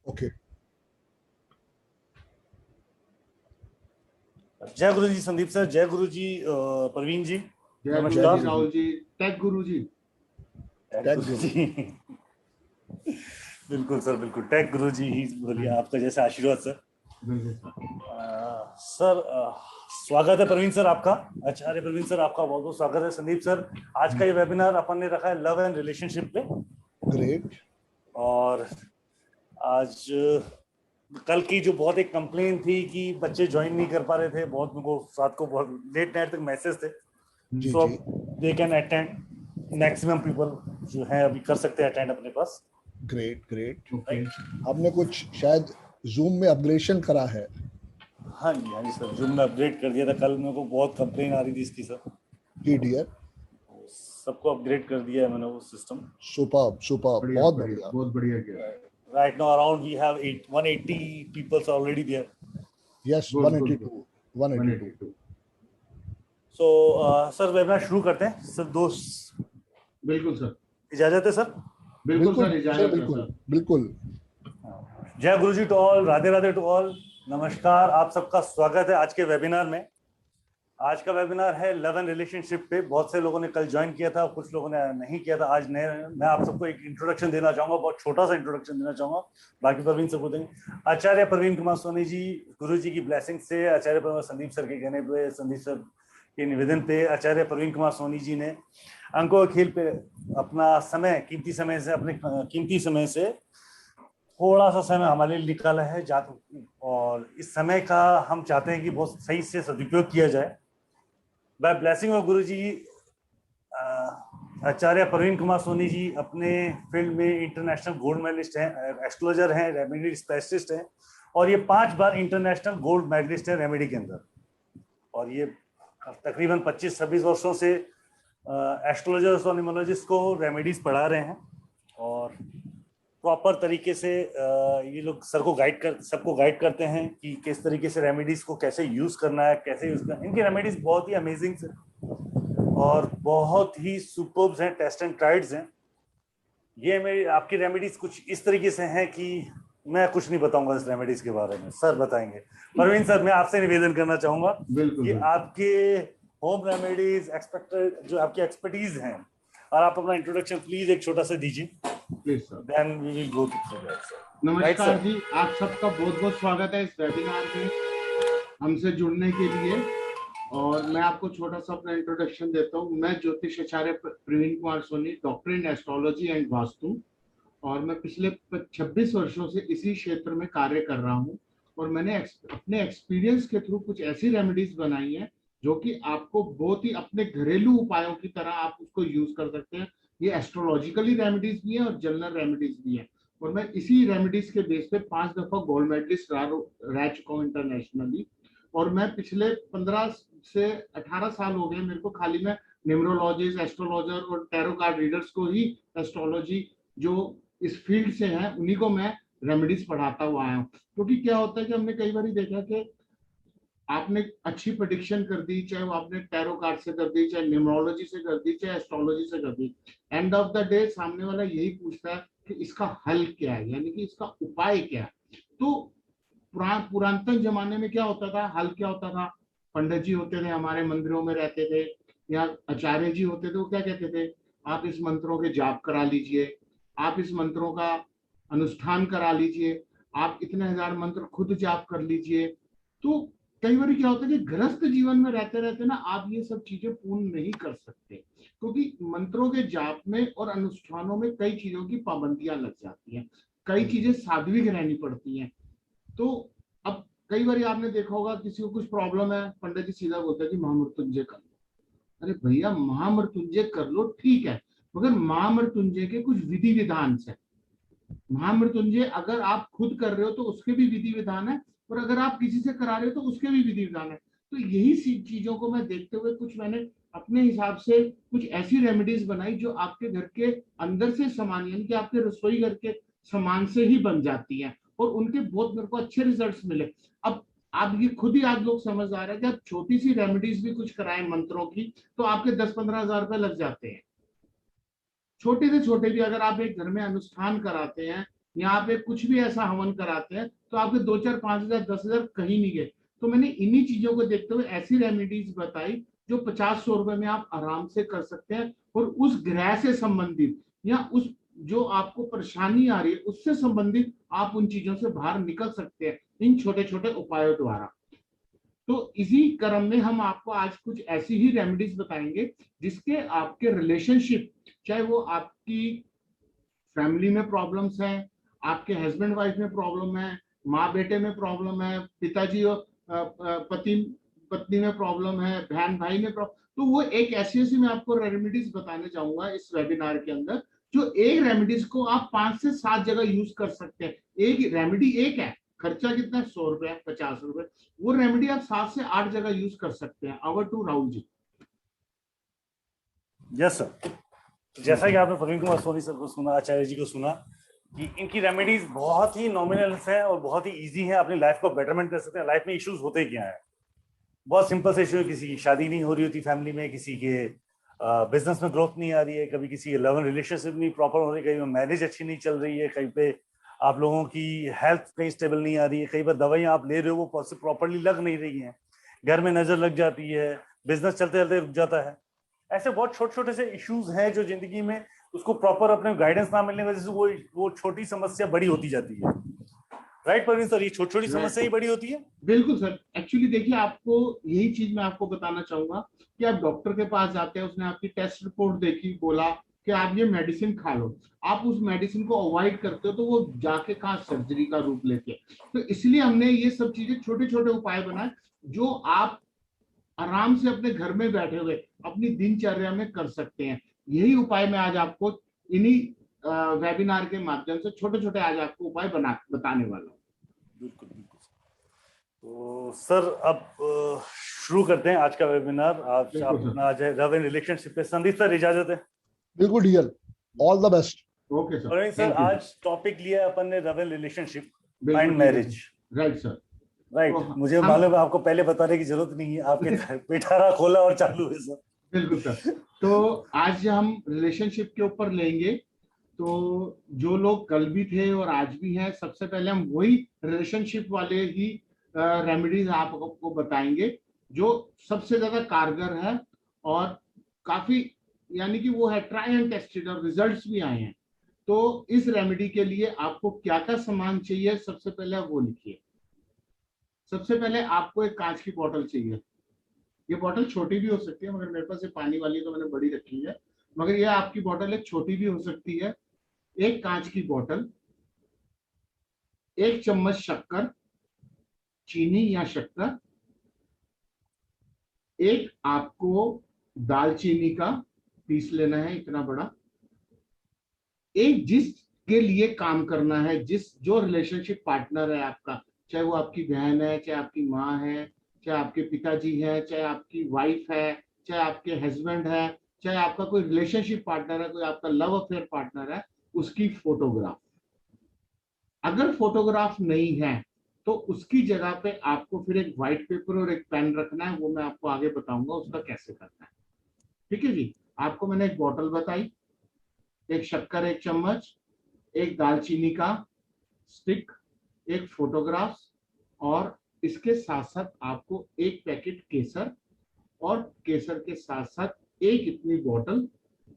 Okay. जय गुरु जी Sandeep sir, जय गुरु जी प्रवीण जी, जय गुरु नमस्कार। जी राहुल जी, टेक गुरु जी। टेक गुरु जी बिल्कुल सर, बिल्कुल टेक गुरु जी ही बोलिए, आपका जैसे आशीर्वाद सर। बिल्कुल सर। सर स्वागत है प्रवीण सर आपका, आचार्य प्रवीण सर आपका बहुत बहुत स्वागत है। संदीप सर, आज का ये वेबिनार अपन ने रखा है लव एंड रिलेशनशिप पे। ग्रेट। और आज कल की जो बहुत एक कंप्लेन थी कि बच्चे ज्वाइन नहीं कर पा रहे थे, बहुत उनको रात को बहुत लेट नाइट तक मैसेज थे। जी सो जी। They can attend, maximum people जो है अभी कर सकते हैं अटेंड अपने पास। Great great. ओके। आपने कुछ शायद जूम में अपग्रेडेशन करा है। हाँ जी सर, जूम में अपग्रेड कर दिया था। कल मेरे को बहुत कंप्लेन आ रही थी इसकी सर। जी डियर। सबको अपग्रेड कर दिया है मैंने वो सिस्टम। सुपर्ब सुपर्ब, बहुत बढ़िया। बहुत बढ़िया किया। Right now around we have 180 people already there. Yes, 182 182। So sir webinar शुरू करते हैं सर। दोस्त बिल्कुल सर, इजाजत है सर? बिल्कुल सर, सर इजाजत है बिल्कुल सर। बिल्कुल। जय गुरु जी to all, Radhe Radhe to all, नमस्कार। आप सबका स्वागत है आज के वेबिनार में। आज का वेबिनार है लव एंड रिलेशनशिप पे। बहुत से लोगों ने कल ज्वाइन किया था, कुछ लोगों ने नहीं किया था। आज मैं आप सबको एक इंट्रोडक्शन देना चाहूंगा, बहुत छोटा सा इंट्रोडक्शन देना चाहूंगा, बाकी प्रवीण सर को देंगे। आचार्य प्रवीण कुमार सोनी जी, गुरु जी की ब्लेसिंग से, आचार्य प्रवीण संदीप सर के कहने पे, संदीप सर के निवेदन पे, आचार्य प्रवीण कुमार सोनी जी ने अंकों के खेल पे अपना समय, कीमती समय से थोड़ा सा समय हमारे लिए निकाला है और इस समय का हम चाहते हैं कि बहुत सही से सदुपयोग किया जाए। बाय ब्लेसिंग ऑफ गुरु जी, आचार्य प्रवीण कुमार सोनी जी अपने फील्ड में इंटरनेशनल गोल्ड मेडलिस्ट हैं, एस्ट्रोलॉजर हैं, रेमेडी स्पेशलिस्ट हैं, और ये 5 बार इंटरनेशनल गोल्ड मेडलिस्ट हैं रेमेडी के अंदर। और ये तकरीबन 25-26 वर्षों से एस्ट्रोलॉजर्स और न्यूमरोलॉजिस्ट को रेमेडीज पढ़ा रहे हैं और प्रॉपर तरीके से ये लोग सबको गाइड करते हैं कि किस तरीके से रेमेडीज को कैसे यूज करना है, कैसे यूज करना है। इनकी रेमेडीज बहुत ही अमेजिंग है और बहुत ही सुपर्ब्स हैं, टेस्ट एंड ट्राइड्स हैं। ये मेरी आपकी रेमेडीज कुछ इस तरीके से हैं कि मैं कुछ नहीं बताऊंगा इस रेमेडीज के बारे में, सर बताएंगे। प्रवीण सर, मैं आपसे निवेदन करना चाहूंगा कि आपके होम रेमेडीज एक्सपेक्टेड जो आपकी एक्सपर्टीज हैं, और आप अपना इंट्रोडक्शन प्लीज एक छोटा सा दीजिए। Please sir. Then we will go to that sir. नमस्कार जी, आप सबका बहुत बहुत स्वागत है इस वेबिनार में हमसे जुड़ने के लिए। और मैं आपको छोटा सा अपना इंट्रोडक्शन देता हूँ। मैं ज्योतिष आचार्य Praveen Kumar Soni, doctor in astrology and vastu, और मैं पिछले 26 वर्षों से इसी क्षेत्र में कार्य कर रहा हूँ। और मैंने अपने एक्सपीरियंस के थ्रू कुछ ऐसी रेमेडीज बनाई है जो कि आपको बहुत ही अपने घरेलू उपायों की तरह आप उसको यूज कर सकते हैं। ये एस्ट्रोलॉजिकली रेमेडीज भी है और जनरल रेमेडीज भी है। और मैं इसी रेमेडीज के बेस पे 5 दफा गोल्ड मेडलिस्ट रह चुका हूँ इंटरनेशनली। और मैं पिछले 15 से 18 साल हो गए मेरे को खाली मैं न्यूमरोलॉजिस्ट, एस्ट्रोलॉजर और टैरो कार्ड रीडर्स को ही एस्ट्रोलॉजी जो इस फील्ड से हैं उन्हीं को मैं रेमेडीज पढ़ाता हुआ आया हूँ। क्योंकि क्या होता है कि हमने कई बार देखा कि आपने अच्छी प्रेडिक्शन कर दी, चाहे वो आपने टैरो कार्ड से कर दी, चाहे न्यूमरोलॉजी से कर दी, चाहे एस्ट्रोलॉजी से कर दी, एंड ऑफ द डे सामने वाला यही पूछता है कि इसका हल क्या है, यानी कि इसका उपाय क्या है। तो पुरातन जमाने में क्या होता था, हल क्या होता था, पंडित जी होते थे हमारे मंदिरों में रहते थे, या आचार्य जी होते थे, वो क्या कहते थे, आप इस मंत्रों के जाप करा लीजिए, आप इस मंत्रों का अनुष्ठान करा लीजिए, आप इतने 1000 मंत्र खुद जाप कर लीजिए। तो कई बार क्या होता है कि गृहस्थ जीवन में रहते रहते ना आप ये सब चीजें पूर्ण नहीं कर सकते, क्योंकि मंत्रों के जाप में और अनुष्ठानों में कई चीजों की पाबंदियां लग जाती हैं, कई चीजें साध्विक रहनी पड़ती हैं। तो अब कई बार आपने देखा होगा किसी को कुछ प्रॉब्लम है, पंडित जी सीधा बोलते हैं कि महामृत्युंजय कर लो। अरे भैया, महामृत्युंजय कर लो ठीक है, मगर महामृत्युंजय के कुछ विधि विधान से। महामृत्युंजय अगर आप खुद कर रहे हो तो उसके भी विधि विधान है, और अगर आप किसी से करा रहे हो तो उसके भी विधि विधान है। तो यही चीजों को मैं देखते हुए कुछ मैंने अपने हिसाब से कुछ ऐसी रेमेडीज बनाई जो आपके घर के अंदर से सामान, यानी कि आपके रसोई घर के सामान से ही बन जाती है, और उनके बहुत मेरे को अच्छे रिजल्ट्स मिले। अब आप ये खुद ही आज लोग समझ आ रहे हैं कि आप छोटी सी रेमेडीज भी कुछ कराएं मंत्रों की तो आपके 10-15 हजार रुपए लग जाते हैं। छोटे से छोटे भी अगर आप एक घर में अनुष्ठान कराते हैं यहाँ पे कुछ भी ऐसा हवन कराते हैं तो आपके 2-4, 5,000, 10,000 कहीं नहीं गए। तो मैंने इन्हीं चीजों को देखते हुए ऐसी रेमेडीज बताई जो 50-100 रुपए में आप आराम से कर सकते हैं, और उस ग्रह से संबंधित या उस जो आपको परेशानी आ रही है उससे संबंधित आप उन चीजों से बाहर निकल सकते हैं इन छोटे छोटे उपायों द्वारा। तो इसी क्रम में हम आपको आज कुछ ऐसी ही रेमेडीज बताएंगे जिसके आपके रिलेशनशिप, चाहे वो आपकी फैमिली में प्रॉब्लम्स हैं, आपके हस्बैंड वाइफ में प्रॉब्लम है, माँ बेटे में प्रॉब्लम है, पिताजी और पति पत्नी में प्रॉब्लम है, बहन भाई में प्रॉब्लम, तो वो एक ऐसी ऐसी मैं आपको रेमेडीज बताने चाहूंगा इस वेबिनार के अंदर, जो एक रेमेडीज को आप 5 से 7 जगह यूज कर सकते हैं। एक रेमेडी एक है, खर्चा कितना है, 100 रुपए, 50 रुपए, वो रेमेडी आप 7 से 8 जगह यूज कर सकते हैं। Over to Rahul ji. Yes sir, जैसा कि आपने प्रवीण कुमार सोनी सर को सुना, आचार्य जी को सुना कि इनकी रेमेडीज बहुत ही नॉमिनल हैं और बहुत ही इजी हैं, अपनी लाइफ को बेटरमेंट कर सकते हैं। लाइफ में इश्यूज होते क्या है, बहुत सिंपल से इशू है, किसी की शादी नहीं हो रही होती फैमिली में, किसी के बिजनेस में ग्रोथ नहीं आ रही है, कभी किसी के लव एंड रिलेशनशिप नहीं प्रॉपर हो रही, कहीं मैरिज अच्छी नहीं चल रही है, कहीं पे आप लोगों की हेल्थ कहीं स्टेबल नहीं आ रही है, कई बार दवाइयाँ आप ले रहे हो वो प्रॉपरली लग नहीं रही हैं, घर में नजर लग जाती है, बिजनेस चलते चलते रुक जाता है। ऐसे बहुत छोटे छोटे से इश्यूज हैं जो जिंदगी में उसको प्रॉपर अपने गाइडेंस ना मिलने की वजह से वो छोटी समस्या बड़ी होती जाती है। राइट प्रवीण सर, ये छोटी छोटी समस्या ही बड़ी होती है। बिल्कुल सर, एक्चुअली देखिए, आपको यही चीज मैं आपको बताना चाहूंगा कि आप डॉक्टर के पास जाते हैं, उसने आपकी टेस्ट रिपोर्ट देखी, बोला कि आप ये मेडिसिन खा लो, आप उस मेडिसिन को अवॉइड करते हो तो वो जाके कहाँ सर्जरी का रूप लेते हैं। तो इसलिए हमने ये सब चीजें छोटे छोटे उपाय बनाए जो आप आराम से अपने घर में बैठे हुए अपनी दिनचर्या में कर सकते हैं। यही उपाय मैं आज आपको इन्हीं वेबिनार के माध्यम से छोटे छोटे आज आपको उपाय बताने वाला हूँ। बिल्कुल बिल्कुल। तो सर अब शुरू करते हैं आज का वेबिनार। आज अपना आज है लव एंड रिलेशनशिप पे। संदीप सर इजाजत है? बिल्कुल dear, all the best. Okay sir. Praveen sir, आज टॉपिक लिया है अपन ने love and relationship and marriage. Right sir, right. मुझे मालूम है आपको पहले बताने की जरूरत नहीं है, आपके पिटारा खोला और चालू है सर। बिल्कुल सर। तो आज हम रिलेशनशिप के ऊपर लेंगे। तो जो लोग कल भी थे और आज भी हैं, सबसे पहले हम वही रिलेशनशिप वाले ही रेमेडीज आपको बताएंगे जो सबसे ज्यादा कारगर है और काफी, यानी कि वो है ट्राई एंड टेस्टेड और रिजल्ट्स भी आए हैं। तो इस रेमेडी के लिए आपको क्या क्या सामान चाहिए, सबसे पहले आप वो लिखिए। सबसे पहले आपको एक कांच की बोतल चाहिए। ये बोतल छोटी भी हो सकती है, मगर मेरे पास ये पानी वाली है तो मैंने बड़ी रखी है, मगर ये आपकी बोतल एक छोटी भी हो सकती है। एक कांच की बोतल, 1 चम्मच शक्कर, चीनी या शक्कर, एक आपको दालचीनी का पीस लेना है इतना बड़ा, एक जिसके लिए काम करना है, जो रिलेशनशिप पार्टनर है आपका, चाहे वो आपकी बहन है, चाहे आपकी माँ है, चाहे आपके पिताजी है, चाहे आपकी वाइफ है, चाहे आपके हस्बैंड है, चाहे आपका कोई रिलेशनशिप पार्टनर है, कोई आपका लव अफेयर पार्टनर है, उसकी फोटोग्राफ। अगर फोटोग्राफ नहीं है तो उसकी जगह पे आपको फिर एक व्हाइट पेपर और एक पेन रखना है, वो मैं आपको आगे बताऊंगा उसका कैसे करना है। ठीक है जी। आपको मैंने एक बोतल बताई, एक शक्कर 1 चम्मच, एक दालचीनी का स्टिक, एक फोटोग्राफ, और इसके साथ साथ आपको एक पैकेट केसर, और केसर के साथ साथ एक इतनी बोतल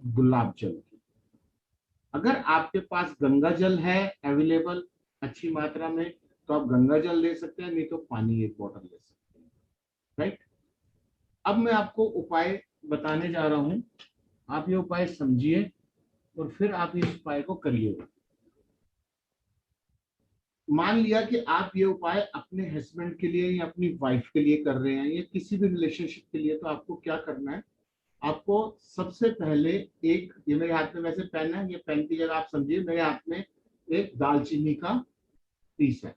गुलाब जल की। अगर आपके पास गंगा जल है अवेलेबल अच्छी मात्रा में तो आप गंगा जल ले सकते हैं, नहीं तो पानी 1 बोतल ले सकते हैं। राइट। अब मैं आपको उपाय बताने जा रहा हूं, आप ये उपाय समझिए और फिर आप इस उपाय को करिएगा। मान लिया कि आप ये उपाय अपने हस्बैंड के लिए या अपनी वाइफ के लिए कर रहे हैं या किसी भी रिलेशनशिप के लिए, तो आपको क्या करना है, आपको सबसे पहले एक, ये मेरे हाथ में वैसे पेन है, ये पेन की जगह आप समझिए मेरे हाथ में एक दालचीनी का पीस है।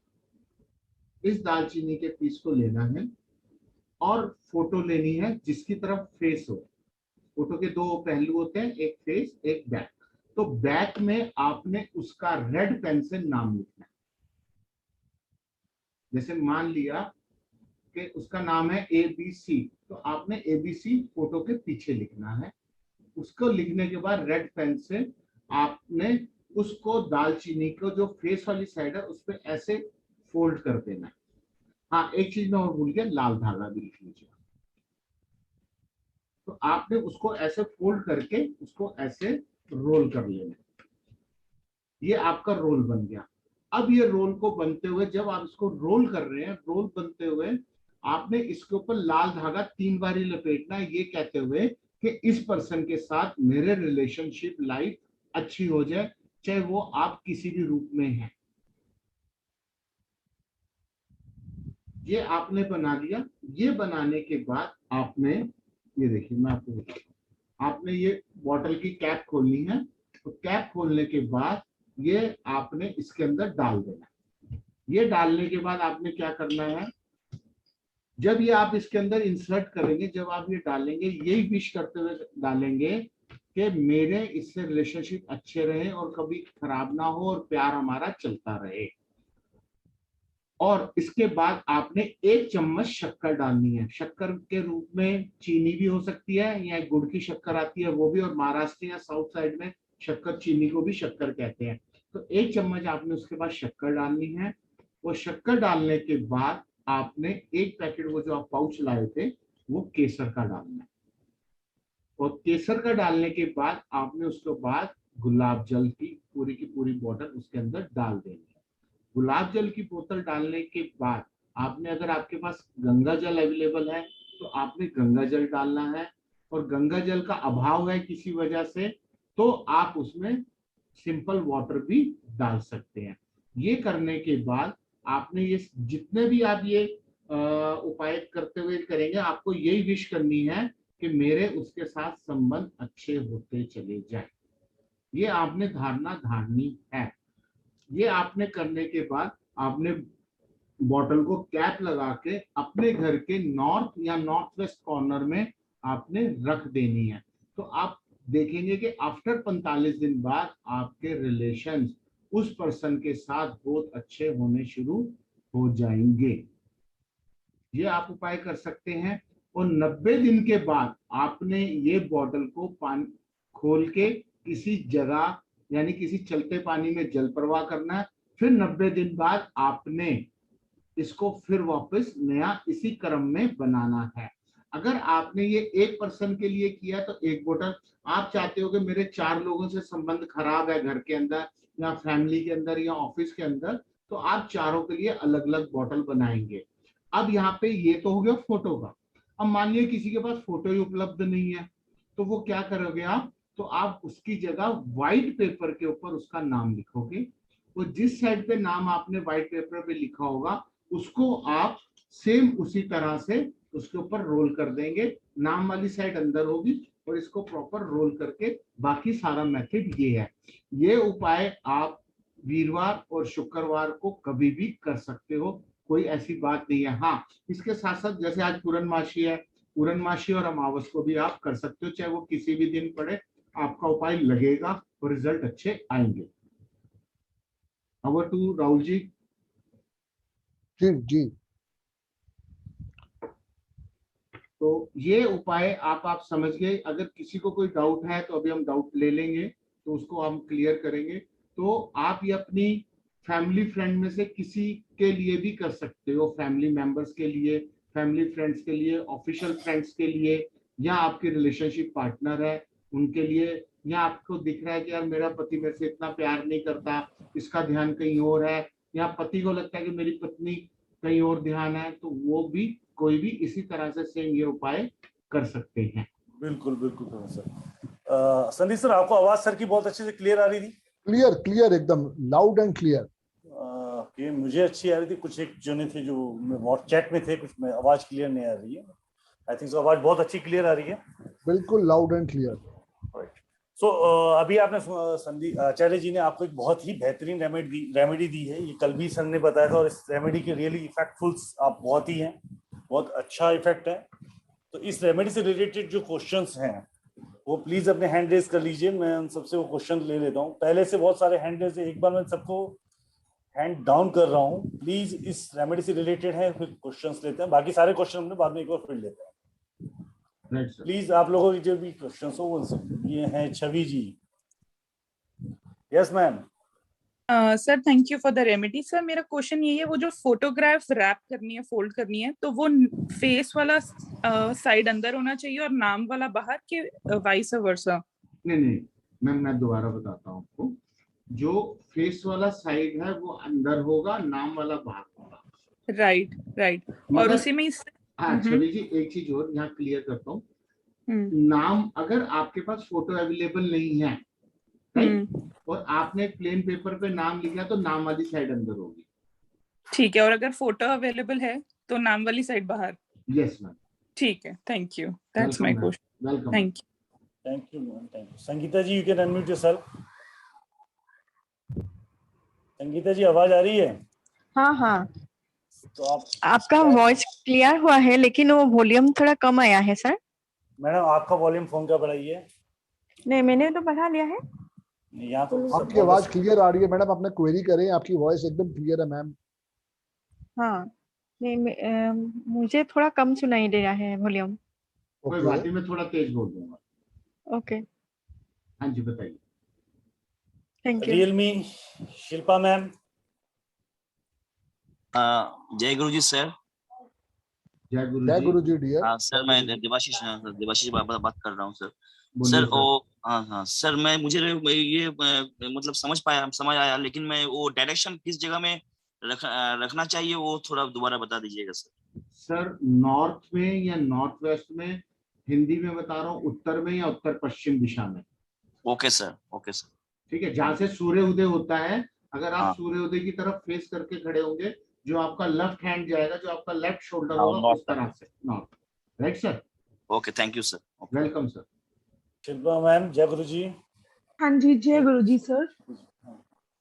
इस दालचीनी के पीस को लेना है और फोटो लेनी है जिसकी तरफ फेस हो। फोटो के 2 पहलू होते हैं, एक फेस एक बैक। तो बैक में आपने उसका रेड पेन से नाम लिखना है। जैसे मान लिया कि उसका नाम है ABC, तो आपने ABC फोटो के पीछे लिखना है। उसको लिखने के बाद रेड पेन से आपने उसको दालचीनी को जो फेस वाली साइड है उस पर ऐसे फोल्ड कर देना है। हाँ, एक चीज मैं और भूल गया, लाल धागा भी लिख लीजिए। तो आपने उसको ऐसे फोल्ड करके उसको ऐसे रोल कर लेना, ये आपका रोल बन गया। अब ये रोल को बनते हुए, जब आप इसको रोल कर रहे हैं, रोल बनते हुए आपने इसके ऊपर लाल धागा 3 बार ही लपेटना है, ये कहते हुए कि इस पर्सन के साथ मेरे रिलेशनशिप लाइफ अच्छी हो जाए, चाहे वो आप किसी भी रूप में हैं। ये आपने बना लिया। ये बनाने के बाद आपने, ये देखिए मैं आपको बताता हूं, आपने ये बॉटल की कैप खोलनी है। तो कैप खोलने के बाद ये आपने इसके अंदर डाल देना। ये डालने के बाद आपने क्या करना है, जब ये आप इसके अंदर इंसर्ट करेंगे, जब आप ये डालेंगे, यही विश करते हुए डालेंगे कि मेरे इससे रिलेशनशिप अच्छे रहे और कभी खराब ना हो और प्यार हमारा चलता रहे। और इसके बाद आपने 1 चम्मच शक्कर डालनी है। शक्कर के रूप में चीनी भी हो सकती है या गुड़ की शक्कर आती है वो भी, और महाराष्ट्र या साउथ साइड में शक्कर चीनी को भी शक्कर कहते हैं। तो 1 चम्मच आपने उसके बाद शक्कर डालनी है। वो शक्कर डालने के बाद आपने 1 पैकेट, वो जो आप पाउच लाए थे, वो केसर का डालना है। और केसर का डालने के बाद आपने उसके बाद गुलाब जल की पूरी बोतल उसके अंदर डाल देनी है। गुलाब जल की बोतल डालने के बाद आपने, अगर आपके पास गंगा जल अवेलेबल है तो आपने गंगा जल डालना है, और गंगा जल का अभाव है किसी वजह से तो आप उसमें सिंपल वाटर भी डाल सकते हैं। ये करने के बाद आपने ये जितने भी आप ये उपाय करते हुए करेंगे, आपको यही विश करनी है कि मेरे उसके साथ संबंध अच्छे होते चले जाए। ये आपने धारणा धारनी है। ये आपने करने के बाद आपने बॉटल को कैप लगा के अपने घर के नॉर्थ या नॉर्थ वेस्ट कॉर्नर में आपने रख देनी है। तो आप देखेंगे कि आफ्टर 45 दिन बाद आपके रिलेशंस उस पर्सन के साथ बहुत अच्छे होने शुरू हो जाएंगे। ये आप उपाय कर सकते हैं। और 90 दिन के बाद आपने ये बॉटल को पानी खोल के किसी जगह, यानी किसी चलते पानी में जल प्रवाह करना है। फिर 90 दिन बाद आपने इसको फिर वापस नया इसी क्रम में बनाना है। अगर आपने ये 1 पर्सन के लिए किया तो 1 बोतल, आप चाहते हो कि मेरे 4 लोगों से संबंध खराब है घर के अंदर या फैमिली के अंदर या ऑफिस के अंदर, तो आप चारों के लिए अलग अलग बोतल बनाएंगे। अब यहाँ पे ये तो हो गया फोटो का। अब मान लीजिए किसी के पास फोटो ही उपलब्ध नहीं है, तो वो क्या करोगे आप, तो आप उसकी जगह व्हाइट पेपर के ऊपर उसका नाम लिखोगे। वो जिस साइड पे नाम आपने व्हाइट पेपर पे लिखा होगा उसको आप सेम उसी तरह से उसके ऊपर रोल कर देंगे। नाम वाली साइड अंदर होगी और इसको प्रॉपर रोल करके, बाकी सारा मेथड ये है। ये उपाय आप वीरवार और शुक्रवार को कभी भी कर सकते हो, कोई ऐसी बात नहीं है। हाँ, इसके साथ साथ जैसे आज पूर्णमासी है, पूर्णमासी और अमावस को भी आप कर सकते हो, चाहे वो किसी भी दिन पड़े, आपका उपाय लगेगा और रिजल्ट अच्छे आएंगे। ओवर टू राहुल जी। जी जी। तो ये उपाय आप समझ गए। अगर किसी को कोई डाउट है तो अभी हम डाउट ले लेंगे, तो उसको हम क्लियर करेंगे। तो आप ये अपनी फैमिली फ्रेंड में से किसी के लिए भी कर सकते हो, फैमिली मेंबर्स के लिए, फैमिली फ्रेंड्स के लिए, ऑफिशियल फ्रेंड्स के लिए, या आपके रिलेशनशिप पार्टनर है उनके लिए, या आपको दिख रहा है कि यार मेरा पति मेरे से इतना प्यार नहीं करता, इसका ध्यान कहीं और है, या पति को लगता है कि मेरी पत्नी कहीं और ध्यान है, तो वो भी कोई भी इसी तरह से सेम ये उपाय कर सकते हैं। बिल्कुल बिल्कुल सर। संदीप सर, आपको आवाज सर की बहुत अच्छे से क्लियर आ रही थी? क्लियर क्लियर, एकदम लाउड एंड क्लियर। कि मुझे अच्छी आ रही थी, कुछ एक जने थे जो चैट में थे, कुछ में आवाज क्लियर नहीं आ रही है। आई थिंक सो आवाज बहुत अच्छी क्लियर आ रही है। बिल्कुल लाउड एंड क्लियर। सो अभी आपने संदीप आचार्य जी ने आपको एक बहुत ही बेहतरीन रेमेडी दी है। ये कल भी सर ने बताया था, और इस रेमेडी के रियली इफेक्टफुल आप बहुत ही हैं, बहुत अच्छा इफेक्ट है। तो इस रेमेडी से रिलेटेड जो क्वेश्चंस हैं वो प्लीज अपने हैंड रेज कर लीजिए। मैं उन सबसे वो क्वेश्चन ले लेता हूँ। पहले से बहुत सारे हैंड रेज है, एक बार मैं सबको हैंड डाउन कर रहा हूँ। प्लीज इस रेमेडी से रिलेटेड है, फिर क्वेश्चंस लेते हैं। बाकी सारे क्वेश्चन हमने बाद में एक बार फिर लेते हैं। प्लीज आप लोगों की जो भी क्वेश्चन हो उनसे। ये हैं Chhavi ji, yes ma'am. Sir thank you for the remedy. Sir मेरा क्वेश्चन ये है, वो जो फोटोग्राफ रैप करनी है, फोल्ड करनी है, तो वो फेस वाला साइड अंदर होना चाहिए और नाम वाला बाहर, के वाइस वर्सा? नहीं नहीं मैम, मैं दोबारा बताता हूँ आपको। जो फेस वाला साइड है वो अंदर होगा, नाम वाला बाहर होगा। Right right. और मगर उसी में हाँ छवि जी, एक चीज और यहाँ क्लियर करता हूँ। नाम अगर आपके पास फोटो अवेलेबल नहीं है, राइट, और आपने प्लेन पेपर पे नाम लिखा तो नाम वाली साइड अंदर होगी। ठीक है, और अगर फोटो अवेलेबल है तो नाम वाली साइड बाहर? Yes ma'am. ठीक है, thank you, that's my question. Welcome. Thank you. Thank you ma'am, thank you. Sangeeta ji, you can unmute yourself. Sangeeta ji, आवाज आ रही है? हाँ हाँ, तो आपका वॉइस क्लियर हुआ है, लेकिन वो वॉल्यूम थोड़ा कम आया है सर। मैडम आपका वॉल्यूम फोन का बढ़ाइए। नहीं, मैंने तो बढ़ा लिया है। यहाँ तो आपकी आवाज क्लियर आ रही है मैडम, अपने क्वेरी करें, आपकी वॉइस एकदम क्लियर है मैम। हाँ नहीं, मुझे थोड़ा कम सुनाई दे रहा है वॉल्यूम। कोई बात नहीं, मैं थोड़ा तेज बोल दूंगा। ओके, हाँ जी बताइए। Thank you. Realme Shilpa ma'am. जय गुरु जी सर। जय गुरु जय जी। गुरु जी डियर। हाँ सर, मैं देवाशीष बात कर रहा हूँ सर। बोलिए सर सर। ओ हाँ सर, मुझे ये मतलब समझ आया, लेकिन मैं वो डायरेक्शन किस जगह में रखना चाहिए वो थोड़ा दोबारा बता दीजिएगा सर। सर नॉर्थ में या नॉर्थ वेस्ट में, हिंदी में बता रहा हूँ, उत्तर में या उत्तर पश्चिम दिशा में। Okay sir, okay sir. ठीक है, जहां से सूर्य उदय होता है, अगर आप हाँ। सूर्य उदय की तरफ फेस करके खड़े होंगे, जो आपका लेफ्ट हैंड जाएगा, जो आपका लेफ्ट शोल्डर हाँ, होगा, north उस तरह से north. Right sir. Okay, thank you sir. Welcome sir. Shilpa ma'am, जय गुरु जी। हाँ जी, जय गुरु जी सर।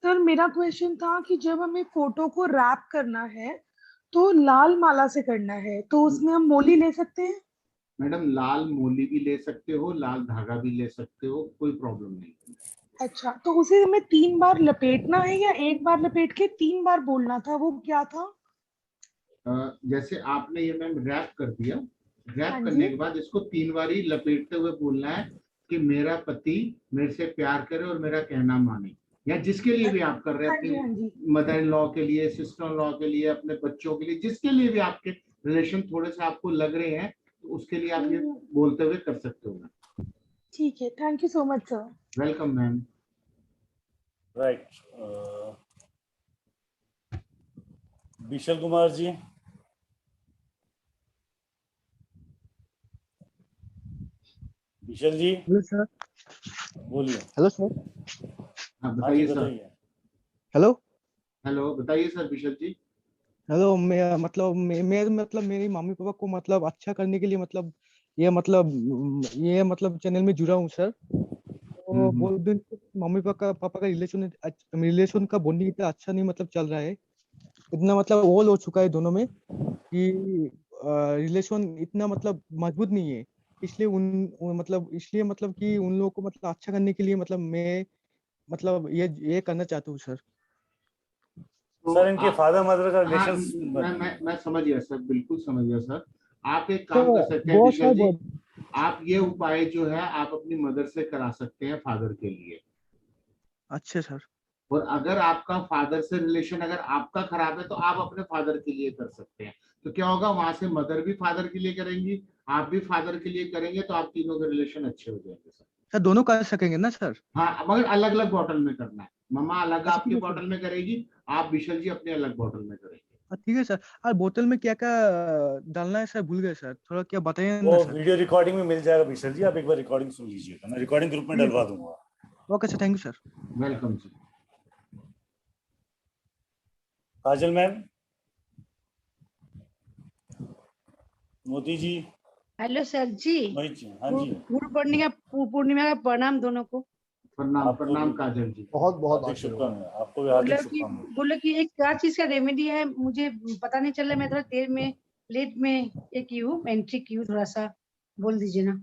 सर मेरा क्वेश्चन था कि जब हमें फोटो को रैप करना है तो लाल माला से करना है, तो उसमें हम मोली ले सकते हैं? मैडम लाल मोली भी ले सकते हो, लाल धागा भी ले सकते हो, कोई प्रॉब्लम नहीं। अच्छा, तो उसे हमें 3 बार लपेटना है या एक बार लपेट के 3 बार बोलना था, वो क्या था? जैसे आपने ये मैम रैप कर दिया, रैप हाँ करने जी। के बाद इसको 3 बार ही लपेटते हुए बोलना है कि मेरा पति मेरे से प्यार करे और मेरा कहना माने, या जिसके लिए भी आप कर रहे हैं, हाँ जी, हाँ अपनी जी। मदर इन लॉ के लिए, सिस्टर इन लॉ के लिए, अपने बच्चों के लिए, जिसके लिए भी आपके रिलेशन थोड़े से आपको लग रहे हैं, तो उसके लिए आप ये बोलते हुए कर सकते हो मैम। ठीक है, thank you so much sir. Welcome ma'am. Right. Vishal Kumar ji. Vishal ji, hello sir. बोलिए। Hello sir. हाँ हाँ जी, बताइए सर। बताइए। हेलो। हेलो बताइए सर विशल जी। हेलो, मैं मतलब मेरी मम्मी पापा को मतलब अच्छा करने के लिए मतलब ये मतलब चैनल में जुड़ा हूँ सर। तो बहुत दिन से मम्मी पापा का रिलेशन का बॉन्डिंग इतना अच्छा नहीं मतलब चल रहा है, इतना मतलब ओल हो चुका है दोनों में कि रिलेशन इतना मतलब मजबूत नहीं है। इसलिए इसलिए मतलब कि उन लोगों को मतलब अच्छा करने के लिए मतलब मैं मतलब ये करना चाहता हूँ सर। तो सर इनके फादर मदर का हाँ, रिलेशन। मैं समझ गया सर, बिल्कुल समझ गया सर। आप एक काम तो कर सकते हैं बहुत विशल जी, बहुत आप ये उपाय जो है आप अपनी मदर से करा सकते हैं फादर के लिए। अच्छे सर। और अगर आपका फादर से रिलेशन अगर आपका खराब है तो आप अपने फादर के लिए कर सकते हैं। तो क्या होगा, वहां से मदर भी फादर के लिए करेंगी, आप भी फादर के लिए करेंगे, तो आप तीनों के रिलेशन अच्छे हो जाएंगे सर। सर दोनों कर सकेंगे ना सर? हाँ, मगर अलग अलग बॉटल में करना है। मम्मा अलग अच्छा, आपके ठीक है सर। बॉटल में करेगी, आप विशल जी अपने अलग बॉटल में करेंगे। ठीक है सर। और बोतल में क्या क्या डालना है सर, भूल गए सर, थोड़ा क्या बताइए ना वो सर। वीडियो रिकॉर्डिंग में मिल जाएगा विशल जी, आप एक बार रिकॉर्डिंग सुन लीजिएगा, मैं रिकॉर्डिंग ग्रुप में ठीक है डलवा सर। दूंगा। Okay sir, thank you sir. Welcome sir. Kajal ma'am. मोती जी। हेलो सर जी। मोहित जी, हाँ जी। गुरु पूर्णिमा का प्रणाम दोनों को। प्रणाम आपको प्रणाम भी काजल जी। बहुत बहुत हार्दिक आशीर्वाद। शुभकामनाएं, आपको भी हार्दिक शुभकामनाएं। बोले कि एक क्या चीज का रेमेडी है, मुझे पता नहीं चल रहा, मैं थोड़ा देर में लेट में ये की हूँ, एंट्री की हूँ, थोड़ा सा बोल दीजिए ना।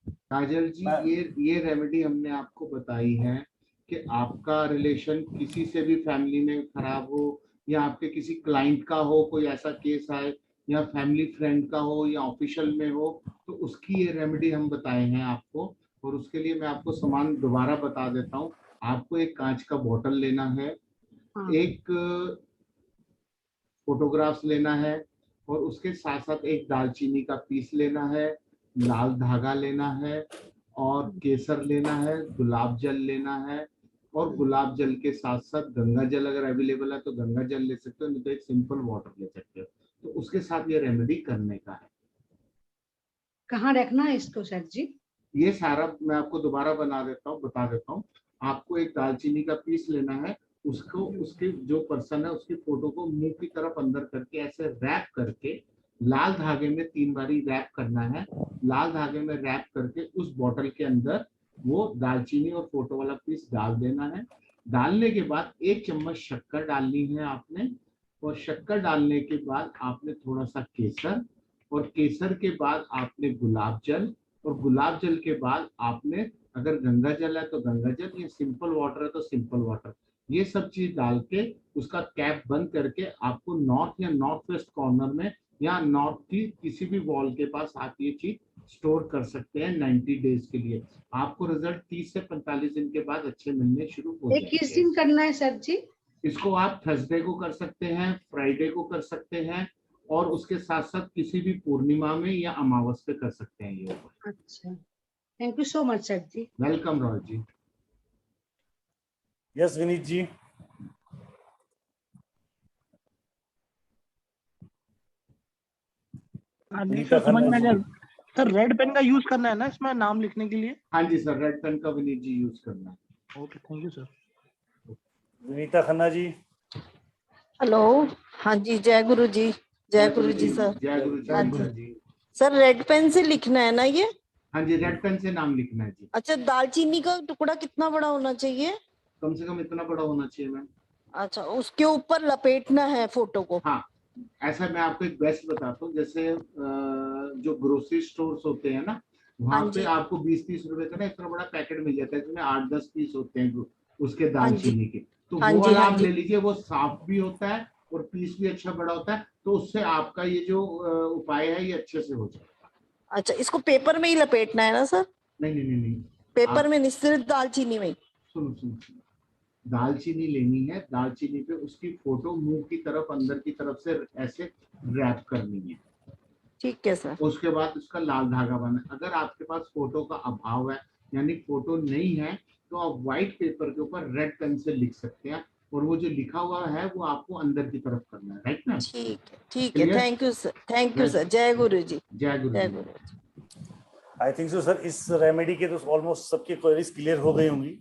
काजल जी, मैं- ये रेमेडी हमने आपको बताई है कि आपका रिलेशन किसी से भी फैमिली में खराब हो, या आपके किसी क्लाइंट का हो, कोई ऐसा केस आए, या फैमिली फ्रेंड का हो, या ऑफिशियल में हो, तो उसकी ये रेमेडी हम बताए हैं आपको। और उसके लिए मैं आपको सामान दोबारा बता देता हूँ। आपको एक कांच का बोतल लेना है, हाँ। एक फोटोग्राफ्स लेना है और उसके साथ साथ एक दालचीनी का पीस लेना है, लाल धागा लेना है और केसर लेना है, गुलाब जल लेना है और गुलाब जल के साथ साथ गंगा जल अगर अवेलेबल है तो गंगा जल ले सकते हो, नहीं तो एक सिंपल वाटर ले सकते हो। तो उसके साथ ये रेमेडी करने का है। कहाँ रखना है इसको सर जी? ये सारा मैं आपको दोबारा बता देता हूँ। आपको एक दालचीनी का पीस लेना है, उसको उसके जो पर्सन है उसकी फोटो को मुंह की तरफ अंदर करके ऐसे रैप करके लाल धागे में 3 बारी रैप करना है। लाल धागे में रैप करके उस बॉटल के अंदर वो दालचीनी और फोटो वाला पीस डाल देना है। डालने के बाद 1 चम्मच शक्कर डालनी है आपने, और शक्कर डालने के बाद आपने थोड़ा सा केसर, और केसर के बाद आपने गुलाब जल, और गुलाब जल के बाद आपने अगर गंगा जल है तो गंगा जल, या सिंपल वाटर है तो सिंपल वाटर, ये सब चीज डाल के उसका कैप बंद करके आपको नॉर्थ या नॉर्थ वेस्ट कॉर्नर में या नॉर्थ की किसी भी वॉल के पास आप ये चीज स्टोर कर सकते हैं 90 डेज के लिए। आपको रिजल्ट 30 से 45 दिन के बाद अच्छे मिलने शुरू हो ये जाएंगे। किस दिन करना है सर जी? इसको आप थर्सडे को कर सकते हैं, फ्राइडे को कर सकते हैं, और उसके साथ साथ किसी भी पूर्णिमा में या अमावस पे कर सकते हैं ये। अच्छा, thank you so much sir ji. Welcome Roy ji. Yes Vineet ji. Sir समझ में आ गया। सर रेड पेन का यूज करना है ना इसमें नाम लिखने के लिए? हाँ जी सर, रेड पेन का विनीत जी यूज करना है। Okay, thank you sir. Vinita Khanna ji. Hello, हाँ जी, जय गुरु जी। जय गुरु जी सर। जय गुरु जी। हाँ विनीता जी जी। सर, रेड पेन से लिखना है ना ये? हाँ जी, रेड पेन से नाम लिखना है जी। अच्छा, दालचीनी का टुकड़ा कितना बड़ा होना चाहिए? कम से कम इतना बड़ा होना चाहिए मैम। अच्छा, उसके ऊपर लपेटना है फोटो को? हाँ, ऐसा मैं आपको एक बेस्ट बताता हूँ। जैसे जो ग्रोसरी स्टोर्स होते हैं ना, वहाँ हाँ पे जी। आपको 20-30 रुपए का ना इतना बड़ा पैकेट मिल जाता है, जिसमें 8-10 पीस होते हैं उसके हाँ जी। दालचीनी के। तो हाँ वो जी, वाला हाँ आप जी। ले लीजिए, वो साफ भी होता है और पीस भी अच्छा बड़ा होता है, तो उससे आपका ये जो उपाय है ये अच्छे से हो जाएगा। अच्छा, इसको पेपर में ही लपेटना है ना सर? नहीं नहीं नहीं नहीं, पेपर में नहीं, सिर्फ दालचीनी में ही? सुनो सुनो सुनो, दालचीनी लेनी है, दालचीनी पे उसकी फोटो मुंह की तरफ अंदर की तरफ से ऐसे रैप करनी है। ठीक है सर। उसके बाद उसका लाल धागा बना। अगर आपके पास फोटो का अभाव है, यानी फोटो नहीं है, तो आप व्हाइट पेपर के ऊपर रेड पेन से लिख सकते हैं, और वो जो लिखा हुआ है वो आपको अंदर की तरफ करना है। राइट ना? ठीक है। Thank you sir. Thank you sir. जय गुरु जी। जय गुरु जय जी। गुरु जी। आई थिंक सो सर, इस रेमेडी के तो ऑलमोस्ट सबकी क्वेरीज क्लियर हो गई होंगी।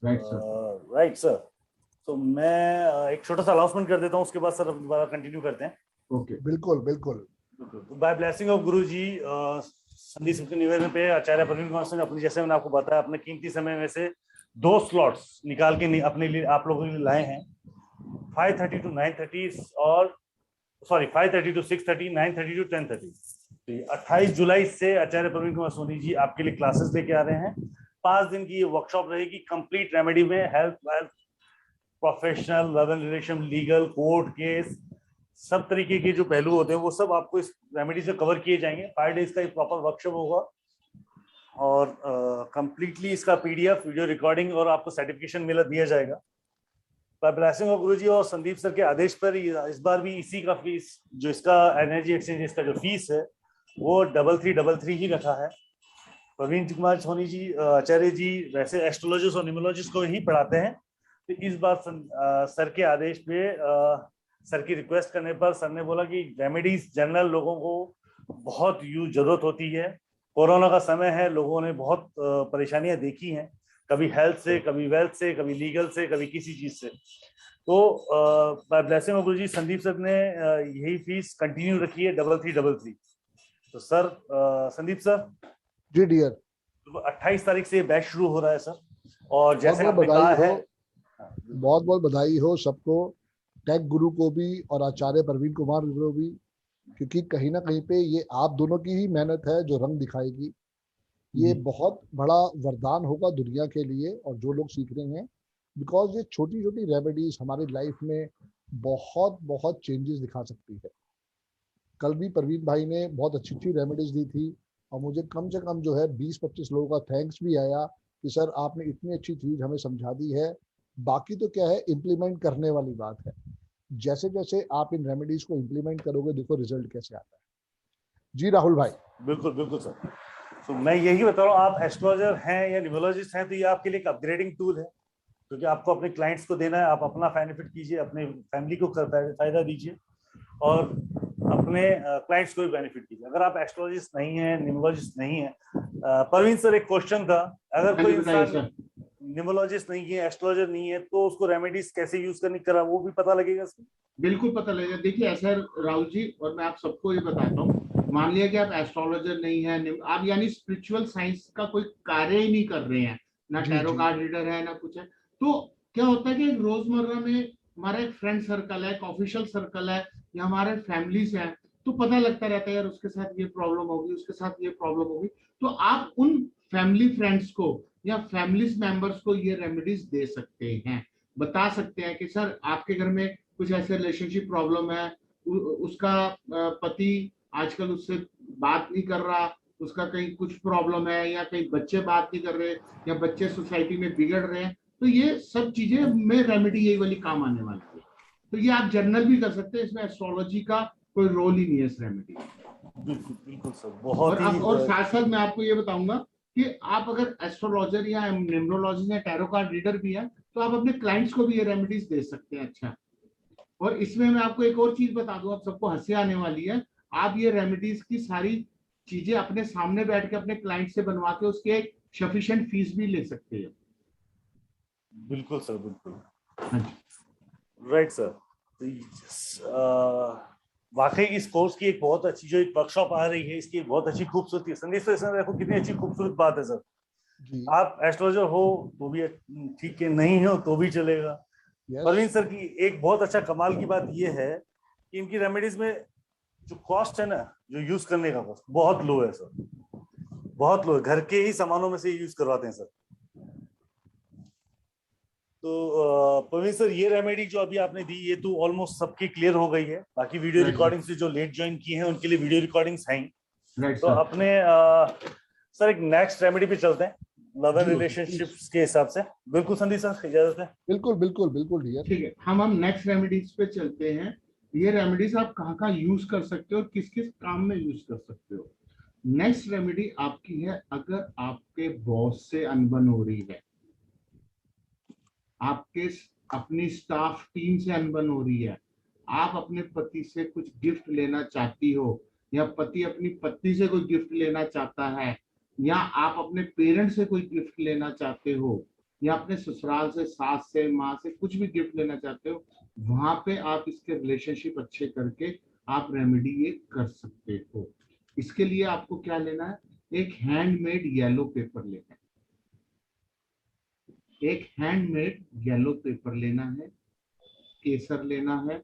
Right sir. Right sir. तो मैं एक छोटा सा अनाउंसमेंट कर देता हूँ, उसके बाद सर दोबारा कंटिन्यू करते हैं। ओके, बिल्कुल बिल्कुल। बाय ब्लेसिंग ऑफ गुरु जी, संदीप के निवेदन पे आचार्य प्रवीण कुमार सिंह अपने, जैसे मैंने आपको बताया, अपने कीमती समय में से 2 स्लॉट्स निकाल के अपने लिए, आप लोगों के लिए लाए हैं। 5:30 to 9:30 और 5:30 to 6:30, 9:30 to 10:30। तो 28 जुलाई से आचार्य प्रवीण कुमार सोनी जी आपके लिए क्लासेस लेके आ रहे हैं। 5 दिन की ये वर्कशॉप रहेगी कंप्लीट रेमेडी में, health, professional, love and relation, legal, court case, सब तरीके के जो पहलू होते हैं वो सब आपको इस रेमेडी से कवर किए जाएंगे। 5 डेज का एक प्रॉपर वर्कशॉप होगा, और कंप्लीटली इसका पीडीएफ, वीडियो रिकॉर्डिंग और आपको सर्टिफिकेशन दिया जाएगा। बाय ब्लेसिंग ऑफ गुरुजी और संदीप सर के आदेश पर इस बार भी इसी का फीस, जो इसका एनर्जी एक्सचेंज इसका जो फीस है वो 3333 ही रखा है। प्रवीण कुमार सोनी जी आचार्य जी वैसे एस्ट्रोलॉजिस्ट और न्यूमरोलॉजिस्ट को ही पढ़ाते हैं, तो इस बार सर के आदेश पे सर की रिक्वेस्ट करने पर सर ने बोला कि रेमेडीज जनरल लोगों को बहुत जरूरत होती है। कोरोना का समय है, लोगों ने बहुत परेशानियां देखी हैं, कभी हेल्थ से, कभी वेल्थ से, कभी लीगल से, कभी किसी चीज से। तो by blessing of Guruji Sandeep sir ने यही फीस कंटिन्यू रखी है, 3333। तो सर संदीप सर जी डियर, 28 तारीख से बैच शुरू हो रहा है सर, और जैसे बहुत आपने कहा है, बहुत बहुत बधाई हो सबको, टेक गुरु को भी और आचार्य प्रवीण कुमार को भी, क्योंकि कहीं ना कहीं पे ये आप दोनों की ही मेहनत है जो रंग दिखाएगी। ये बहुत बड़ा वरदान होगा दुनिया के लिए, और जो लोग सीख रहे हैं, बिकॉज ये छोटी छोटी रेमेडीज हमारी लाइफ में बहुत बहुत चेंजेस दिखा सकती है। कल भी प्रवीण भाई ने बहुत अच्छी अच्छी रेमेडीज दी थी, और मुझे कम से कम जो है 20-25 लोगों का थैंक्स भी आया कि सर आपने इतनी अच्छी चीज हमें समझा दी है, बाकी तो क्या है इम्प्लीमेंट करने वाली बात है। जैसे जैसे आप इन रेमेडीज को इम्प्लीमेंट करोगे, देखो रिजल्ट कैसे आता है। जी राहुल भाई। बिल्कुल बिल्कुल सर। तो मैं यही बता रहा हूँ, आप एस्ट्रोलॉजर हैं या न्यूमरोलॉजिस्ट हैं तो ये आपके लिए एक अपग्रेडिंग टूल है, क्योंकि आपको अपने क्लाइंट्स को देना है। आप अपना बेनिफिट कीजिए, अपने फैमिली को फायदा दीजिए और अपने क्लाइंट्स को भी बेनिफिट कीजिए। अगर आप एस्ट्रोलॉजिस्ट नहीं है, न्यूमरोलॉजिस्ट नहीं है, परवीन सर एक क्वेश्चन था, अगर कोई इंसान न्यूमरोलॉजिस्ट नहीं है, एस्ट्रोलॉजर नहीं है, तो उसको रेमेडीज कैसे यूज करनी करा वो भी पता लगेगा इसमें? बिल्कुल पता लगेगा। देखिए ऐसा है राहुल जी, और मैं आप सबको ये बताता हूँ, मान लिया कि आप एस्ट्रोलॉजर नहीं है, आप यानी स्पिरिचुअल साइंस का कोई कार्य ही नहीं कर रहे हैं, ना टैरो कार्ड रीडर है ना कुछ है, तो क्या होता है कि रोजमर्रा में हमारा एक फ्रेंड सर्कल है, एक ऑफिशियल सर्कल है, या हमारे फैमिलीज है, तो पता लगता रहता है यार उसके साथ ये प्रॉब्लम होगी, उसके साथ ये प्रॉब्लम होगी। तो आप उन फैमिली फ्रेंड्स को या फैमिलीज मेंबर्स को ये रेमेडीज दे सकते हैं, बता सकते हैं कि सर आपके घर में कुछ ऐसे रिलेशनशिप प्रॉब्लम है, उसका पति आजकल उससे बात नहीं कर रहा, उसका कहीं कुछ प्रॉब्लम है, या कहीं बच्चे बात नहीं कर रहे, या बच्चे सोसाइटी में बिगड़ रहे हैं, तो ये सब चीजें में रेमेडी यही वाली काम आने वाली है। तो ये आप जर्नल भी कर सकते हैं, इसमें एस्ट्रोलॉजी का कोई रोल ही नहीं है इस रेमेडी में। बिल्कुल सर, बहुत ही। और साथ साथ मैं आपको ये बताऊंगा कि आप अगर एस्ट्रोलॉजर या न्यूमरोलॉजिस्ट या टैरो कार्ड रीडर भी है, तो आप अपने क्लाइंट्स को भी ये रेमेडीज दे सकते हैं। अच्छा, और इसमें मैं आपको एक और चीज बता दूं, आप सबको हंसी आने वाली है, आप ये रेमेडीज की सारी चीजें अपने सामने बैठ के अपने क्लाइंट से बनवा के उसके एक सफिशिएंट फीस भी ले सकते हैं। बिल्कुल सर, बिल्कुल राइट सर। वाकई इस कोर्स की एक बहुत अच्छी जो एक वर्कशॉप आ रही है, इसकी बहुत अच्छी खूबसूरती है। संदेश तो इसमें देखो कितनी अच्छी खूबसूरत बात है सर। आप एस्ट्रोलॉजर हो तो भी ठीक है, नहीं हो तो भी चलेगा। परवीन सर की एक बहुत अच्छा कमाल की बात यह है कि इनकी रेमेडीज में जो कॉस्ट है ना, जो यूज करने का कॉस्ट बहुत लो है सर, बहुत लो है। घर के ही सामानों में से यूज करवाते हैं सर। तो परवीन सर, ये रेमेडी जो अभी आपने दी ये तो ऑलमोस्ट सबकी क्लियर हो गई है। बाकी वीडियो रिकॉर्डिंग से जो लेट ज्वाइन किए हैं उनके लिए वीडियो रिकॉर्डिंग्स हैं। तो अपने सर एक नेक्स्ट रेमेडी पे चलते हैं, लव एंड रिलेशनशिप्स के हिसाब से। बिल्कुल संदीप सर, इजाजत है? बिल्कुल बिल्कुल बिल्कुल ठीक है, हम नेक्स्ट रेमेडीज पे चलते हैं। ये रेमेडीज आप कहाँ यूज कर सकते हो और किस किस काम में यूज कर सकते हो। नेक्स्ट रेमेडी आपकी है, अगर आपके बॉस से अनबन हो रही है, आपके अपनी स्टाफ टीम से अनबन हो रही है, आप अपने पति से कुछ गिफ्ट लेना चाहती हो, या पति अपनी पत्नी से कोई गिफ्ट लेना चाहता है, या आप अपने पेरेंट्स से कोई गिफ्ट लेना चाहते हो, या अपने ससुराल से, सास से, माँ से कुछ भी गिफ्ट लेना चाहते हो, वहां पे आप इसके रिलेशनशिप अच्छे करके आप रेमेडी ये कर सकते हो। इसके लिए आपको क्या लेना है, एक हैंडमेड येलो पेपर लेना है, एक हैंडमेड येलो पेपर लेना है, केसर लेना है,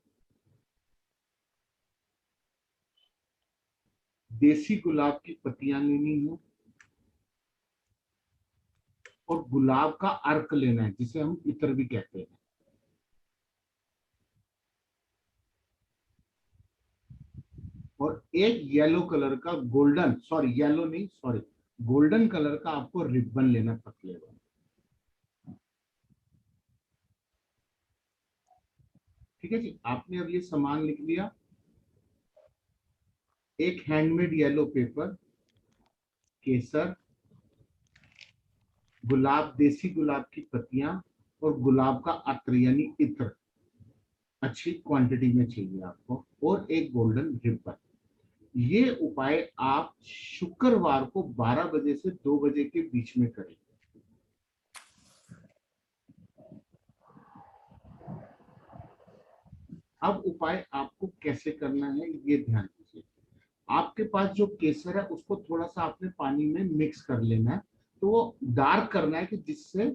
देसी गुलाब की पत्तियां लेनी है, और गुलाब का अर्क लेना है जिसे हम इत्र भी कहते हैं। और एक येलो कलर का गोल्डन कलर का आपको रिबन लेना पतले वाला। ठीक है जी, आपने अब ये सामान लिख लिया, एक हैंडमेड येलो पेपर, केसर, गुलाब, देसी गुलाब की पत्तियां, और गुलाब का अत्र यानी इत्र अच्छी क्वांटिटी में चाहिए आपको, और एक गोल्डन रिबन। ये उपाय आप शुक्रवार को 12 बजे से 2 बजे के बीच में करें। अब उपाय आपको कैसे करना है ये ध्यान दीजिए। आपके पास जो केसर है उसको थोड़ा सा आपने पानी में मिक्स कर लेना है, तो वो डार्क करना है कि जिससे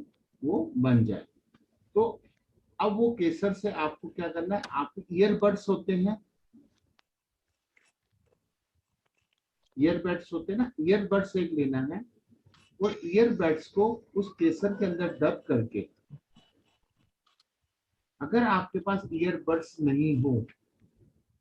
वो बन जाए। तो अब वो केसर से आपको क्या करना है, आपके ईयरबड्स होते हैं, ईयरबड्स होते हैं ना, ईयरबड्स एक लेना है, और ईयरबड्स को उस केसर के अंदर डब करके, अगर आपके पास ईयरबड्स नहीं हो,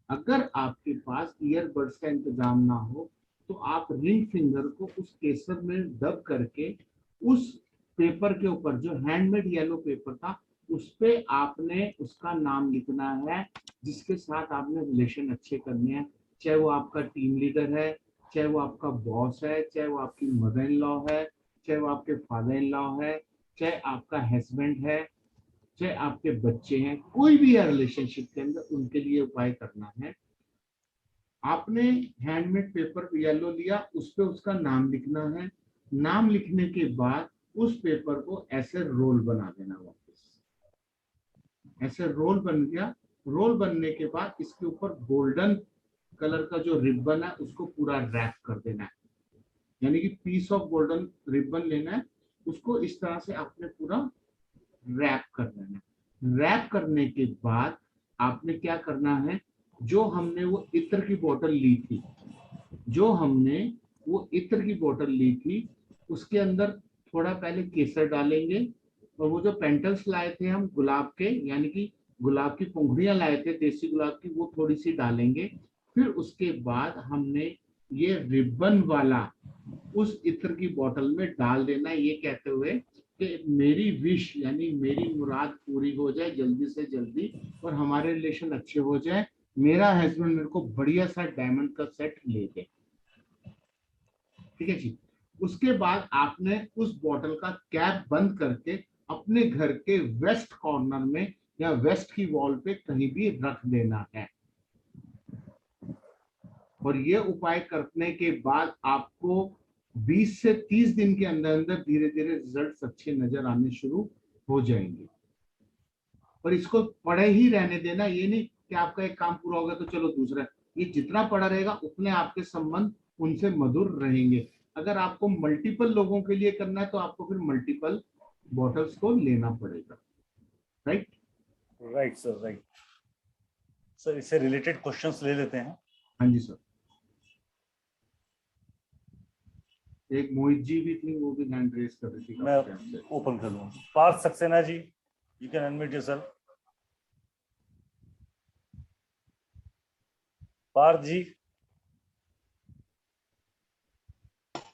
अगर आपके पास ईयरबड्स का इंतजाम ना हो, तो आप रिंग फिंगर को उस केसर में डब करके उस पेपर के ऊपर जो हैंडमेड येलो पेपर था उस पे आपने उसका नाम लिखना है जिसके साथ आपने रिलेशन अच्छे करने हैं, चाहे वो आपका टीम लीडर है, चाहे वो आपका बॉस है, चाहे वो आपकी मदर इन लॉ है, चाहे वो आपके फादर इन लॉ है, चाहे आपका हस्बैंड है, चाहे आपके बच्चे हैं, कोई भी है रिलेशनशिप के अंदर, उनके लिए उपाय करना है। आपने हैंडमेड पेपर येलो लिया, उस पे उसका नाम लिखना है। नाम लिखने के बाद उस पेपर को ऐसे रोल बना देना वापस, ऐसे रोल बन गया। रोल बनने के बाद इसके ऊपर गोल्डन कलर का जो रिबन है उसको पूरा रैप कर देना है, यानी कि पीस ऑफ गोल्डन रिबन लेना है, उसको इस तरह से आपने पूरा रैप कर देना है। रैप करने के बाद आपने क्या करना है, जो हमने वो इत्र की बोतल ली थी, जो हमने वो इत्र की बोतल ली थी उसके अंदर थोड़ा पहले केसर डालेंगे, और वो जो पेंटल्स लाए थे हम गुलाब के, यानी कि गुलाब की पंखुड़ियां लाए थे देसी गुलाब की, वो थोड़ी सी डालेंगे। फिर उसके बाद हमने ये रिबन वाला उस इत्र की बोतल में डाल देना, ये कहते हुए कि मेरी विश यानी मेरी मुराद पूरी हो जाए जल्दी से जल्दी और हमारे रिलेशन अच्छे हो जाए, मेरा हस्बैंड मेरे को बढ़िया सा डायमंड का सेट ले दे। ठीक है जी। उसके बाद आपने उस बोतल का कैप बंद करके अपने घर के वेस्ट कॉर्नर में या वेस्ट की वॉल पे कहीं भी रख देना है। और ये उपाय करने के बाद आपको 20 से 30 दिन के अंदर अंदर धीरे धीरे रिजल्ट्स अच्छे नजर आने शुरू हो जाएंगे। और इसको पड़े ही रहने देना, ये नहीं कि आपका एक काम पूरा हो गया तो चलो दूसरा, ये जितना पड़ा रहेगा उतने आपके संबंध उनसे मधुर रहेंगे। अगर आपको मल्टीपल लोगों के लिए करना है तो आपको फिर मल्टीपल बॉटल्स को लेना पड़ेगा। Right right sir, right sir. इससे रिलेटेड क्वेश्चंस ले लेते हैं। हाँ जी सर। एक मोहित जी भी थी, वो भी हैंड रेज कर रही थी। मैं ओपन कर लूँ। Parth Saxena ji, you can unmute yourself. Parth ji.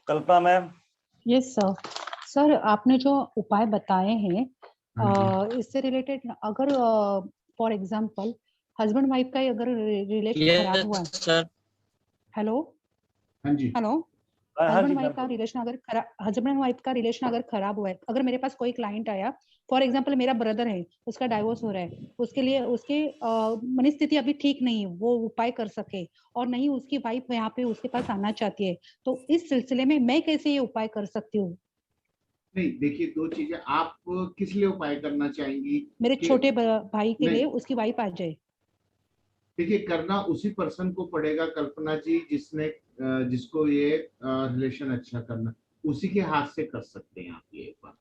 Kalpana ma'am. Yes sir. Sir आपने जो उपाय बताए हैं इससे रिलेटेड, अगर फॉर एग्जांपल हस्बैंड वाइफ का अगर रिलेशन खराब हुआ है, हेलो, हाँ जी, हेलो, हस्बैंड वाइफ का रिलेशन अगर खराब हुआ है, अगर मेरे पास कोई क्लाइंट आया, फॉर एग्जांपल मेरा ब्रदर है, उसका डाइवोर्स हो रहा है, उसके लिए उसकी मनस्थिति अभी ठीक नहीं, वो उपाय कर सके और नहीं उसकी वाइफ यहाँ पे उसके पास आना चाहती है, तो इस सिलसिले में मैं कैसे ये उपाय कर सकती हूँ? नहीं देखिए, दो चीजें, आप किस लिए उपाय करना चाहेंगी? मेरे छोटे भाई के लिए उसकी वाइफ आ जाए। देखिए, करना उसी पर्सन को पड़ेगा कल्पना जी जिसने जिसको ये रिलेशन अच्छा करना, उसी के हाथ से कर सकते हैं आप ये बात।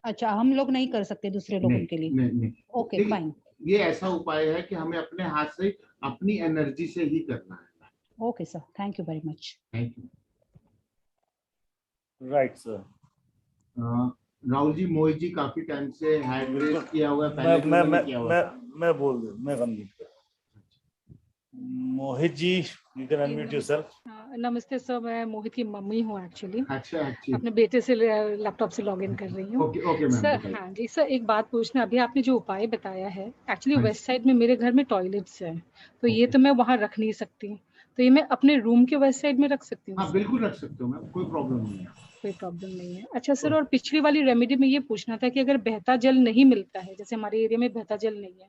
अच्छा, हम लोग नहीं कर सकते दूसरे लोगों के लिए? नहीं। Okay fine. ये ऐसा उपाय है कि हमें अपने हाथ से अपनी एनर्जी से ही करना है। Okay sir, thank you very much. Thank you. Right sir. Rahul ji, Mohit ji काफी टाइम से हैंड रेज किया हुआ है, पहले मैं बोल दूं, मैं कंप्लीट कर। Mohit ji, you can unmute yourself. नमस्ते सर, मैं मोहित की मम्मी हूँ एक्चुअली। अच्छा, अपने बेटे से लैपटॉप से लॉगिन कर रही हूँ। ओके सर, हाँ जी सर, एक बात पूछना, अभी आपने जो उपाय बताया है, एक्चुअली वेस्ट साइड में मेरे घर में टॉयलेट्स है, तो ये तो मैं वहाँ रख नहीं सकती, तो ये मैं अपने रूम के वेस्ट साइड में रख सकती हूँ? हाँ बिल्कुल रख सकते हो मैम, कोई प्रॉब्लम नहीं है। कोई प्रॉब्लम नहीं है। अच्छा सर, और पिछली वाली रेमेडी में ये पूछना था कि अगर बहता जल नहीं मिलता है, जैसे हमारे एरिया में बहता जल नहीं है,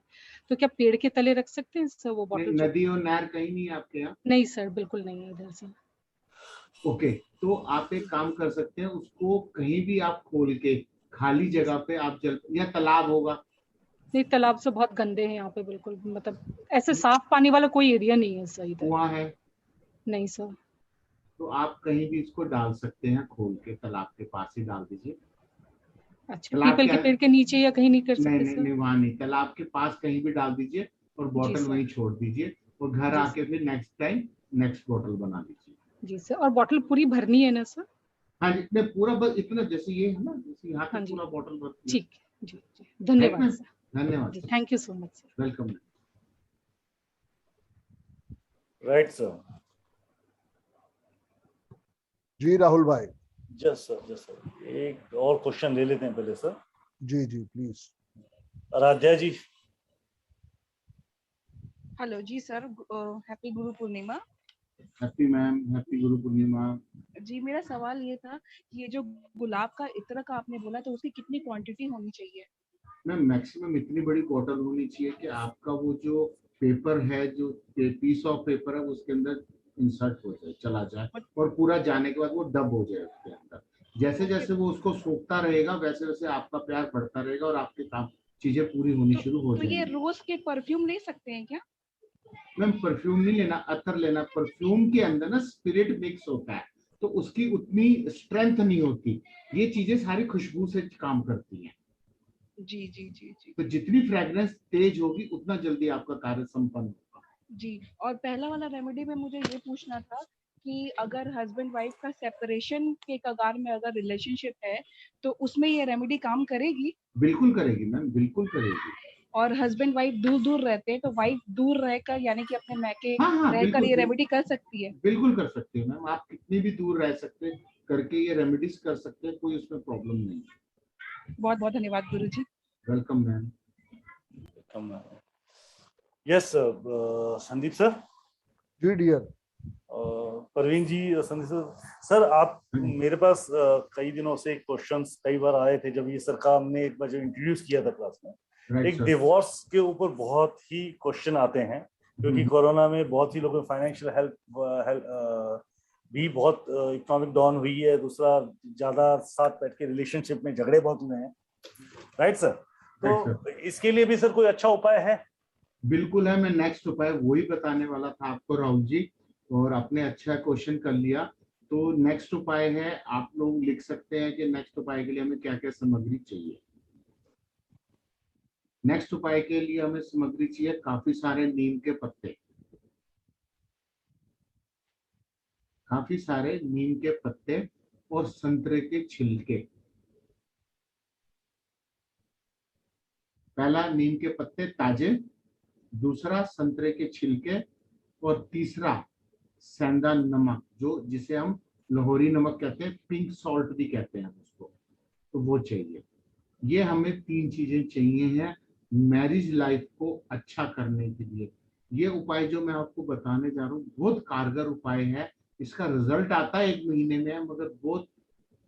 तो क्या पेड़ के तले रख सकते हैं सर वो बॉटल? नदी और नहर कहीं नहीं है आपके यहाँ? नहीं सर, बिल्कुल नहीं है इधर से। ओके, तो आप एक काम कर सकते हैं, उसको कहीं भी आप खोल के खाली जगह पे आप जल, या तालाब होगा? नहीं, तालाब से बहुत गंदे हैं यहाँ पे, बिल्कुल मतलब ऐसे साफ पानी वाला कोई एरिया नहीं है सर इधर। कुआं है? नहीं सर। तो आप कहीं भी इसको डाल सकते हैं, खोल के तालाब के पास ही डाल दीजिए। अच्छा, पीपल के पेड़ के नीचे या कहीं नहीं कर सकते? नहीं, वहाँ नहीं, तालाब के पास कहीं भी डाल दीजिए और बॉटल वहीं छोड़ दीजिए, और घर आके फिर नेक्स्ट टाइम नेक्स्ट बॉटल बना लीजिए। जी सर, और बॉटल पूरी भरनी है ना सर? हाँ, इतने पूरा, बस इतना जैसे ये है ना, जैसे यहाँ पे पूरा बॉटल भरती है। ठीक है जी, धन्यवाद सर। धन्यवाद, thank you so much sir. Welcome. Right sir. जी राहुल भाई। जस्ट सर एक और क्वेश्चन ले लेते हैं पहले सर। जी जी प्लीज। आराध्या जी। हेलो जी sir, happy Guru Purnima. Happy ma'am, happy Guru पूर्णिमा। जी मेरा सवाल ये था कि ये जो गुलाब का इत्र का आपने बोला तो उसकी कितनी क्वांटिटी होनी चाहिए? मैम मैक्सिमम इतनी बड़ी बॉटल होनी चाहिए कि आपका वो जो पेपर है, जो पीस ऑफ पेपर है, उसके अंदर इंसर्ट हो जाए, चला जाए, और पूरा जाने के बाद वो डब हो जाए उसके अंदर। जैसे जैसे वो उसको सोखता रहेगा वैसे वैसे आपका प्यार बढ़ता रहेगा और आपके काम चीजें पूरी होनी शुरू हो तो ये जाएंगी। रोज के परफ्यूम ले सकते हैं क्या? मैम परफ्यूम नहीं लेना, अतर लेना। परफ्यूम के अंदर ना स्पिरिट मिक्स होता है तो उसकी उतनी स्ट्रेंथ नहीं होती। ये चीजें सारी खुशबू से काम करती हैं। जी जी जी जी। तो जितनी फ्रेग्रेंस तेज होगी उतना जल्दी आपका कार्य संपन्न होगा। जी, और पहला वाला रेमेडी में मुझे ये पूछना था कि अगर हस्बैंड वाइफ का सेपरेशन के कगार में अगर रिलेशनशिप है तो उसमें ये रेमेडी काम करेगी? बिल्कुल करेगी मैम, बिल्कुल करेगी। और हस्बैंड वाइफ दूर दूर रहते हैं तो वाइफ दूर रहकर यानी कि अपने मैके हाँ, रहकर ये रेमेडी कर सकती है? बिल्कुल कर सकते हैं मैम। आप कितनी भी दूर रह सकते हैं, करके ये रेमेडीज कर सकते हैं, कोई उसमें प्रॉब्लम नहीं है। बहुत बहुत धन्यवाद गुरुजी। Welcome ma'am. Yes Sandeep sir. जी डियर। परवीन जी, संदीप सर आप मेरे पास कई दिनों से क्वेश्चंस कई बार आए थे जब ये सर का हमने एक बार जो इंट्रोड्यूस किया था क्लास में। एक डिवोर्स के ऊपर बहुत ही क्वेश्चन आते हैं क्योंकि कोरोना में बहुत ही लोगों को फाइनेंशियल हेल्प भी बहुत इकोनॉमिक डाउन हुई है। दूसरा ज्यादा साथ बैठ के रिलेशनशिप में झगड़े बहुत हुए हैं, राइट सर? तो इसके लिए भी सर कोई अच्छा उपाय है? बिल्कुल है। मैं नेक्स्ट उपाय वही बताने वाला था आपको राहुल जी, और आपने अच्छा क्वेश्चन कर लिया। तो नेक्स्ट उपाय है, आप लोग लिख सकते हैं कि नेक्स्ट उपाय के लिए हमें क्या क्या सामग्री चाहिए। नेक्स्ट उपाय के लिए हमें सामग्री चाहिए काफी सारे नीम के पत्ते, काफी सारे नीम के पत्ते और संतरे के छिलके। पहला नीम के पत्ते ताजे, दूसरा संतरे के छिलके, और तीसरा सेंधा नमक, जो जिसे हम लाहौरी नमक कहते हैं, पिंक सॉल्ट भी कहते हैं उसको, तो वो चाहिए। ये हमें 3 चीजें चाहिए हैं मैरिज लाइफ को अच्छा करने के लिए। ये उपाय जो मैं आपको बताने जा रहा हूँ बहुत कारगर उपाय है। इसका रिजल्ट आता है 1 महीने में, मगर बहुत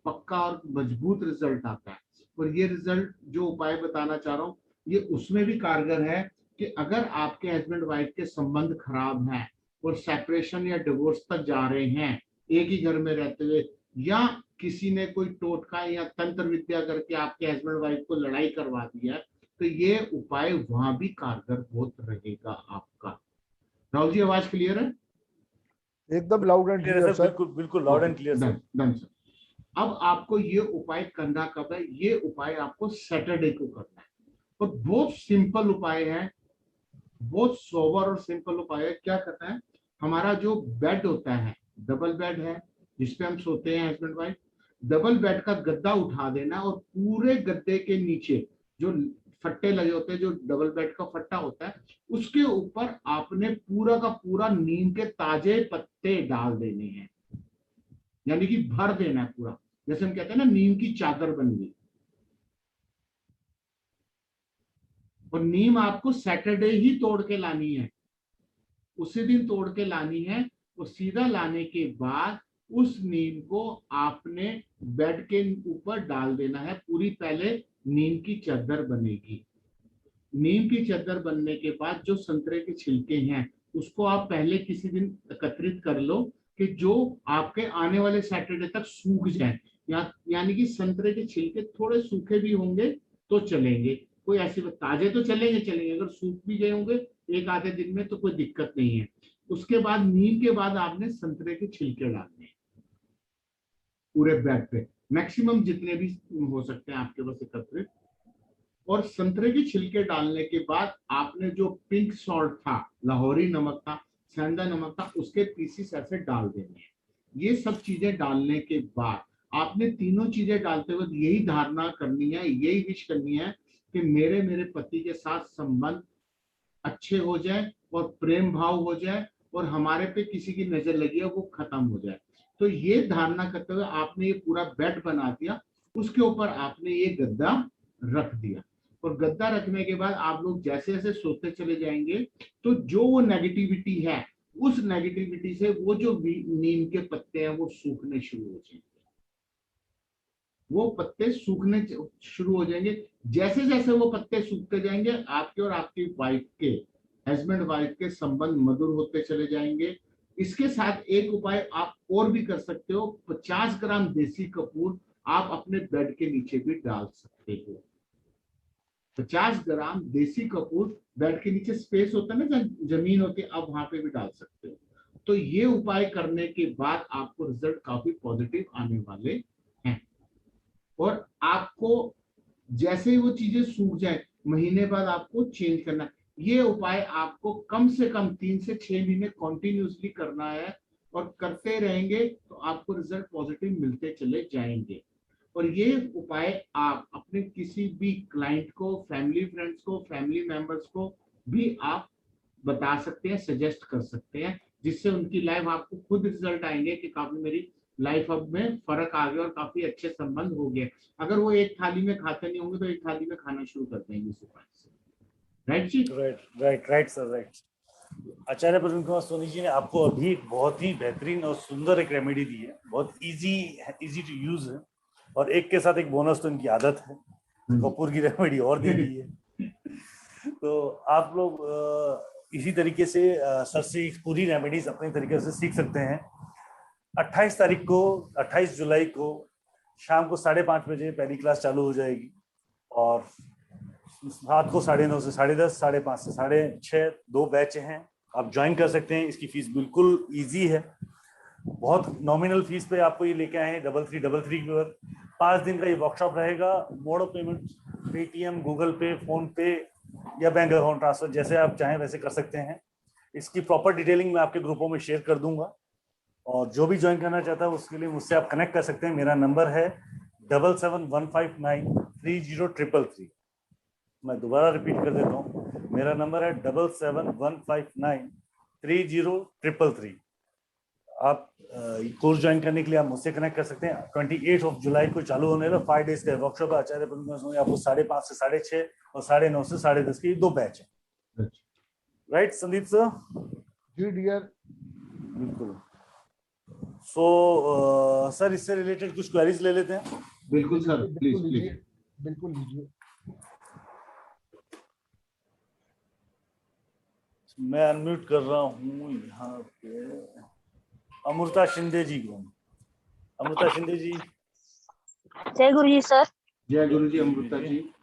पक्का और मजबूत रिजल्ट आता है। और ये रिजल्ट जो उपाय बताना चाह रहा हूँ ये उसमें भी कारगर है कि अगर आपके हस्बैंड वाइफ के संबंध खराब हैं और सेपरेशन या डिवोर्स तक जा रहे हैं एक ही घर में रहते हुए, या किसी ने कोई टोटका या तंत्र विद्या करके आपके हस्बैंड वाइफ को लड़ाई करवा दिया, तो ये उपाय वहां भी कारगर होत रहेगा आपका। राहुल जी आवाज क्लियर है? एकदम लाउड एंड क्लियर सर। बिल्कुल बिल्कुल loud and clear sir. Done sir. अब आपको ये उपाय करना कब है? ये उपाय आपको सैटरडे को करना है। और बहुत सिंपल उपाय है, बहुत सोबर और सिंपल उपाय है। क्या करना है, हमारा जो बेड होता है, डबल बेड है जिसपे हम सोते हैं हस्बैंड वाइफ, डबल बेड का गद्दा उठा देना और पूरे गद्दे के नीचे जो फट्टे लगे होते हैं, जो डबल बेड का फट्टा होता है, उसके ऊपर आपने पूरा का पूरा नीम के ताजे पत्ते डाल देने हैं, यानी कि भर देना है पूरा। जैसे हम कहते हैं ना नीम की चादर बन गई। और नीम आपको सैटरडे ही तोड़ के लानी है, उसी दिन तोड़ के लानी है। और सीधा लाने के बाद उस नीम को आपने बेड के ऊपर डाल देना है। पूरी पहले नीम की चादर बनेगी। नीम की चादर बनने के बाद जो संतरे के छिलके हैं उसको आप पहले किसी दिन एकत्रित कर लो कि जो आपके आने वाले सैटरडे तक सूख जाए, यानी कि संतरे के छिलके थोड़े सूखे भी होंगे तो चलेंगे, कोई ऐसी ताजे तो चलेंगे, अगर सूख भी गए होंगे 1 आधे दिन में तो कोई दिक्कत नहीं है। उसके बाद नीम के बाद आपने संतरे के छिलके डालने पूरे बेड पे, मैक्सिमम जितने भी हो सकते हैं आपके पास एकत्रित। और संतरे के छिलके डालने के बाद आपने जो पिंक सॉल्ट था, लाहौरी नमक था, सेंधा नमक था, उसके पीसेस ऐसे डाल देने हैं। ये सब चीजें डालने के बाद आपने तीनों चीजें डालते वक्त यही धारणा करनी है, यही विश करनी है कि मेरे पति के साथ संबंध अच्छे हो जाए और प्रेम भाव हो जाए और हमारे पे किसी की नजर लगी है वो खत्म हो जाए। तो ये धारणा करते हुए आपने ये पूरा बेड बना दिया, उसके ऊपर आपने ये गद्दा रख दिया, और गद्दा रखने के बाद आप लोग जैसे जैसे सोते चले जाएंगे तो जो वो नेगेटिविटी है, उस नेगेटिविटी से वो जो नीम के पत्ते हैं वो सूखने शुरू हो जाएंगे, वो पत्ते सूखने शुरू हो जाएंगे। जैसे जैसे वो पत्ते सूखते जाएंगे, आपके और आपकी वाइफ के, हस्बैंड वाइफ के संबंध मधुर होते चले जाएंगे। इसके साथ एक उपाय आप और भी कर सकते हो, 50 ग्राम देसी कपूर आप अपने बेड के नीचे भी डाल सकते हो। 50 ग्राम देसी कपूर बेड के नीचे स्पेस होता है ना, जहाँ जमीन होती है, आप वहां पे भी डाल सकते हो। तो ये उपाय करने के बाद आपको रिजल्ट काफी पॉजिटिव आने वाले हैं। और आपको जैसे ही वो चीजें सूख जाए, महीने बाद आपको चेंज करना। ये उपाय आपको कम से कम 3 से 6 महीने कॉन्टिन्यूसली करना है, और करते रहेंगे तो आपको रिजल्ट पॉजिटिव मिलते चले जाएंगे। और ये उपाय आप अपने किसी भी क्लाइंट को, फैमिली फ्रेंड्स को, फैमिली मेंबर्स को भी आप बता सकते हैं, सजेस्ट कर सकते हैं, जिससे उनकी लाइफ, आपको खुद रिजल्ट आएंगे कि काफी मेरी लाइफ अब में फर्क आ गया और काफी अच्छे संबंध हो गए। अगर वो एक थाली में खाते नहीं होंगे तो एक थाली में खाना शुरू कर देंगे इस उपाय से। राइट जी? Right sir, right. आचार्य प्रवीण कुमार सोनी जी ने आपको अभी एक बहुत ही बेहतरीन और सुंदर एक रेमेडी दी है, बहुत इजी टू यूज है, और एक के साथ एक बोनस तो इनकी आदत है, कपूर की रेमेडी और दे दी है। तो आप लोग इसी तरीके से सर से पूरी रेमेडीज अपने तरीके से सीख सकते हैं। 28 जुलाई को शाम को 5:30 बजे पहली क्लास चालू हो जाएगी, और रात को 9:30 से 10:30, 5:30 से 6:30 2 बैच हैं, आप ज्वाइन कर सकते हैं। इसकी फीस बिल्कुल इजी है, बहुत नॉमिनल फीस पे आपको ये लेके आए हैं 3333 पर। 5 दिन का ये वर्कशॉप रहेगा। Mode of payment Paytm, Google पे, फोन पे या बैंक अकाउंट ट्रांसफर, जैसे आप चाहें वैसे कर सकते हैं। इसकी प्रॉपर डिटेलिंग मैं आपके ग्रुपों में शेयर कर दूंगा, और जो भी ज्वाइन करना चाहता है उसके लिए मुझसे आप कनेक्ट कर सकते हैं। मेरा नंबर है 7715930333। मैं दोबारा रिपीट कर देता हूँ, मेरा नंबर है 7715930333। आप कोर्स ज्वाइन करने के लिए आप मुझसे कनेक्ट कर सकते हैं। 28 जुलाई को चालू होने वाला 5 डेज का वर्कशॉप आचार्य प्रवीण सोनी, आपको 5:30 से 6:30 और 9:30 से 10:30 की 2 बैच है। Right Sandeep sir? जी डियर, बिल्कुल। सो सर, इससे रिलेटेड कुछ क्वेरीज ले लेते हैं। बिल्कुल सर, प्लीज बिल्कुल लीजिए। मैं अनम्यूट कर रहा हूँ यहाँ पे अमृता शिंदे जी को। अमृता शिंदे जी। जय गुरु जी सर। जय गुरु जी अमृता जी।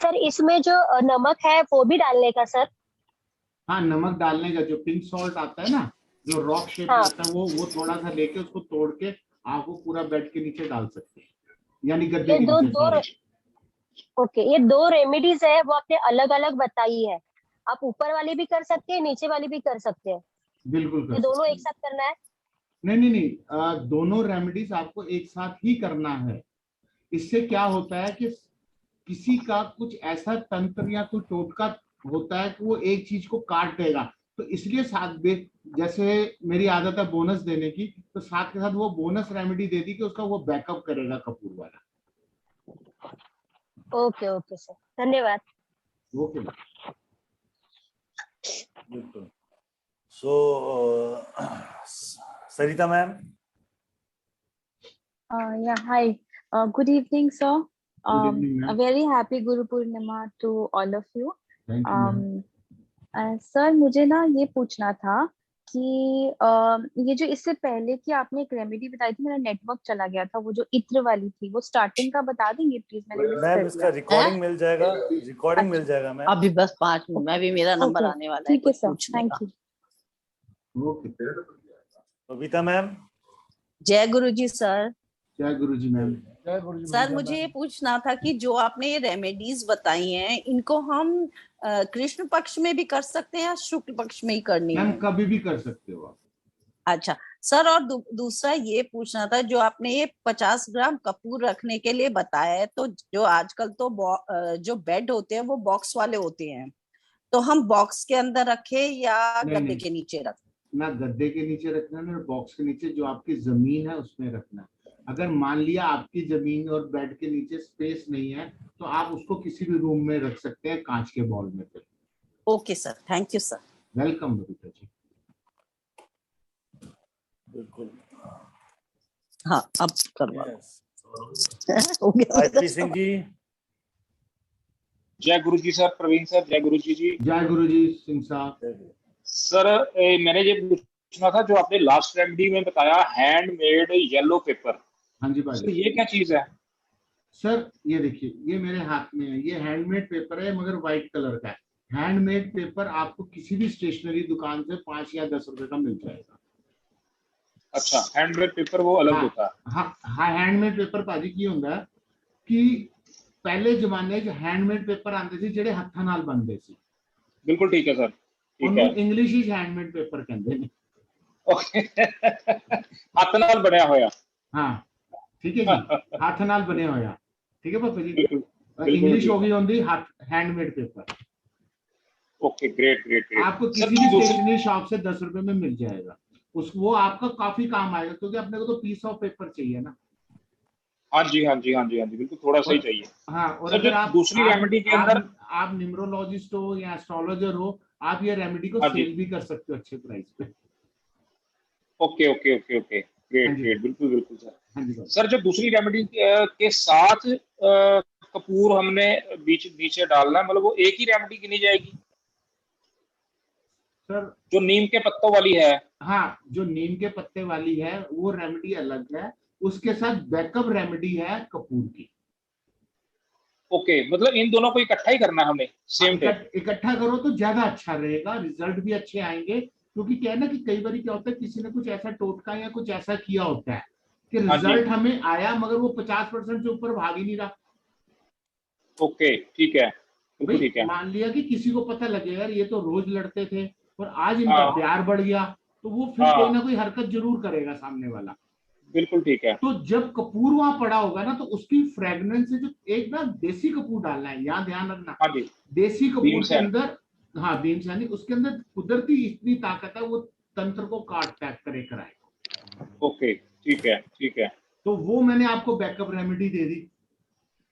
सर इसमें जो नमक है वो भी डालने का सर? हाँ, नमक डालने का। जो पिंक सॉल्ट आता है ना, जो रॉक शेप में आता है, वो थोड़ा सा लेके उसको तोड़ के आप वो पूरा बेड के नीचे डाल सकते हैं, यानी गद्दे के नीचे। ओके, ये 2 रेमेडीज है वो आपने अलग अलग बताई है। आप ऊपर वाली भी कर सकते हैं, नीचे वाली भी कर सकते हैं। बिल्कुल ये दोनों एक साथ करना है? नहीं, दोनों रेमेडीज आपको एक साथ ही करना है। इससे क्या होता है कि किसी का कुछ ऐसा तंत्र या कोई टोटका होता है कि वो एक चीज को काट देगा, तो इसलिए साथ जैसे मेरी आदत है बोनस देने की, तो साथ के साथ वो बोनस रेमेडी दे दी कि उसका वो बैकअप करेगा कपूर वाला। ओके ओके सर, धन्यवाद। ओके बिल्कुल। सो सरिता ma'am. Yeah, hi. Good evening, sir. Good evening, ma'am. A very happy Guru Purnima to all of you. Thank you, ma'am. Sir मुझे ना ये पूछना था कि ये जो इससे पहले कि आपने एक रेमेडी बताई थी, मेरा नेटवर्क चला गया था, वो जो इत्र वाली थी, वो स्टार्टिंग का बता देंगे प्लीज? मैम इसका रिकॉर्डिंग मिल जाएगा, रिकॉर्डिंग मिल जाएगा मैम। अभी बस 5 मिनट में भी मेरा नंबर आने वाला है। ठीक है sir, thank you. Babita ma'am. जय गुरु जी सर। जय गुरु जी मैम। सर मुझे ये पूछना था कि जो आपने ये रेमेडीज बताई हैं, इनको हम कृष्ण पक्ष में भी कर सकते हैं या शुक्ल पक्ष में ही करनी है? मैम कभी भी कर सकते हो आप। अच्छा सर, और दूसरा ये पूछना था, जो आपने ये 50 ग्राम कपूर रखने के लिए बताया है, तो जो आजकल तो जो बेड होते हैं वो बॉक्स वाले होते हैं, तो हम बॉक्स के अंदर रखे या गद्दे के नीचे रखें? ना गद्दे के नीचे रखना है ना बॉक्स के नीचे, जो आपकी जमीन है उसमें रखना है। अगर मान लिया आपकी जमीन और बेड के नीचे स्पेस नहीं है तो आप उसको किसी भी रूम में रख सकते हैं, कांच के बॉल में। फिर okay sir, thank you sir. Welcome Babita ji. बिल्कुल। हाँ, अब करवा हो गया। आईपी सिंह जी। जय गुरु जी सर। प्रवीण सर, जय गुरु जी। जय गुरु जी सिंह साहब। सर मैंने ये पूछना था, जो आपने लास्ट रेमेडी में बताया हैंडमेड येलो पेपर, हाँ जी भाई, तो ये क्या चीज है? सर ये देखिए, ये मेरे हाथ में है, ये हैंडमेड पेपर है मगर व्हाइट कलर का है। हैंडमेड पेपर आपको किसी भी स्टेशनरी दुकान से 5 या 10 रुपए का मिल जाएगा। अच्छा, हैंडमेड पेपर वो अलग होता है? हाँ, हैंडमेड पेपर भाजी की ਹੁੰਦਾ है कि पहले जमाने च हैंडमेड पेपर आते थे ਜਿਹੜੇ ਹੱਥਾਂ ਨਾਲ ਬਣਦੇ ਸੀ। बिल्कुल ठीक है सर, ठीक ਉਹਨੂੰ है। ਇੰਗਲਿਸ਼ ਵਿੱਚ हैंडमेड पेपर ਕਹਿੰਦੇ ਨੇ। ओके ਹੱਥ ਨਾਲ ਬਣਿਆ ਹੋਇਆ। हाँ ठीक है जी, ਹੱਥ ਨਾਲ ਬਣਿਆ ਹੋਇਆ, ठीक है पापा जी। बिल्कुल इंग्लिश हो गई होंगी handmade paper. Okay, great great great. आपको किसी भी स्टेशनरी शॉप से 10 रुपए में मिल जाएगा। वो आपका काफी काम आएगा, क्योंकि अपने को तो पीस ऑफ पेपर चाहिए ना। हाँ जी हाँ जी हाँ जी हाँ जी, बिल्कुल थोड़ा सा ही चाहिए। हाँ, और सर, अगर जो आप दूसरी रेमेडी के अंदर आप न्यूमरोलॉजिस्ट हो या एस्ट्रोलॉजर हो, आप ये रेमेडी को हाँ जी। सेल भी कर सकते हो अच्छे प्राइस पे। Okay okay okay okay, great great, बिल्कुल बिल्कुल सर। हाँ जी सर, जो दूसरी रेमेडी के साथ कपूर हमने बीच नीचे डालना है, मतलब वो एक ही रेमेडी गिनी जाएगी? सर, जो नीम के पत्तों वाली है। हाँ, जो नीम के पत्ते वाली है वो रेमेडी अलग है, उसके साथ बैकअप रेमेडी है कपूर की। ओके, मतलब इन दोनों को इकट्ठा ही करना है हमें सेम डे? इकट्ठा करो तो ज्यादा अच्छा रहेगा, रिजल्ट भी अच्छे आएंगे। क्योंकि क्या है ना कि कई बार क्या होता है, किसी ने कुछ ऐसा टोटका या कुछ ऐसा किया होता है कि हाँ जी। रिजल्ट हमें आया मगर वो 50% से ऊपर भाग ही नहीं रहा। ओके, ठीक है, बिल्कुल ठीक है। मान लिया कि किसी को पता लगेगा यार ये तो रोज लड़ते थे और आज इनका हाँ। प्यार बढ़ गया, तो वो फिर हाँ। कोई ना कोई हरकत जरूर करेगा सामने वाला। बिल्कुल ठीक है। तो जब कपूर वहां पड़ा होगा ना, तो उसकी फ्रेग्रेंस से जो एक ना देसी कपूर डालना है, यहाँ ध्यान रखना। हाँ जी। देसी कपूर के भीमसेन। अंदर, हाँ भीमसेनी, उसके अंदर कुदरती इतनी ताकत है, वो तंत्र को काट पैक करे कराए। ओके, ठीक है ठीक है। तो वो मैंने आपको बैकअप रेमेडी दे दी।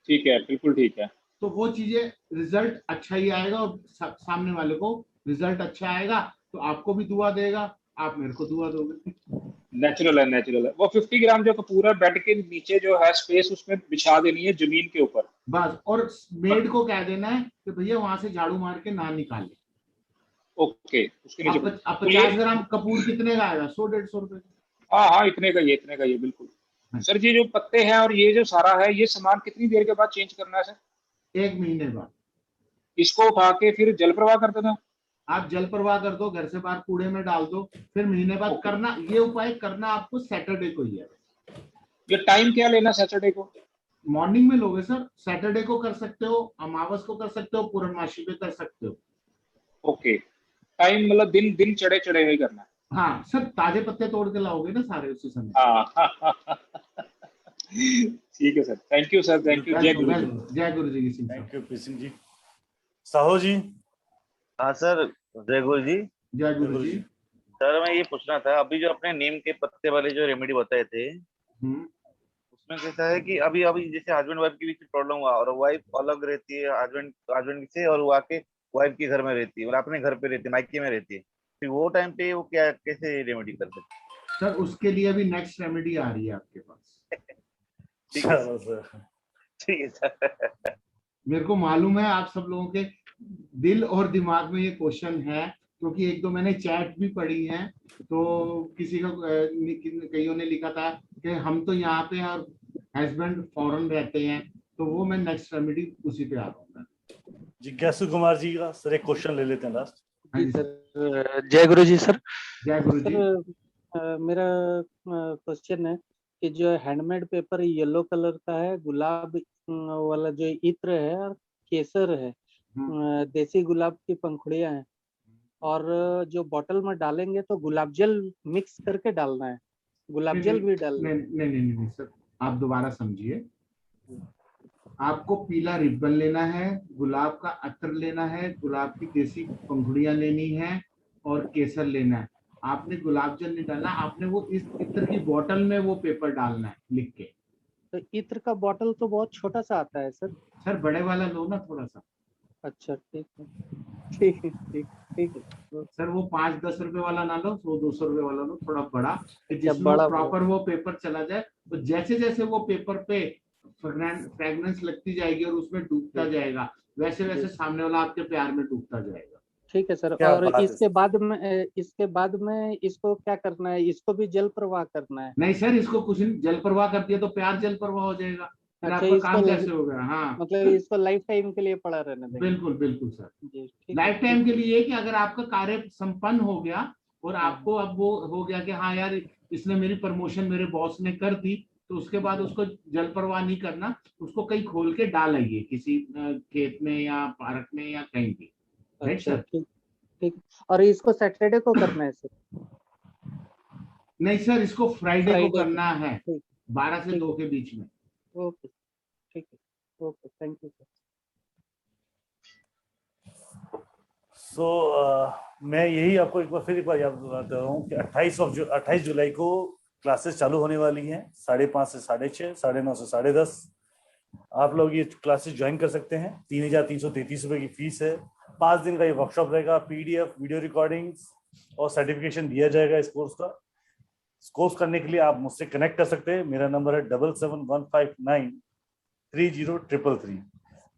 ठीक है, बिल्कुल ठीक है। तो वो चीजें रिजल्ट अच्छा ही आएगा और सामने वाले को रिजल्ट अच्छा आएगा, तो आपको भी दुआ देगा, आप मेरे को दुआ दोगे। नेचुरल है, नेचुरल है। वो 50 ग्राम जो कपूर है बेड के नीचे जो है स्पेस, उसमें बिछा देनी है जमीन के ऊपर बस। और मेड को कह देना है कि भैया वहां से झाड़ू मार के ना निकाले। ओके, उसके नीचे। अब 50 ग्राम कपूर कितने का आएगा? 100-150 रुपए। हाँ हाँ, इतने का ये, इतने का ये, बिल्कुल। सर, ये जो पत्ते हैं और ये जो सारा है, ये सामान कितनी देर के बाद चेंज करना है सर? 1 महीने बाद। इसको उठा के फिर जल प्रवाह कर देना? आप जल प्रवाह कर दो, घर से बाहर कूड़े में डाल दो, फिर महीने बाद करना। ये उपाय करना आपको सैटरडे को ही है। ये टाइम क्या लेना सैटरडे को? मॉर्निंग में लोगे सर। सैटरडे को कर सकते हो, अमावस को कर सकते हो, पूर्णमासी पे कर सकते हो। ओके, टाइम मतलब दिन दिन चढ़े चढ़े ही करना है? हाँ सर, ताजे पत्ते तोड़ के लाओगे ना सारे उसी समय। हाँ ठीक है sir, thank you sir, thank you. जय गुरु जी। जय गुरु जी की। Thank you Singh ji. साहू जी। हाँ सर, जय गुरु जी। जय गुरु जी। सर, मैं ये पूछना था, अभी जो अपने नीम के पत्ते वाले जो रेमेडी बताए थे, उसमें कैसा है कि अभी अभी जैसे हस्बैंड वाइफ के बीच प्रॉब्लम हुआ और वाइफ अलग रहती है हस्बैंड से, और वो आके वाइफ के घर में रहती है, मतलब अपने घर पे रहती है, मायके में रहती है, फिर वो टाइम पे वो क्या कैसे रेमेडी कर सकते? सर, उसके लिए अभी नेक्स्ट रेमेडी आ रही है आपके पास। ठीक है सर, ठीक है सर। मेरे को मालूम है आप सब लोगों के दिल और दिमाग में ये क्वेश्चन है, क्योंकि एक दो मैंने चैट भी पढ़ी है। तो किसी का कईयों ने लिखा था कि हम तो यहाँ पे और हस्बैंड फॉरेन रहते हैं, तो वो मैं नेक्स्ट रेमेडी उसी पे आ रहा हूँ। जिज्ञासु कुमार जी का सर एक क्वेश्चन ले लेते हैं लास्ट। जी सर, जय गुरु जी सर। जय गुरु जी। मेरा क्वेश्चन है कि जो हैंडमेड पेपर येलो कलर का है, गुलाब वाला जो इत्र है और केसर है, देसी गुलाब की पंखुड़ियां हैं, और जो बोतल में डालेंगे तो गुलाब जल मिक्स करके डालना है, गुलाब जल भी डालना है? नहीं सर, आप दोबारा समझिए। आपको पीला रिबन लेना है, गुलाब का अत्र लेना है, गुलाब की देसी पंखुड़ियां लेनी है और केसर लेना है। आपने गुलाब जल नहीं डालना, आपने वो इस इत्र की बोतल में वो पेपर डालना है लिख के। तो इत्र का बॉटल तो बहुत छोटा सा आता है सर। सर बड़े वाला लो ना थोड़ा सा। अच्छा ठीक है, ठीक है, ठीक है। सर वो 5-10 रुपए वाला ना लो, वो 200 रुपए वाला लो, थोड़ा बड़ा, जिसमें बड़ा प्रॉपर वो पेपर चला जाए। तो जैसे जैसे वो पेपर पे फ्रेगनेंस लगती जाएगी और उसमें डूबता जाएगा, वैसे वैसे सामने वाला आपके प्यार में डूबता जाएगा। ठीक है सर। और इसके बाद में इसको क्या करना है? इसको भी जल प्रवाह करना है? नहीं सर, इसको कुछ नहीं, जल प्रवाह कर दिया तो प्यार जल प्रवाह हो जाएगा। अच्छा, आपका काम कैसे होगा? हाँ, मतलब इसको लाइफ टाइम के लिए पड़ा रहने देंगे? बिल्कुल बिल्कुल सर, लाइफ टाइम के लिए, कि अगर आपका कार्य संपन्न हो गया और आपको अब वो हो गया कि हाँ यार इसने मेरी प्रमोशन मेरे बॉस ने कर दी, तो उसके बाद उसको जल प्रवाह नहीं करना, उसको कहीं खोल के डाल आइए किसी खेत में या पार्क में या कहीं भी। Right sir? ठीक। और इसको सैटरडे को करना है सर? नहीं सर, इसको फ्राइडे को करना है, 12 से 2 के बीच में। ओके, ठीक है, ओके, थैंक यू सर। मैं यही आपको एक बार याद दिलाता हूँ कि 28 जुलाई को क्लासेस चालू होने वाली हैं, 5:30 से 6:30, 9:30 से 10:30। आप लोग ये क्लासेस ज्वाइन कर सकते हैं। 3,333 रुपए की फीस है। 5 दिन का ये वर्कशॉप रहेगा। PDF, वीडियो रिकॉर्डिंग्स और सर्टिफिकेशन दिया जाएगा इस कोर्स का। इस कोर्स करने के लिए आप मुझसे कनेक्ट कर सकते हैं। मेरा नंबर है 7715930333।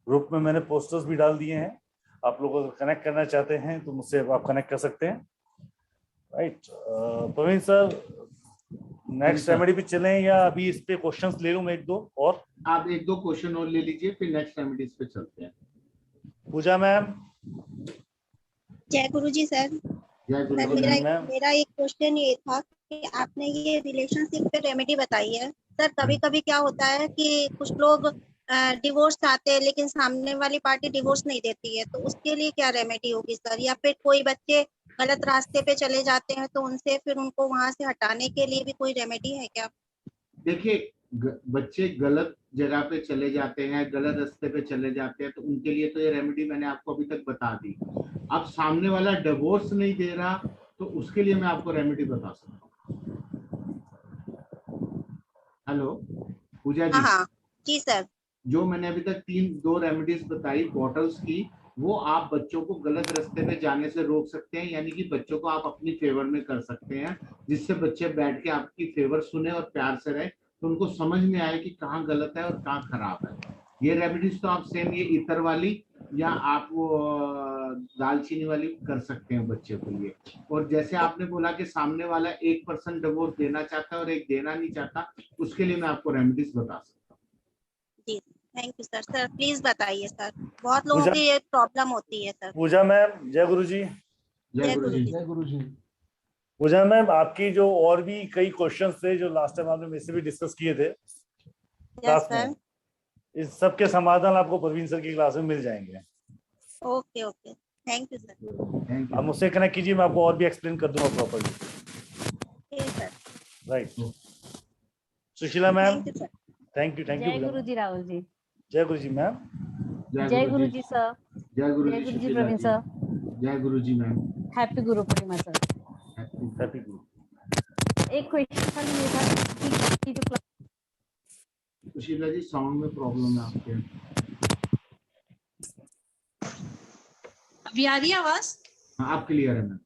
ग्रुप में मैंने पोस्टर्स भी डाल दिए हैं। आप लोग अगर कनेक्ट करना चाहते हैं तो मुझसे आप कनेक्ट कर सकते हैं। Right Praveen sir, next remedy पे चलें या अभी इस पे क्वेश्चंस ले लूं मैं 1-2 और? आप 1-2 क्वेश्चन और ले लीजिए, फिर नेक्स्ट रेमेडीज पे चलते हैं। पूजा मैम। जय गुरुजी सर। जय सर मेरा एक क्वेश्चन ये था कि आपने ये रिलेशनशिप पे रेमेडी बताई है सर। कभी कभी क्या होता है कि कुछ लोग डिवोर्स चाहते हैं लेकिन सामने वाली पार्टी डिवोर्स नहीं देती है, तो उसके लिए क्या रेमेडी होगी सर? या फिर कोई बच्चे गलत रास्ते पे चले जाते हैं तो उनसे फिर उनको वहां से हटाने के लिए भी कोई रेमेडी है क्या? देखिए, बच्चे गलत जगह पे चले जाते हैं, गलत रास्ते पे चले जाते हैं, तो उनके लिए तो ये रेमेडी मैंने आपको अभी तक बता दी। अब सामने वाला डिवोर्स नहीं दे रहा तो उसके लिए मैं आपको रेमेडी बता सकता हूँ। हेलो पूजा जी। हाँ जी सर। जो मैंने अभी तक 2 रेमेडीज बताई बॉटल्स की, वो आप बच्चों को गलत रास्ते पे जाने से रोक सकते हैं, यानी कि बच्चों को आप अपनी फेवर में कर सकते हैं, जिससे बच्चे बैठ के आपकी फेवर सुने और प्यार से रहे, तो उनको समझ में आए कि कहाँ गलत है और कहाँ खराब है। ये रेमेडीज तो आप सेम ये इतर वाली या आप वो दालचीनी वाली कर सकते हैं बच्चे के लिए। और जैसे आपने बोला कि सामने वाला 1% डिवोर्स देना चाहता है और एक देना नहीं चाहता, उसके लिए मैं आपको रेमेडीज बता सकता हूँ। जी thank you sir. Sir please बताइए सर, बहुत लोगों की ये प्रॉब्लम होती है सर। पूजा मैम। जय गुरु जी। जय गुरु जी। जय गुरु जी। पूजा मैम, आपकी जो और भी कई क्वेश्चंस थे जो लास्ट टाइम आपने मेरे से भी डिस्कस किए थे क्लास में, इस सब के समाधान आपको प्रवीण सर की क्लास में मिल जाएंगे। Okay okay, thank you sir. आप मुझसे कनेक्ट कीजिए, मैं आपको और भी एक्सप्लेन कर दूंगा properly. Right. Sushila ma'am. Thank you जय गुरु जी राहुल जी। जय गुरु जी मैम। जय गुरु जी सर। जय गुरु जी प्रवीण सर। जय गुरु जी मैम। हैप्पी गुरु पूर्णिमा सर। हैप्पी गुरु। एक क्वेश्चन था मेरा कि जो सुशीला जी साउंड में प्रॉब्लम है आपके। अभी आ रही है आवाज? हाँ आप क्लियर है मैम।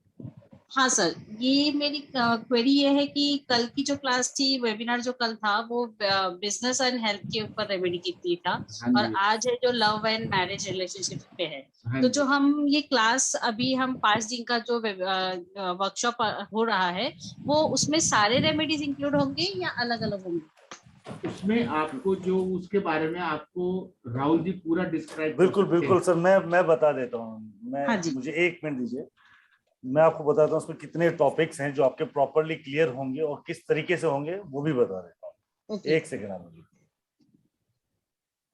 हाँ सर, ये मेरी क्वेरी ये है कि कल की जो क्लास थी, वेबिनार जो कल था, वो बिजनेस एंड हेल्थ के ऊपर रेमेडी की था, और आज है जो लव एंड मैरिज रिलेशनशिप पे है। तो जो हम ये क्लास अभी हम 5 दिन का जो वर्कशॉप हो रहा है, वो उसमें सारे रेमेडीज इंक्लूड होंगे या अलग अलग होंगे? उसमें आपको जो उसके बारे में आपको राहुल जी पूरा डिस्क्राइब। बिल्कुल सर, मैं बता देता हूँ। मुझे 1 मिनट दीजिए, मैं आपको बताता हूँ उसमें कितने टॉपिक्स हैं जो आपके प्रॉपर्ली क्लियर होंगे और किस तरीके से होंगे वो भी बता देता हूँ। 1 सेकेंड आप मुझे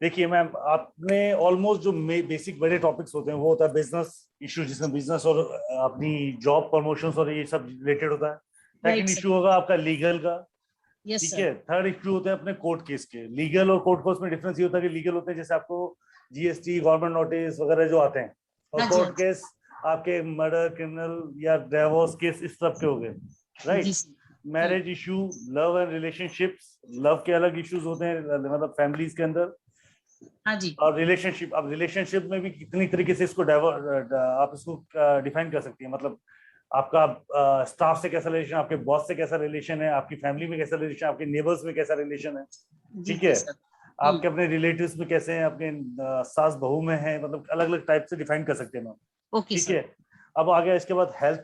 देखिए मैम। आपने ऑलमोस्ट जो बेसिक बड़े टॉपिक्स होते हैं वो होता है बिजनेस इशू, जिसमें बिजनेस और अपनी जॉब प्रमोशंस और ये सब रिलेटेड होता है। सेकंड इशू होगा आपका लीगल का, ठीक है। थर्ड इशू होते हैं अपने कोर्ट केस के। लीगल और कोर्ट केस में डिफरेंस ये होता है कि लीगल होते हैं जैसे आपको GST, गवर्नमेंट नोटिस वगैरह जो आते हैं, और कोर्ट केस आपके मर्डर, क्रिमिनल या डिवोर्स केस इस तरफ के हो गए, right. Marriage issue, love and relationships, love के अलग इश्यूज होते हैं मतलब फैमिलीज के अंदर। हाँ जी। और रिलेशनशिप, अब रिलेशनशिप में भी कितनी तरीके से इसको आप इसको डिफाइन कर सकती है, मतलब आपका स्टाफ से कैसा रिलेशन, आपके बॉस से कैसा रिलेशन है, आपकी फैमिली में कैसा रिलेशन, आपके नेबर्स में कैसा रिलेशन है, ठीक है, आपके अपने रिलेटिव्स में कैसे हैं, अपने सास बहू में है, मतलब अलग अलग टाइप से डिफाइन कर सकते हैं मैम, ठीक है। अब आ गया इसके बाद हेल्थ,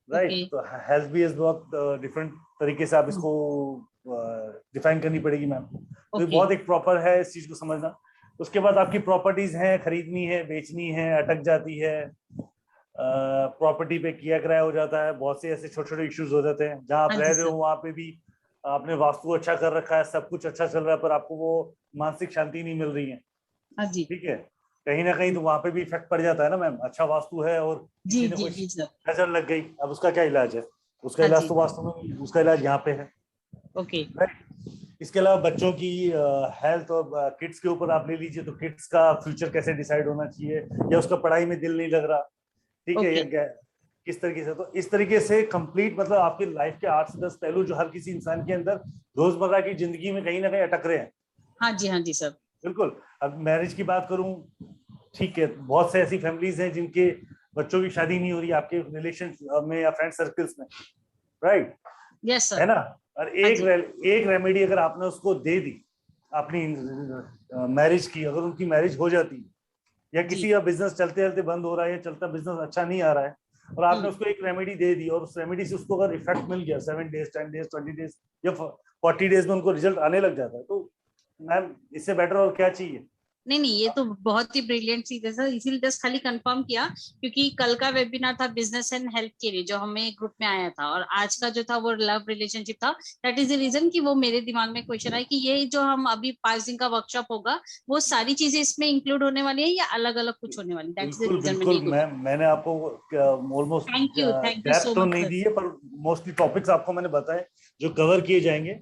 राइट। तो हेल्थ भी बहुत डिफरेंट तरीके से आप इसको डिफाइन करनी पड़ेगी मैम। तो ये बहुत एक प्रॉपर है इस चीज को समझना। उसके बाद आपकी प्रॉपर्टीज हैं, खरीदनी है, बेचनी है, अटक जाती है, प्रॉपर्टी पे किया किराया हो जाता है, बहुत से ऐसे छोटे छोटे इश्यूज हो जाते हैं। जहाँ आप रह रहे हो वहाँ पे भी आपने वास्तु अच्छा कर रखा है, सब कुछ अच्छा चल रहा है, पर आपको वो मानसिक शांति नहीं मिल रही है, ठीक है, कहीं ना कहीं तो वहाँ पे भी इफेक्ट पड़ जाता है ना मैम। अच्छा वास्तु है और किसी ने कोई नजर लग गई, अब उसका क्या इलाज है? उसका इलाज तो वास्तव में उसका इलाज यहाँ पे है, इसके अलावा बच्चों की हेल्थ और किड्स के ऊपर आप ले लीजिए, तो किड्स का फ्यूचर कैसे डिसाइड होना चाहिए, या उसका पढ़ाई में दिल नहीं लग रहा, ठीक है, या किस तरीके से। तो इस तरीके से कंप्लीट मतलब आपकी लाइफ के 8 से 10 पहलू जो हर किसी इंसान के अंदर रोजमर्रा की जिंदगी में कहीं ना कहीं अटक रहे हैं। हाँ जी सर, बिल्कुल। अब मैरिज की बात करूं, ठीक है, बहुत से ऐसी फैमिलीज हैं जिनके बच्चों की शादी नहीं हो रही आपके रिलेशन में या फ्रेंड सर्कल्स में, राइट, यस सर, है ना। और एक रेमेडी अगर आपने उसको दे दी अपनी मैरिज की, अगर उनकी मैरिज हो जाती है या किसी का बिजनेस चलते चलते बंद हो रहा है या चलता बिजनेस अच्छा नहीं आ रहा है और आपने उसको एक रेमेडी दे दी और उस रेमेडी से उसको अगर इफेक्ट मिल गया 7 डेज, 10 डेज, 20 डेज या 40 डेज में उनको रिजल्ट आने लग जाता है, तो मैम इससे बेटर और क्या चाहिए? नहीं, ये तो बहुत ही ब्रिलियंट चीज है सर, इसीलिए जस्ट खाली कंफर्म किया, क्योंकि कल का वेबिनार था बिजनेस एंड हेल्थ के लिए जो हमें ग्रुप में आया था, और आज का जो था वो लव रिलेशनशिप था। दैट इज द रीजन कि वो मेरे दिमाग में क्वेश्चन आया कि ये जो हम अभी 5 दिन का वर्कशॉप होगा वो सारी चीजें इसमें इंक्लूड होने वाली है या अलग अलग कुछ होने वाली? दैट्स द रीजन मैंने आपको ऑलमोस्ट थैंक यू सो तो मच नहीं दी है, पर मोस्टली टॉपिक्स आपको मैंने बताए जो कवर किए जाएंगे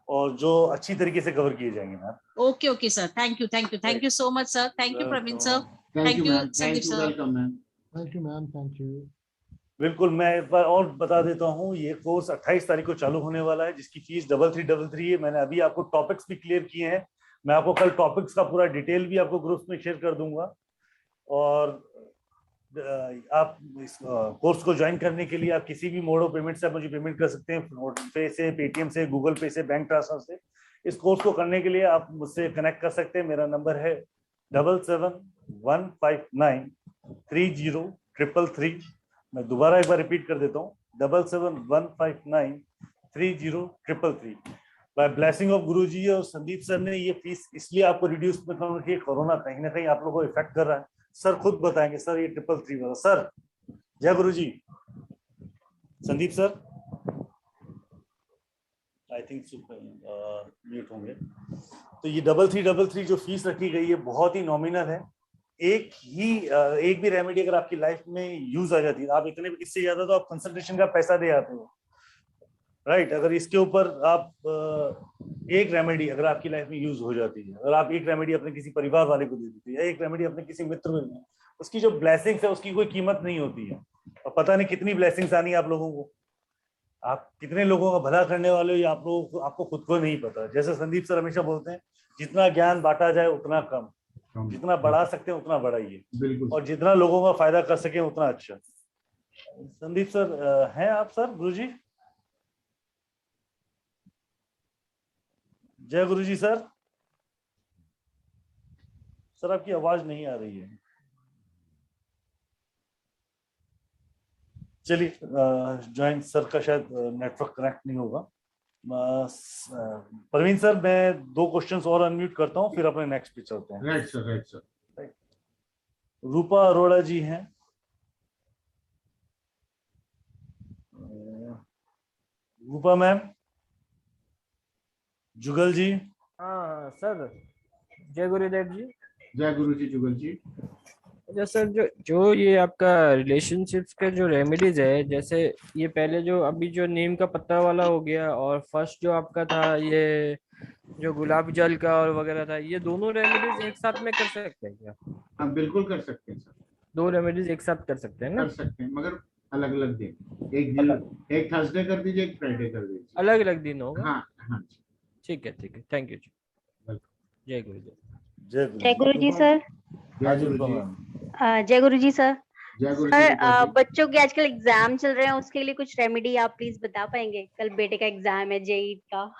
और जो अच्छी तरीके से कवर किए जाएंगे ma'am. Okay sir, thank you so much sir, thank you Praveen sir, thank you Sandeep sir, welcome ma'am, thank you ma'am, thank you. बिल्कुल, मैं एक बार और बता देता हूँ, ये कोर्स 28 तारीख को चालू होने वाला है, जिसकी फीस 3333 है। मैंने अभी आपको टॉपिक्स भी क्लियर किए हैं, मैं आपको कल टॉपिक्स का पूरा डिटेल भी आपको ग्रुप में शेयर कर दूंगा। और आप इस कोर्स को ज्वाइन करने के लिए आप किसी भी मोड ऑफ पेमेंट से आप मुझे पेमेंट कर सकते हैं, पे से, पेटीएम से, गूगल पे से, बैंक ट्रांसफर से। इस कोर्स को करने के लिए आप मुझसे कनेक्ट कर सकते हैं। मेरा नंबर है 7715930333। मैं दोबारा एक बार रिपीट कर देता हूँ, 7715930333। बाय ब्लेसिंग ऑफ गुरुजी और संदीप सर ने ये फीस इसलिए आपको रिड्यूस में करना कि कोरोना कहीं ना कहीं आप लोगों को इफेक्ट कर रहा है। सर खुद बताएंगे सर ये 333 वाला। सर जय गुरुजी। Sandeep sir I think mute होंगे। तो ये 3333 जो फीस रखी गई है बहुत ही नॉमिनल है। एक भी रेमेडी अगर आपकी लाइफ में यूज आ जाती है, आप इतने इससे ज्यादा तो आप कंसल्टेशन का पैसा दे आते हो, राइट। अगर इसके ऊपर आप एक रेमेडी अगर आपकी लाइफ में यूज हो जाती है, अगर आप एक रेमेडी अपने किसी परिवार वाले को दे देते हैं या एक रेमेडी अपने किसी मित्र को देते, उसकी जो ब्लेसिंग्स है उसकी कोई कीमत नहीं होती है। और पता नहीं कितनी ब्लेसिंग्स आनी है आप लोगों को, आप कितने लोगों का भला करने वाले हो, या आप लोगों को आपको खुद को नहीं पता। जैसे संदीप सर हमेशा बोलते हैं, जितना ज्ञान बांटा जाए उतना कम, जितना बढ़ा सकते हैं उतना बढ़ाइए, और जितना लोगों का फायदा कर सके उतना अच्छा। संदीप सर हैं आप? सर गुरुजी, जय गुरुजी। सर सर आपकी आवाज नहीं आ रही है। चलिए ज्वाइन सर का शायद नेटवर्क कनेक्ट नहीं होगा। प्रवीण सर मैं 2 क्वेश्चंस और अनम्यूट करता हूं, फिर अपने नेक्स्ट पे चलते हैं। Right sir. रूपा अरोड़ा जी हैं। रूपा मैम। जुगल जी। हाँ सर, जय गुरुदेव जी। जय गुरु जी। जुगल जी। अच्छा सर, जो ये आपका रिलेशनशिप्स के जो रेमेडीज है, जैसे ये पहले जो अभी जो नीम का पत्ता वाला हो गया, और फर्स्ट जो आपका था ये जो गुलाब जल का और वगैरह था, ये दोनों रेमेडीज एक साथ में कर सकते हैं क्या? हाँ बिल्कुल कर सकते हैं सर। 2 रेमेडीज एक साथ कर सकते हैं ना? कर सकते हैं, मगर अलग अलग दिन। एक थर्सडे कर दीजिए, एक फ्राइडे कर दीजिए। अलग अलग दिन होगा? हाँ हाँ, ठीक है, थैंक यू जी। जय गुरु जी। जय गुरु जी सर। जय गुरु जी। जय गुरु जी सर। जय गुरु सर जी। बच्चों के आजकल एग्जाम चल रहे हैं, उसके लिए कुछ रेमेडी आप प्लीज बता पाएंगे? कल बेटे का एग्जाम है, जेई का।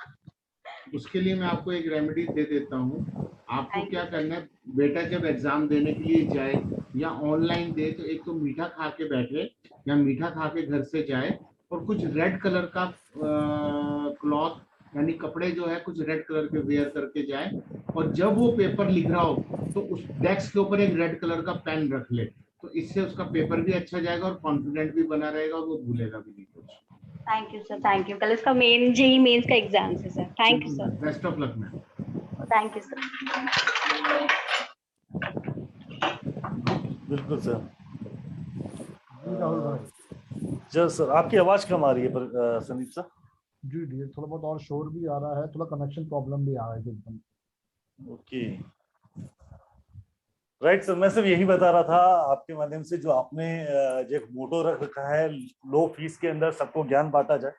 उसके लिए मैं आपको एक रेमेडी दे देता हूँ। आपको क्या करना है, बेटा जब एग्जाम देने के लिए जाए या ऑनलाइन दे, तो एक तो मीठा खा के बैठे या मीठा खा के घर से जाए, और कुछ रेड कलर का क्लॉथ यानी कपड़े जो है कुछ रेड कलर के वेयर करके जाए, और जब वो पेपर लिख रहा हो तो उस डेस्क के ऊपर एक रेड कलर का पेन रख ले, तो इससे उसका पेपर भी अच्छा जाएगा और कॉन्फिडेंट भी बना रहेगा और वो भूलेगा भी नहीं कुछ। Thank you sir, thank you. कल इसका मेन जेई मेंस का एग्जाम है sir. Thank you sir. Best of luck ma'am. Thank you sir. बिल्कुल सर। राहुल भाई। जय सर, आपकी आवाज कम आ रही है पर संदीप सर। जी थोड़ा बहुत और शोर भी आ रहा है, थोड़ा कनेक्शन प्रॉब्लम भी आ रहा है एकदम। ओके राइट सर, मैं सिर्फ यही बता रहा था आपके माध्यम से, जो आपने जो एक मोटो रख रखा है, लो फीस के अंदर सबको ज्ञान बांटा जाए,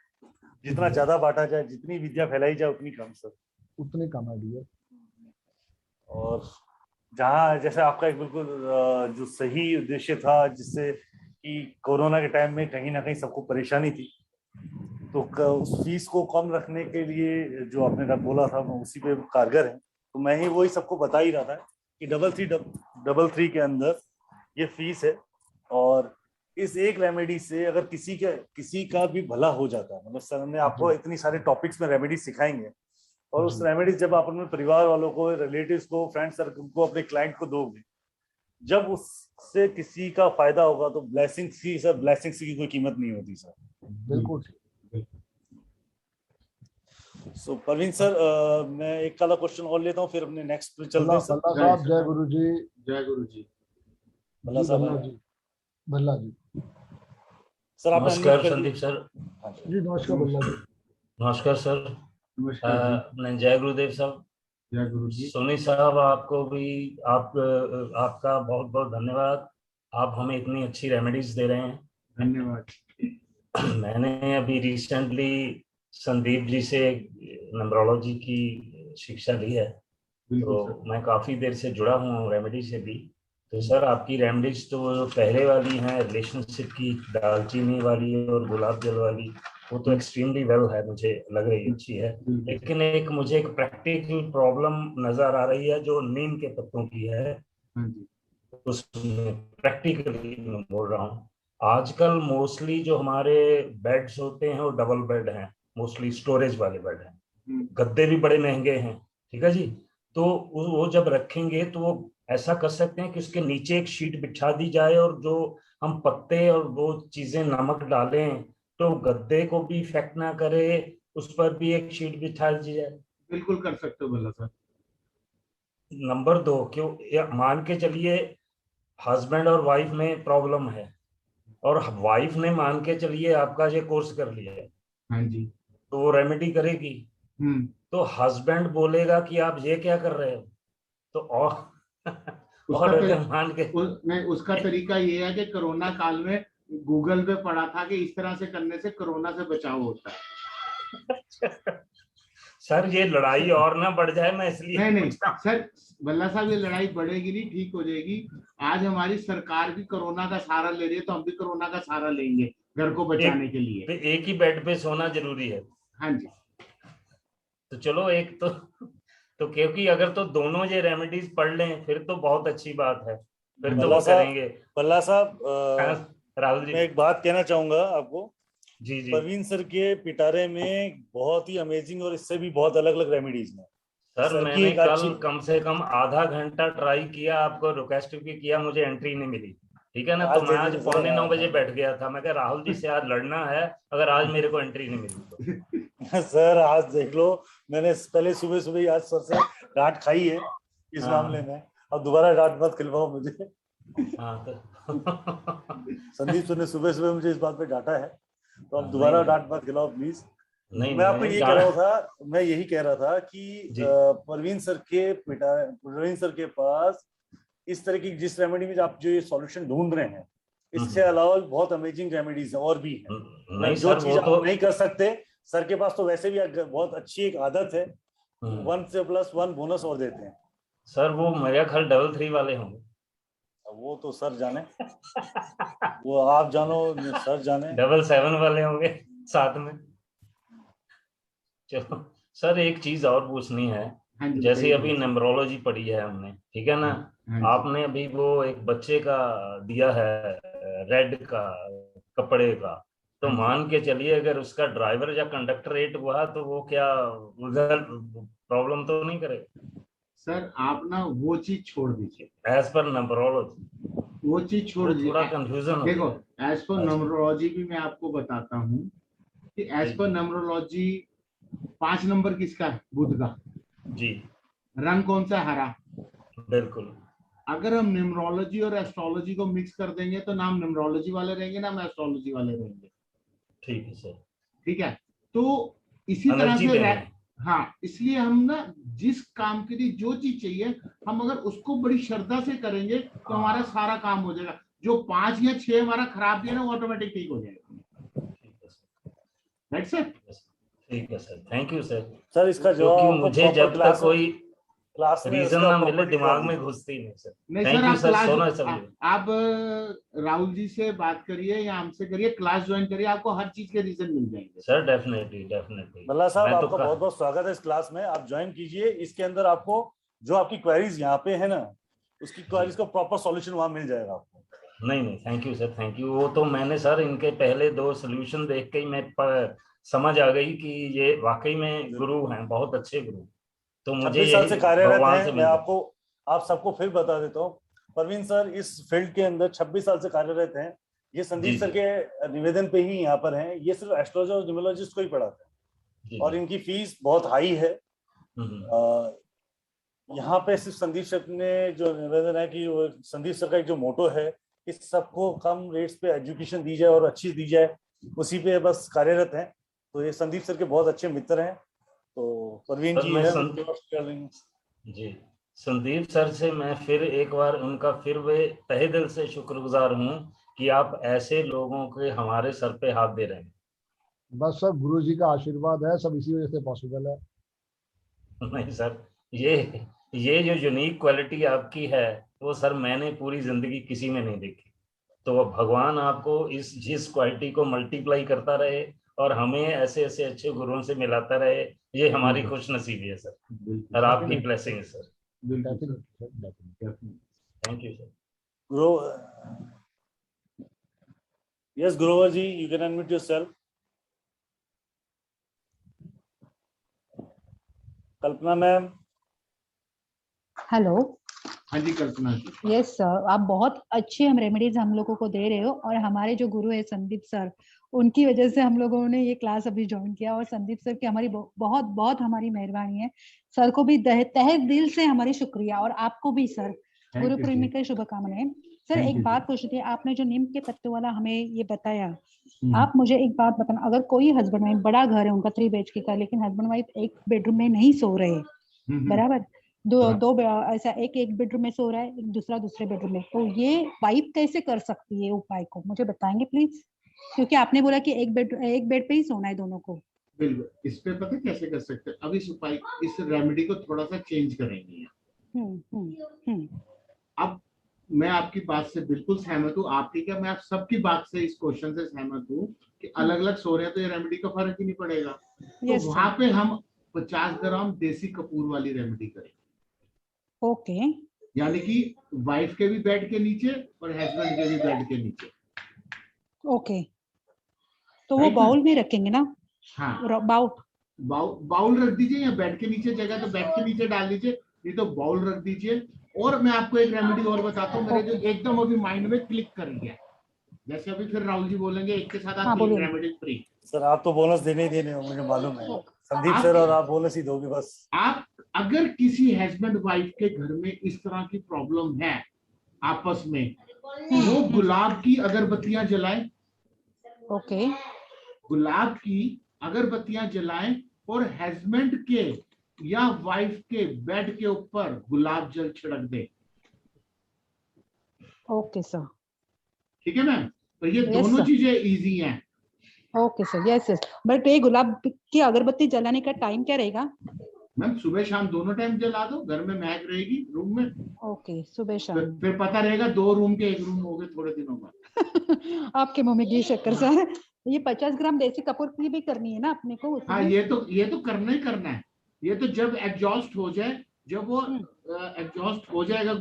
जितना ज्यादा बांटा जाए, जितनी विद्या फैलाई जाए उतनी कम सर, उतनी कम है डियर। और जहाँ जैसे आपका एक बिल्कुल जो सही उद्देश्य था, जिससे कि कोरोना के टाइम में कहीं ना कहीं सबको परेशानी थी, तो उस फीस को कम रखने के लिए जो आपने बोला था वो उसी पे कारगर है। तो मैं ही वही सबको बता ही रहा था कि 3333 के अंदर ये फीस है, और इस एक रेमेडी से अगर किसी का भी भला हो जाता है, मतलब सर ने आपको इतनी सारे टॉपिक्स में रेमेडी सिखाएंगे, और उस रेमेडी जब आप अपने परिवार वालों को, रिलेटिव्स को, फ्रेंड सर्कल को, अपने क्लाइंट को दोगे, जब उससे किसी का फायदा होगा, तो ब्लेसिंग्स की सर, ब्लेसिंग्स की कोई कीमत नहीं होती सर। बिल्कुल। सो परवीन सर, मैं एक काला क्वेश्चन और लेता हूँ, फिर अपने नेक्स्ट पे चलते हैं सर। साहब जय गुरु जी। जय गुरु जी। भल्ला साहब भल्ला जी। सर आप नमस्कार संदीप सर। जी नमस्कार भल्ला जी। नमस्कार सर। नमस्कार। जय गुरुदेव साहब। जय गुरु जी। सोनी साहब, आपको भी आपका बहुत बहुत धन्यवाद। आप हमें इतनी अच्छी रेमेडीज दे रहे हैं। धन्यवाद। मैंने अभी रिसेंटली संदीप जी से न्यूमरोलॉजी की शिक्षा ली है, तो मैं काफी देर से जुड़ा हूँ रेमेडी से भी। तो सर आपकी रेमेडीज तो पहले वाली हैं, रिलेशनशिप की, दालचीनी वाली और गुलाब जल वाली, वो तो एक्सट्रीमली वेल है, मुझे लग रही अच्छी है। लेकिन मुझे एक प्रैक्टिकल प्रॉब्लम नजर आ रही है जो नीम के पत्तों की है। उसमें प्रैक्टिकली मैं बोल रहा हूँ, आजकल मोस्टली जो हमारे बेड्स होते हैं वो डबल बेड हैं, मोस्टली स्टोरेज वाले बेड हैं, गद्दे भी बड़े महंगे हैं, ठीक है जी। तो वो जब रखेंगे तो वो ऐसा कर सकते हैं कि उसके नीचे एक शीट बिछा दी जाए, और जो हम पत्ते और वो चीजें नमक डालें तो गद्दे को भी इफेक्ट ना करे, उस पर भी एक शीट बिछा दी जाए। बिल्कुल कर सकते हो भला सर। नंबर 2, क्यों मान के चलिए हस्बैंड और वाइफ में प्रॉब्लम है, और वाइफ ने मान के चलिए आपका ये कोर्स कर लिया है, हाँ जी, तो वो रेमेडी करेगी, तो हस्बैंड बोलेगा कि आप ये क्या कर रहे हो, तो उसका तरीका ये है कि कोरोना काल में गूगल पे पढ़ा था कि इस तरह से करने से कोरोना से बचाव होता है। सर ये लड़ाई और ना बढ़ जाए, मैं इसलिए नहीं सर, भल्ला साहब ये लड़ाई बढ़ेगी नहीं, ठीक हो जाएगी। आज हमारी सरकार भी कोरोना का सहारा ले रही है, तो हम भी कोरोना का सहारा लेंगे घर को बचाने के लिए। एक ही बेड पे सोना जरूरी है। हाँ जी। तो चलो एक तो क्योंकि अगर तो दोनों ये रेमेडीज पढ़ लें फिर तो बहुत अच्छी बात है, फिर तो वो करेंगे। भल्ला साहब, राहुल जी, मैं एक बात कहना चाहूंगा आपको। जी जी। परवीन सर के पिटारे में बहुत ही अमेजिंग और इससे भी बहुत अलग अलग रेमेडीज हैं सर। मैंने कल कम से कम आधा घंटा ट्राई किया, आपको रिक्वेस्ट भी किया, मुझे एंट्री नहीं मिली, ठीक है ना। तो मैं आज 8:45 बजे बैठ गया था, मैं कहा राहुल जी से आज लड़ना है, अगर आज मेरे को एंट्री नहीं मिली तो। सर आज देख लो, मैंने पहले सुबह सुबह ही आज सर से डांट खाई है इस मामले में, अब दोबारा डांट मत खिलवाओ मुझे। संदीप सर ने सुबह सुबह मुझे इस बात पे डांटा है, तो अब दोबारा डांट मत खिलाओ प्लीज। मैं आपको ये कह रहा था, मैं यही कह रहा था कि परवीन सर के पास इस तरह की जिस रेमेडी में आप जो ये सॉल्यूशन ढूंढ रहे हैं, इससे अलावा बहुत अमेजिंग रेमेडीज हैं और भी हैं। नहीं जो सर, चीज वो आप तो नहीं कर सकते, सर के पास तो वैसे भी बहुत अच्छी एक आदत है, 1+1 बोनस और देते हैं। सर वो मेरा ख्याल 3 वाले होंगे। वो तो सर जाने, वो आप जानो, सर जाने। 7 वाले होंगे साथ में। चलो सर, एक चीज और पूछनी है। जैसे अभी न्यूमरोलॉजी पढ़ी है हमने, ठीक है ना, आपने अभी वो एक बच्चे का दिया है रेड का कपड़े का, तो मान के चलिए अगर उसका ड्राइवर या कंडक्टर रेट हुआ तो वो क्या उधर प्रॉब्लम तो नहीं करेगा? सर आप ना वो चीज छोड़ दीजिए, एज पर न्यूमरोलॉजी वो चीज छोड़ दीजिए। थोड़ा कंफ्यूजन देखो, एज पर न्यूमरोलॉजी भी मैं आपको बताता हूँ कि एज पर न्यूमरोलॉजी 5 नंबर किसका है? बुध का जी। रंग कौन सा? हरा। बिल्कुल। अगर हम न्यूमरोलॉजी और एस्ट्रोलॉजी को मिक्स कर देंगे तो नाम न्यूमरोलॉजी वाले रहेंगे, नाम एस्ट्रोलॉजी वाले रहेंगे। ठीक है सर। ठीक है, तो इसी तरह से हाँ, इसलिए हम ना जिस काम के लिए जो चीज चाहिए, हम अगर उसको बड़ी श्रद्धा से करेंगे तो हमारा सारा काम हो जाएगा। जो 5 या 6 हमारा खराब दिया ना, वो ऑटोमेटिक ठीक हो जाएगा। Right sir? ठीक है sir, thank you sir. Sir इसका जवाब क्योंकि मुझे जब तक कोई क्लास में रीजन ना मिले दिमाग में घुसती नहीं सर। नहीं थैंक यू सर, सोना समझिए। आप राहुल जी से बात करिए या हमसे करिए, क्लास ज्वाइन करिए, आपको हर चीज के रीजन मिल जाएंगे सर। Definitely definitely. भल्ला साहब, आपका बहुत बहुत स्वागत है इस क्लास में। आप ज्वाइन कीजिए, इसके अंदर आपको जो आपकी क्वेरीज यहाँ पे है ना, उसकी क्वेरीज का प्रॉपर सॉल्यूशन वहाँ मिल जाएगा आपको। नहीं, thank you sir, thank you. वो तो मैंने सर इनके पहले 2 सोल्यूशन देख के ही मैं समझ आ गई कि ये वाकई में गुरु हैं, बहुत अच्छे गुरु। तो मुझे 26 साल से कार्यरत हैं। मैं आपको आप सबको फिर बता देता हूँ, परवीन सर इस फील्ड के अंदर 26 साल से कार्यरत हैं। ये संदीप सर के निवेदन पे ही यहाँ पर हैं। ये सिर्फ एस्ट्रोलॉजर और न्यूमरोलॉजिस्ट को ही पढ़ाते हैं और इनकी फीस बहुत हाई है। यहाँ पे सिर्फ संदीप सर ने जो निवेदन है कि संदीप सर का एक जो मोटो है कि सबको कम रेट्स पे एजुकेशन दी जाए और अच्छी दी जाए, उसी पे बस कार्यरत हैं। तो ये संदीप सर के बहुत अच्छे मित्र हैं। तो परवीन जी है जी। संदीप सर से मैं फिर एक बार उनका फिर वे तहे दिल से शुक्रगुजार हूँ कि आप ऐसे लोगों के हमारे सर पे हाथ दे रहे हैं। बस सर गुरु जी का आशीर्वाद है, सब इसी वजह से पॉसिबल है। नहीं सर, ये जो यूनिक क्वालिटी आपकी है वो सर मैंने पूरी जिंदगी किसी में नहीं देखी। तो भगवान आपको जिस क्वालिटी को मल्टीप्लाई करता रहे और हमें ऐसे ऐसे अच्छे गुरुओं से मिलाता रहे, ये हमारी खुश नसीबी है सर और आपकी ब्लेसिंग है सर। Thank you sir. गुरु, यस गुरुवर जी, you can unmute yourself. Kalpana ma'am. Hello. हाँ जी कल्पना जी। यस सर, आप बहुत अच्छी रेमेडीज हम लोगों को दे रहे हो और हमारे जो गुरु है संदीप सर, उनकी वजह से हम लोगों ने ये क्लास अभी ज्वाइन किया और संदीप सर की हमारी बहुत बहुत हमारी मेहरबानी है। सर को भी तहे दिल से हमारी शुक्रिया और आपको भी सर गुरु पूर्णिमा की शुभकामनाएं। सर एक बात पूछनी थी, आपने जो नीम के पत्ते वाला हमें ये बताया, आप मुझे एक बात बताना, अगर कोई हस्बैंड वाइफ, बड़ा घर है उनका 3 BHK का, लेकिन हस्बैंड वाइफ एक बेडरूम में नहीं सो रहे, बराबर, दो ऐसा एक बेडरूम में सो रहा है, एक दूसरे बेडरूम में, तो ये वाइफ कैसे कर सकती है उपाय को मुझे बताएंगे प्लीज? क्योंकि आपने बोला कि एक बेड पे ही सोना है दोनों को। बिल्कुल, इस पे पता कैसे कर सकते हैं? अब इस उपाय, इस रेमेडी को थोड़ा सा चेंज करेंगे। अब मैं आपकी बात से बिल्कुल सहमत हूँ, आपकी क्या, मैं आप सबकी बात से इस क्वेश्चन से सहमत हूँ कि अलग अलग सो रहे हैं तो ये रेमेडी का फर्क ही नहीं पड़ेगा। तो वहां पे हम 50 ग्राम देसी कपूर वाली रेमेडी करेंगे। ओके। यानी कि वाइफ के भी बेड के नीचे और हस्बैंड के भी बेड के नीचे। ओके, तो वो बाउल में रखेंगे ना? हाँ, बाउल रख दीजिए, या बेड के नीचे जगह तो बेड के नीचे डाल दीजिए, नहीं तो बाउल रख दीजिए। और मैं आपको एक रेमेडी और बताता हूँ, मेरे जो एकदम अभी माइंड में क्लिक कर गया, जैसे अभी फिर राहुल जी बोलेंगे एक के साथ आप 3 रेमेडी फ्री। सर आप तो बोनस देने ही देने हो, मुझे मालूम है। संदीप सर और आप बोनस ही दोगे बस। आप अगर किसी हस्बैंड वाइफ के घर में इस तरह की प्रॉब्लम है आपस में, वो गुलाब की अगरबत्तियां जलाएं। ओके। गुलाब की अगरबत्तियां जलाएं और हस्बैंड के या वाइफ के बेड के ऊपर गुलाब जल छिड़क दे। Okay sir. ठीक है मैम, तो ये Yes, दोनों sir. चीजें इजी हैं। Okay sir, yes yes. But ये गुलाब की अगरबत्ती जलाने का टाइम क्या रहेगा? मैम सुबह शाम दोनों टाइम जला दो, घर में महक रहेगी रूम में। ओके, सुबह शाम। फिर पता रहेगा 2 रूम के 1 रूम हो गए थोड़े दिनों बाद। आपके मुंह में घी शक्कर सर। ये 50 ग्राम देसी कपूर की भी करनी है ना अपने को उसमें? हाँ, ये तो करना ही करना है। ये तो जब एग्जॉस्ट हो जाए, जब वो एग्जॉस्ट हो जाएगा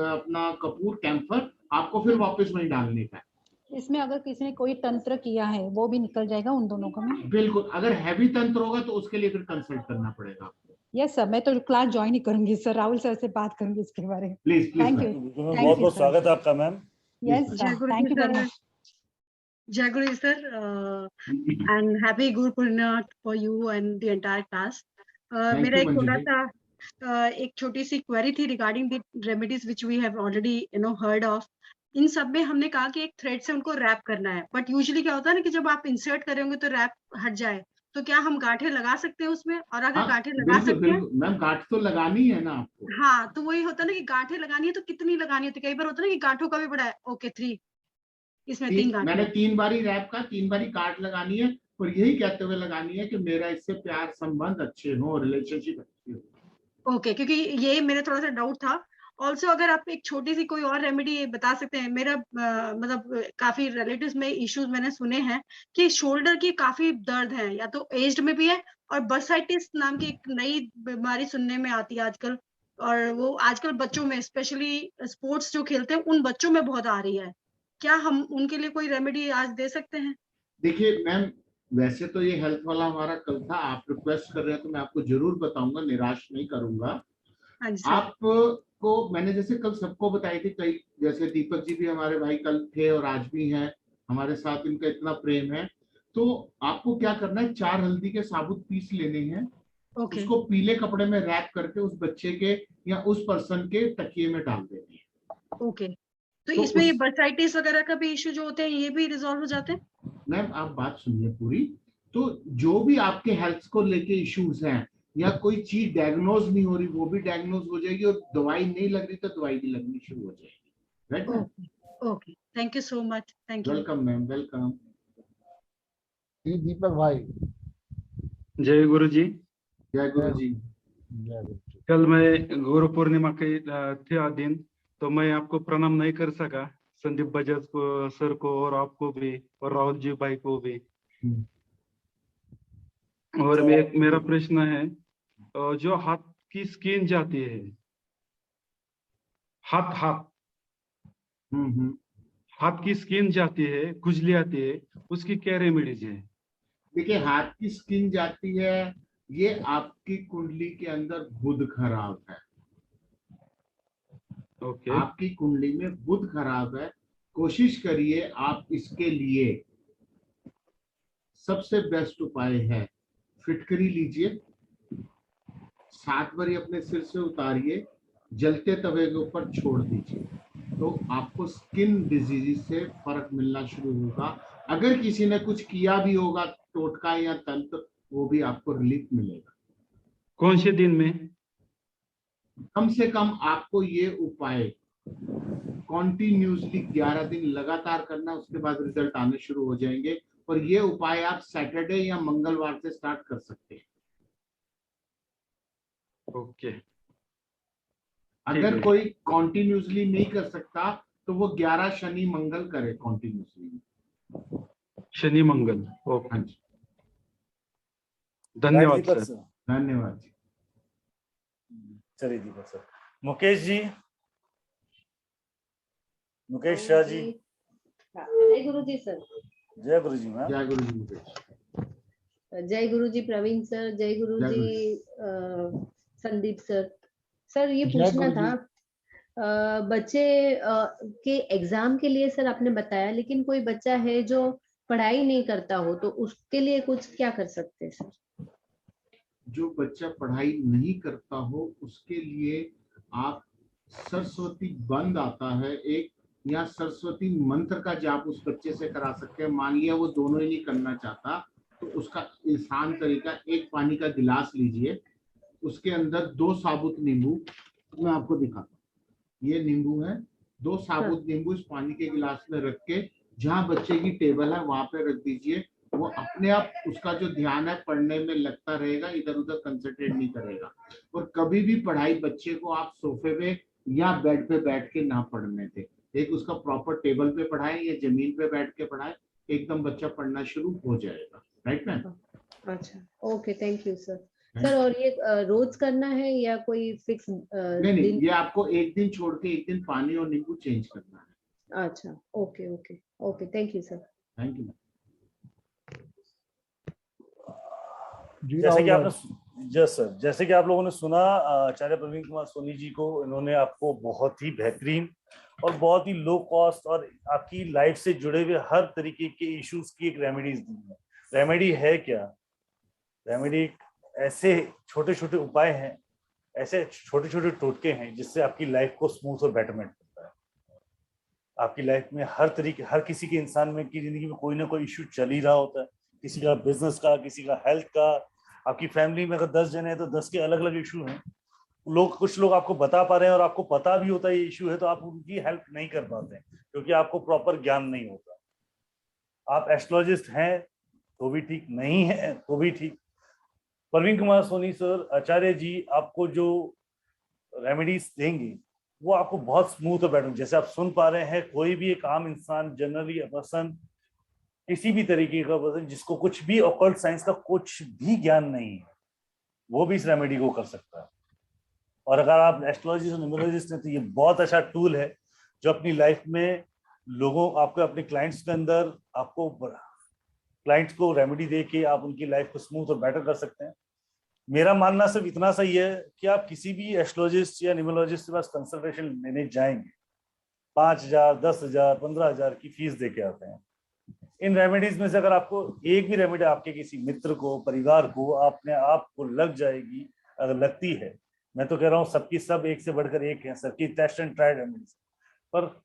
अपना कपूर कैंफर, आपको फिर वापस वहीं डालने का है। इसमें अगर किसी ने कोई तंत्र किया है वो भी निकल जाएगा उन दोनों का ना? बिल्कुल, अगर हैवी तंत्र होगा तो उसके लिए फिर कंसल्ट करना पड़ेगा आपको। यस सर, मैं तो क्लास ज्वाइन ही करूंगी सर, राहुल सर से बात करूंगी इसके बारे में। प्लीज थैंक यू, बहुत बहुत स्वागत है आपका ma'am. Yes sir, thank you very much. Jai Guru sir, and happy Guru Purnima for you and the entire class. मेरा एक छोटा सा एक छोटी सी क्वेरी थी regarding the remedies which we have already heard of. इन सब में हमने कहा कि एक थ्रेड से उनको रैप करना है, बट यूजुअली क्या होता है ना कि जब आप इंसर्ट करेंगे तो रैप हट जाए, तो क्या हम गांठें लगा सकते हैं उसमें? और अगर गांठें लगा सकते हैं, मैम गांठ तो लगानी है ना आपको। हाँ, तो वही होता है ना कि गांठें लगानी है तो कितनी लगानी होती है? कई बार होता है ना कि गांठों का भी बड़ा है। ओके 3, इसमें 3 गांठें। मैंने 3 बारी रैप का 3 बारी गांठ लगानी है, और यही कहते हुए लगानी है कि मेरा इससे प्यार संबंध अच्छे हो, रिलेशनशिप अच्छी हो। ओके, क्योंकि ये मेरे थोड़ा सा डाउट था। ऑल्सो अगर आप एक छोटी सी कोई और रेमेडी बता सकते हैं। मेरा मतलब काफी रिलेटिव्स में इश्यूज मैंने सुने हैं कि शोल्डर की काफी दर्द है, या तो एज्ड में भी है, और बर्साइटिस नाम की एक नई बीमारी सुनने में आती है आजकल, और वो आजकल बच्चों में स्पेशली स्पोर्ट्स जो खेलते हैं उन बच्चों में बहुत आ रही है। क्या हम उनके लिए कोई रेमेडी आज दे सकते हैं? देखिए मैम, वैसे तो ये हेल्थ वाला हमारा कल था, आप रिक्वेस्ट कर रहे हैं तो मैं आपको जरूर बताऊंगा, निराश नहीं करूंगा। आपको मैंने जैसे कल सबको बताई थी, कई जैसे दीपक जी भी हमारे भाई कल थे और आज भी हैं हमारे साथ, इनका इतना प्रेम है। तो आपको क्या करना है, 4 हल्दी के साबुत पीस लेने हैं। उसको पीले कपड़े में रैप करके उस बच्चे के या उस पर्सन के तकिए में डाल देने हैं। ओके, तो इसमें ये बर्साइटिस वगैरह का भी इश्यू जो होते हैं ये भी रिजॉल्व हो जाते हैं? मैम आप बात सुनिए पूरी। तो जो भी आपके हेल्थ को लेके इश्यूज हैं, या कोई चीज डायग्नोज नहीं हो रही वो भी डायग्नोज हो जाएगी, और दवाई नहीं लग रही तो दवाई भी लगनी शुरू हो जाएगी। Right? Okay, thank you so much. Thank you. Welcome ma'am, welcome. Deepak भाई। जय गुरु जी। जय गुरु जी। कल मैं गुरु पूर्णिमा के थे दिन, तो मैं आपको प्रणाम नहीं कर सका, संदीप बजाज को सर को और आपको भी, और राहुल जी भाई को भी। और मेरा प्रश्न है, जो हाथ की स्किन जाती है, हाथ की स्किन जाती है, खुजली आती है, उसकी क्या रेमेडीज है? देखिए, हाथ की स्किन जाती है, ये आपकी कुंडली के अंदर बुध खराब है। आपकी कुंडली में बुध खराब है। कोशिश करिए आप इसके लिए, सबसे बेस्ट उपाय है फिटकरी लीजिए, 7 बारी अपने सिर से उतारिए, जलते तवे के ऊपर छोड़ दीजिए, तो आपको स्किन डिजीज से फर्क मिलना शुरू होगा। अगर किसी ने कुछ किया भी होगा टोटका या तंत्र, वो भी आपको रिलीफ मिलेगा। कौन से दिन में? कम से कम आपको ये उपाय कॉन्टिन्यूसली 11 दिन लगातार करना, उसके बाद रिजल्ट आने शुरू हो जाएंगे। और ये उपाय आप सैटरडे या मंगलवार से स्टार्ट कर सकते हैं। ओके। अगर कोई कॉन्टिन्यूसली नहीं कर सकता तो वो 11 शनि मंगल करे कॉन्टिन्यूसली। शनि मंगल। ओके, हाँ जी। धन्यवाद सर। धन्यवाद जी। चलिए दीपक सर। मुकेश जी, मुकेश शाह जी। जय गुरु जी सर। जय गुरु जी मैम। जय गुरु जी मुकेश। जय गुरु जी प्रवीण सर। जय गुरु जी संदीप सर। सर ये पूछना था, बच्चे के एग्जाम के लिए सर आपने बताया, लेकिन कोई बच्चा है जो पढ़ाई नहीं करता हो तो उसके लिए कुछ क्या कर सकते हैं सर? जो बच्चा पढ़ाई नहीं करता हो उसके लिए आप सरस्वती बंद आता है एक, या सरस्वती मंत्र का जाप उस बच्चे से करा सकते हैं। मान लिया वो दोनों ही नहीं करना चाहता, तो उसका आसान तरीका, एक पानी का गिलास लीजिए, उसके अंदर 2 साबुत नींबू, मैं आपको दिखाता हूँ, ये नींबू है, 2 साबुत नींबू इस पानी के गिलास में रख के जहाँ बच्चे की टेबल है वहां पे रख दीजिए। वो अपने आप उसका जो ध्यान है पढ़ने में लगता रहेगा, इधर उधर कंसंट्रेट नहीं करेगा। और कभी भी पढ़ाई बच्चे को आप सोफे पे या बेड पे बैठ के ना पढ़ने दें। एक उसका प्रॉपर टेबल पे पढ़ाएं या जमीन पे बैठ के पढ़ाएं, एकदम बच्चा पढ़ना शुरू हो जाएगा। Right ma'am? अच्छा, okay, thank you sir. Sir और ये रोज करना है या कोई फिक्स नहीं, ये आपको एक दिन छोड़ के एक दिन पानी और नींबू चेंज करना है। अच्छा, okay okay okay, thank you sir. Thank you. जैसे कि आपने सर, जैसे कि आप लोगों ने सुना, आचार्य प्रवीण कुमार सोनी जी को, इन्होंने आपको बहुत ही बेहतरीन और बहुत ही लो कॉस्ट और आपकी लाइफ से जुड़े हुए हर तरीके के इश्यूज की एक रेमेडीज दी है। रेमेडी है क्या? रेमेडी ऐसे छोटे छोटे उपाय हैं, ऐसे छोटे छोटे टोटके हैं जिससे आपकी लाइफ को स्मूथ और बेटरमेंट मिलता है। आपकी लाइफ में हर किसी के इंसान में की जिंदगी में कोई ना कोई इश्यू चल ही रहा होता है, किसी का बिजनेस का, किसी का हेल्थ का। आपकी फैमिली में अगर 10 जने हैं तो 10 के अलग अलग इशू हैं। कुछ लोग आपको बता पा रहे हैं और आपको पता भी होता है ये इशू है, तो आप उनकी हेल्प नहीं कर पाते हैं क्योंकि आपको प्रॉपर ज्ञान नहीं होता। आप एस्ट्रोलॉजिस्ट हैं तो भी ठीक, नहीं है तो भी ठीक। प्रवीण कुमार सोनी सर, आचार्य जी आपको जो रेमेडीज देंगे वो आपको बहुत स्मूथ और बेटर, जैसे आप सुन पा रहे हैं, कोई भी एक आम इंसान, जनरली पर्सन, किसी भी तरीके का पर्सन जिसको कुछ भी ऑकल्ट साइंस का कुछ भी ज्ञान नहीं है, वो भी इस रेमेडी को कर सकता है। और अगर आप एस्ट्रोलॉजिस्ट और न्यूमरोलॉजिस्ट हैं तो ये बहुत अच्छा टूल है जो अपनी लाइफ में आपको अपने क्लाइंट्स के अंदर, आपको क्लाइंट्स को रेमेडी दे के आप उनकी लाइफ को स्मूथ और बेटर कर सकते हैं। मेरा मानना सिर्फ इतना सही है कि आप किसी भी एस्ट्रोलॉजिस्ट या न्यूमरोलॉजिस्ट के पास कंसल्टेशन लेने जाएंगे, 5,000, 10,000, 15,000 की फीस दे के आते हैं। इन रेमेडीज में से अगर आपको एक भी रेमेडी आपके किसी मित्र को, परिवार को, अपने आप को लग जाएगी, अगर लगती है, मैं तो कह रहा हूँ सबकी सब एक से बढ़कर एक है, सबकी टेस्ट एंड ट्राइड रेमेडीज। पर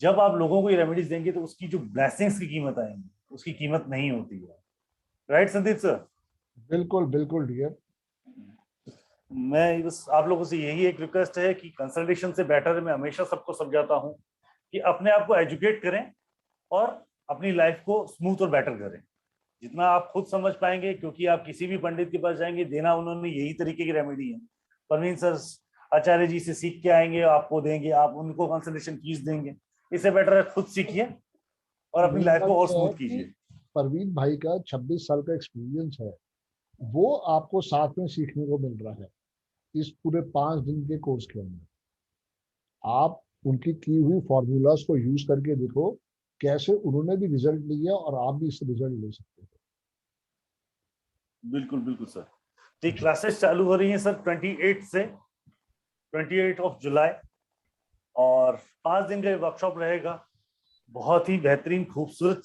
जब आप लोगों को ये रेमेडीज देंगे तो उसकी जो ब्लेसिंग्स की कीमत आएंगी, उसकी कीमत नहीं होती है। Right Sandeep sir? बिल्कुल बिल्कुल डियर। मैं बस आप लोगों से यही एक रिक्वेस्ट है कि कंसल्टेशन से बेटर है, मैं हमेशा सबको समझाता हूँ कि अपने आप को एजुकेट करें और अपनी लाइफ को स्मूथ और बेटर करें जितना आप खुद समझ पाएंगे, क्योंकि आप किसी भी पंडित के पास जाएंगे, देना उन्होंने यही तरीके की रेमेडी है। प्रवीण सर आचार्य जी से सीख के आएंगे, आपको देंगे, आप उनको कंसल्टेशन फीस देंगे। इससे बेटर है खुद सीखिए और अपनी लाइफ को और स्मूथ कीजिए। परवीन भाई का 26 साल का एक्सपीरियंस है, वो आपको साथ में सीखने को मिल रहा है इस पूरे 5 दिन के कोर्स के अंदर। आप उनकी की हुई फॉर्मूलाज को यूज करके देखो कैसे उन्होंने भी रिजल्ट लिया और आप भी इससे रिजल्ट ले सकते हो। बिल्कुल बिल्कुल सर। तो क्लासेस चालू हो रही हैं सर 28 ऑफ जुलाई, और 5 दिन का वर्कशॉप रहेगा। बहुत ही बेहतरीन खूबसूरत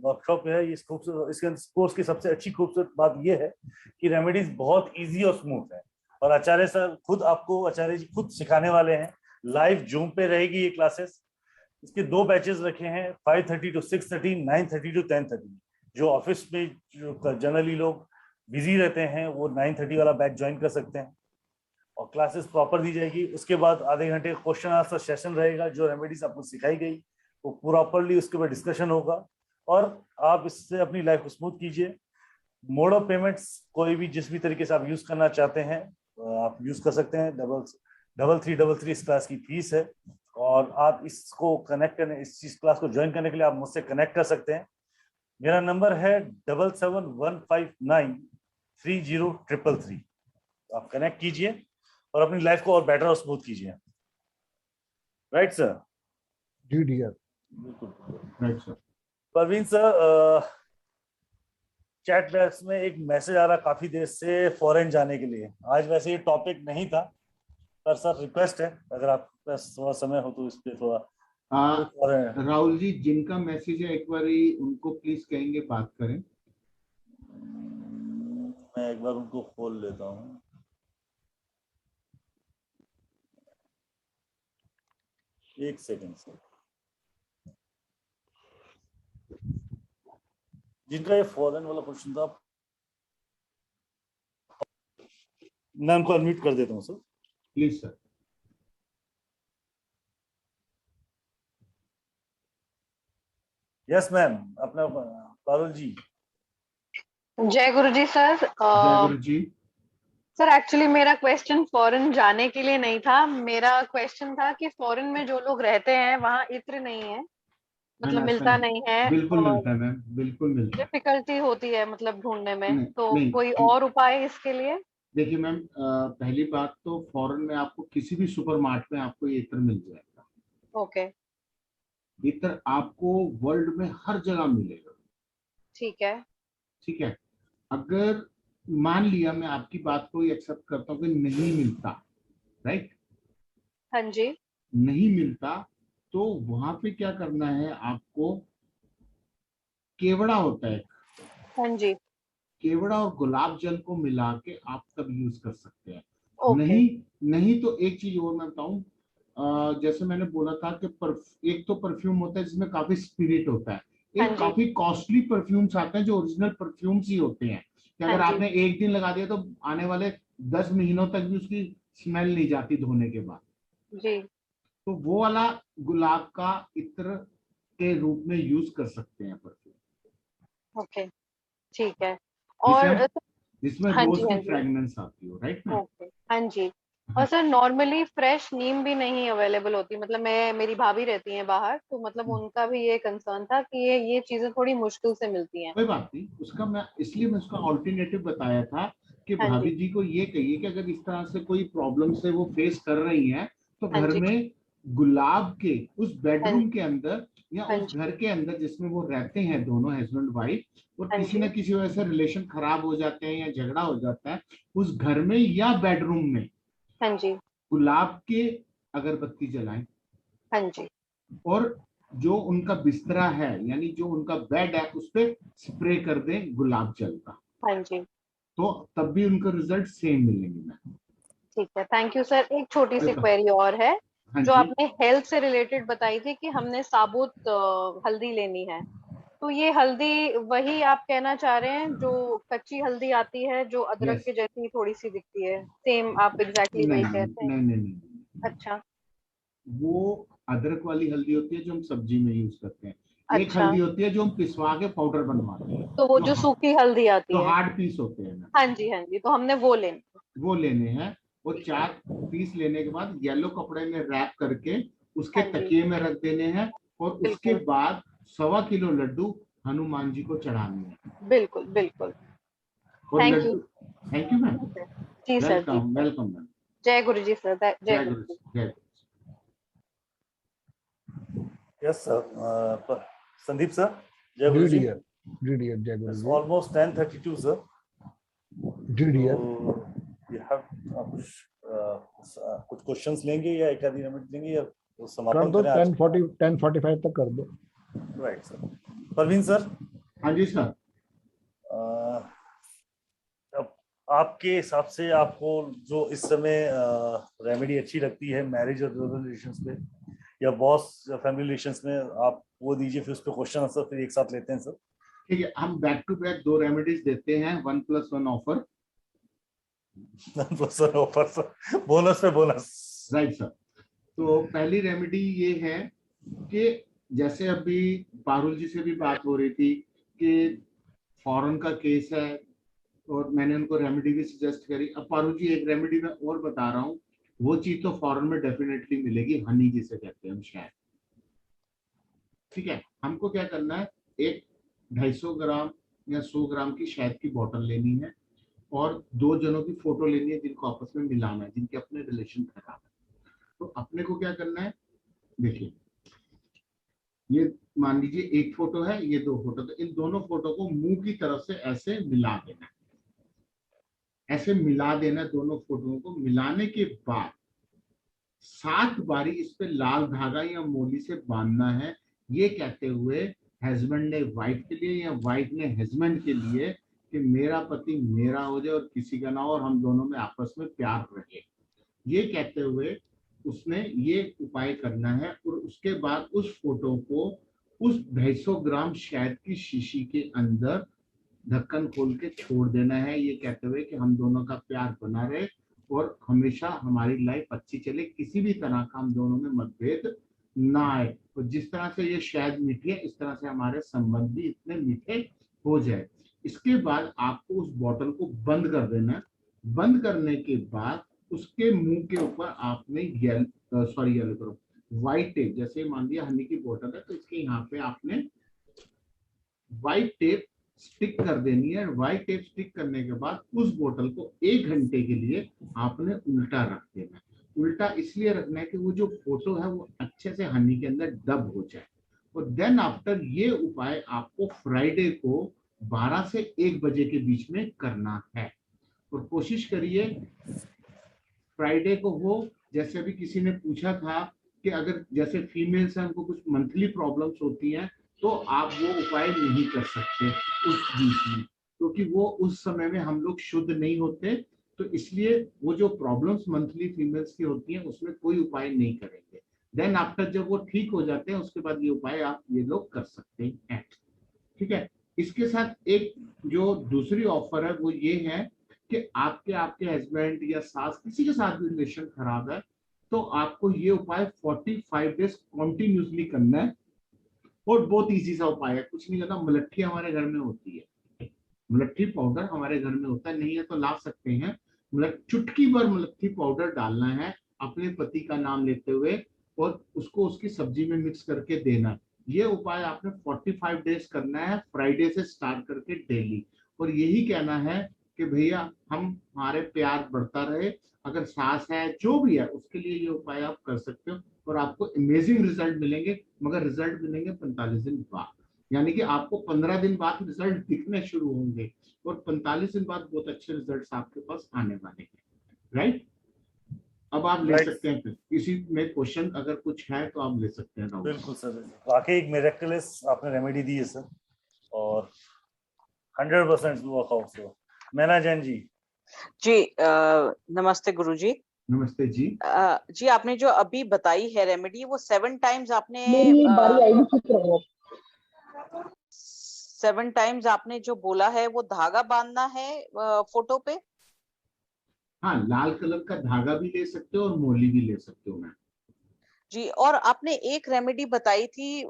वर्कशॉप है। इस कोर्स की सबसे अच्छी खूबसूरत बात यह है कि रेमेडीज बहुत इजी और स्मूथ है, और आचार्य सर खुद आपको, आचार्य जी खुद सिखाने वाले हैं। लाइव जूम पे रहेगी ये क्लासेस। इसके 2 बैचेस रखे हैं, 5:30 to 6:30, 9:30 to 10:30। जो ऑफिस में जो जनरली लोग बिजी रहते हैं वो 9:30 वाला बैच ज्वाइन कर सकते हैं, और क्लासेस प्रॉपर दी जाएगी। उसके बाद आधे घंटे क्वेश्चन आंसर सेशन रहेगा। जो रेमेडीज आपको सिखाई गई वो प्रॉपरली उसके बाद डिस्कशन होगा, और आप इससे अपनी लाइफ को स्मूथ कीजिए। मोड ऑफ पेमेंट्स कोई भी जिस भी तरीके से आप यूज करना चाहते हैं आप यूज कर सकते हैं। 3333 इस क्लास की फीस है, और आप इसको कनेक्ट करने, इस क्लास को ज्वाइन करने के लिए आप मुझसे कनेक्ट कर सकते हैं। मेरा नंबर है 7715930333। आप कनेक्ट कीजिए और अपनी लाइफ को और बेटर और स्मूथ कीजिए। Right sir? जी dear. Right sir. Parveen sir, chat box में एक मैसेज आ रहा काफी देर से फॉरेन जाने के लिए। आज वैसे ये टॉपिक नहीं था, पर सर रिक्वेस्ट है अगर आपके पास थोड़ा समय हो तो इस पे थोड़ा। राहुल जी, जिनका मैसेज है एक बार उनको प्लीज कहेंगे बात करें। मैं एक बार उनको खोल लेता हूँ। एक सेकंड सर। जिनका ये फॉरेन वाला क्वेश्चन था, मैं उनको अनम्यूट कर देता हूँ sir. Please sir. Yes ma'am, अपना पारुल जी। जय गुरु जी सर। जय गुरु जी। सर एक्चुअली मेरा क्वेश्चन फॉरेन जाने के लिए नहीं था, मेरा क्वेश्चन था कि फॉरेन में जो लोग रहते हैं वहाँ इत्र नहीं है, मतलब मिलता नहीं है, बिल्कुल मिलता है मैम, बिल्कुल मिलता है। डिफिकल्टी होती है मतलब ढूंढने में, नहीं, तो नहीं, कोई और उपाय इसके लिए? देखिए मैम, पहली बात तो फॉरेन में आपको किसी भी सुपरमार्ट में आपको ये इत्र मिल जाएगा। ओके, इत्र आपको वर्ल्ड में हर जगह मिलेगा। ठीक है। ठीक है, अगर मान लिया मैं आपकी बात को एक्सेप्ट करता हूँ कि नहीं मिलता, राइट? हाँ जी। नहीं मिलता तो वहां पे क्या करना है आपको, केवड़ा होता है, हाँ जी। केवड़ा और गुलाब जल को मिला के आप तब यूज कर सकते हैं। ओके। नहीं तो एक चीज और मैं बताऊं, जैसे मैंने बोला था कि एक तो परफ्यूम होता है जिसमें काफी स्पिरिट होता है, एक काफी कॉस्टली परफ्यूम्स आते हैं जो ओरिजिनल परफ्यूम्स ही होते हैं कि अगर आपने एक दिन लगा दिया तो आने वाले 10 महीनों तक भी उसकी स्मेल नहीं जाती धोने के बाद जी। तो वो वाला गुलाब का इत्र के रूप में यूज कर सकते हैं परफ्यूम। ओके, ठीक है। और जिसमें हाँ रोज जी, की हाँ जी। फ्रेग्रेंस आती हो, राइट मैम? ओके, हाँ जी। और सर नॉर्मली फ्रेश नीम भी नहीं अवेलेबल होती, मतलब मेरी भाभी रहती हैं बाहर, तो मतलब उनका भी ये कंसर्न था कि ये चीजें थोड़ी मुश्किल से मिलती हैं। कोई बात नहीं, उसका मैं इसलिए मैं उसका ऑल्टरनेटिव बताया था कि भाभी जी को ये कहिए कि अगर इस तरह से कोई प्रॉब्लम से वो फेस कर रही हैं तो घर में गुलाब के उस बेडरूम के अंदर या उस घर के अंदर जिसमें वो रहते हैं दोनों हस्बैंड वाइफ और किसी न किसी वजह से रिलेशन खराब हो जाते हैं या झगड़ा हो जाता है, उस घर में या बेडरूम में हाँ जी गुलाब के अगरबत्ती जलाएं। हाँ जी। और जो उनका बिस्तरा है यानी जो उनका बेड है उस पे स्प्रे कर दें गुलाब जल का। हाँ जी, तो तब भी उनको रिजल्ट सेम मिलेंगे मैम। ठीक है, थैंक यू सर। एक छोटी सी क्वेरी और है, जो आपने हेल्थ से रिलेटेड बताई थी कि हमने साबुत हल्दी लेनी है, तो ये हल्दी वही आप कहना चाह रहे हैं जो कच्ची हल्दी आती है जो अदरक के जैसी थोड़ी सी दिखती है, सेम आप एग्जैक्टली वही कहते हैं? नहीं। अच्छा, वो अदरक वाली हल्दी होती है जो हम सब्जी में यूज करते हैं। एक हल्दी होती है जो हम पिसवा के पाउडर बनवाते हैं, तो वो जो सूखी हल्दी आती है, हार्ड पीस होते हैं। हाँ जी, तो हमने वो लेने हैं। वो 4 पीस लेने के बाद येलो कपड़े में रैप करके उसके तकिए में रख देने हैं और उसके बाद 1.25 किलो लड्डू हनुमान जी को चढ़ाने हैं। बिल्कुल बिल्कुल। Thank you ma'am. जी सर, वेलकम मैम। जय गुरु जी सर। जय गुरु जी। Yes sir. संदीप सर, जय गुरु जी। जय गुरु जी। Almost 10:32 sir. you have कुछ क्वेश्चंस लेंगे या एक आधी मिनट लेंगे या तो समापन कर दो? 10:45 तक कर दो। Right sir. परवीन सर। हाँ जी सर। अब आपके हिसाब से आपको जो इस समय रेमेडी अच्छी लगती है मैरिज और रिलेशंस पे या बॉस या फैमिली रिलेशंस में, आप वो दीजिए, फिर उस पर क्वेश्चन आंसर फिर एक साथ लेते हैं सर। ठीक है, हम बैक टू बैक 2 रेमेडीज देते हैं, 1+1 ऑफर। बोनस पे बोनस। Right sir. तो पहली रेमेडी ये है कि जैसे अभी पारुल जी से भी बात हो रही थी कि फॉरेन का केस है और मैंने उनको रेमेडी भी सजेस्ट करी। अब पारुल जी एक रेमेडी में और बता रहा हूँ, वो चीज तो फॉरेन में डेफिनेटली मिलेगी, हनी जिसे कहते हैं हम, शहद। ठीक है, हमको क्या करना है, एक 250 ग्राम या 100 ग्राम की शहद की बोतल लेनी है और 2 जनों की फोटो लेनी है जिनको आपस में मिलाना है, जिनके अपने रिलेशन खराब है। तो अपने को क्या करना है, देखिए ये मान लीजिए एक फोटो है, ये 2 फोटो, तो इन दोनों फोटो को मुंह की तरफ से ऐसे मिला देना है, ऐसे मिला देना दोनों फोटोओं को। मिलाने के बाद 7 बारी इस पे लाल धागा या मोली से बांधना है, ये कहते हुए हस्बैंड ने वाइफ के लिए या वाइफ ने हस्बैंड के लिए कि मेरा पति मेरा हो जाए और किसी का ना हो और हम दोनों में आपस में प्यार रहे, ये कहते हुए उसने ये उपाय करना है। और उसके बाद उस फोटो को उस 250 ग्राम शहद की शीशी के अंदर ढक्कन खोल के छोड़ देना है, ये कहते हुए कि हम दोनों का प्यार बना रहे और हमेशा हमारी लाइफ अच्छी चले, किसी भी तरह का हम दोनों में मतभेद ना आए। और जिस तरह से ये शहद मीठी है इस तरह से हमारे संबंध भी इतने मीठे हो जाए। इसके बाद आपको उस बोतल को बंद कर देना है। बंद करने के बाद उसके मुंह के ऊपर आपने येलो करो व्हाइट टेप, जैसे मान लिया हनी की बोतल है तो इसके यहाँ पे आपने व्हाइट टेप स्टिक कर देनी है। व्हाइट टेप स्टिक करने के बाद उस बोतल को 1 घंटे के लिए आपने उल्टा रख देना है। उल्टा इसलिए रखना है कि वो जो फोटो है वो अच्छे से हनी के अंदर डब हो जाए। और देन आफ्टर ये उपाय आपको फ्राइडे को 12 से 1 बजे के बीच में करना है। और कोशिश करिए फ्राइडे को हो। जैसे अभी किसी ने पूछा था कि अगर जैसे फीमेल्स हैं उनको कुछ मंथली प्रॉब्लम्स होती हैं तो आप वो उपाय नहीं कर सकते उस बीच में, क्योंकि वो उस समय में हम लोग शुद्ध नहीं होते। तो इसलिए वो जो प्रॉब्लम्स मंथली फीमेल्स की होती हैं उसमें कोई उपाय नहीं करेंगे। देन आफ्टर जब वो ठीक हो जाते हैं उसके बाद ये उपाय आप ये लोग कर सकते हैं। ठीक है। इसके साथ एक जो दूसरी ऑफर है वो ये है कि आपके हस्बैंड या सास किसी के साथ भी रिलेशन खराब है तो आपको ये उपाय 45 डेज कॉन्टिन्यूसली करना है। और बहुत इजी सा उपाय है, कुछ नहीं करना। मुलट्ठी हमारे घर में होती है, मुलट्ठी पाउडर हमारे घर में होता है, नहीं है तो ला सकते हैं। चुटकी भर मुलट्ठी पाउडर डालना है अपने पति का नाम लेते हुए और उसको उसकी सब्जी में मिक्स करके देना है। ये उपाय आपने 45 डेज करना है, फ्राइडे से स्टार्ट करके डेली। और यही कहना है कि भैया हमारे प्यार बढ़ता रहे। अगर सास है जो भी है उसके लिए ये उपाय आप कर सकते हो और आपको अमेजिंग रिजल्ट मिलेंगे। मगर रिजल्ट मिलेंगे 45 दिन बाद, यानी कि आपको 15 दिन बाद रिजल्ट दिखने शुरू होंगे और 45 दिन बाद बहुत अच्छे रिजल्ट्स आपके पास आने वाले हैं। राइट। अब आप ले सकते हैं। किसी में क्वेश्चन अगर कुछ है तो आप ले सकते हैं। बिल्कुल सर, वाकई एक मिरेकलस आपने रेमेडी दी है सर और 100% वर्कआउट। मैना जैन जी। नमस्ते गुरुजी। नमस्ते जी। जी आपने जो अभी बताई है रेमेडी वो 7 टाइम्स आपने 7 टाइम्स आपने जो बोला है वो धागा बांधना है फोटो पे। हाँ, लाल कलर का धागा भी ले सकते हो और मोली भी ले सकते हो मैम जी। और आपने एक रेमेडी बताई थी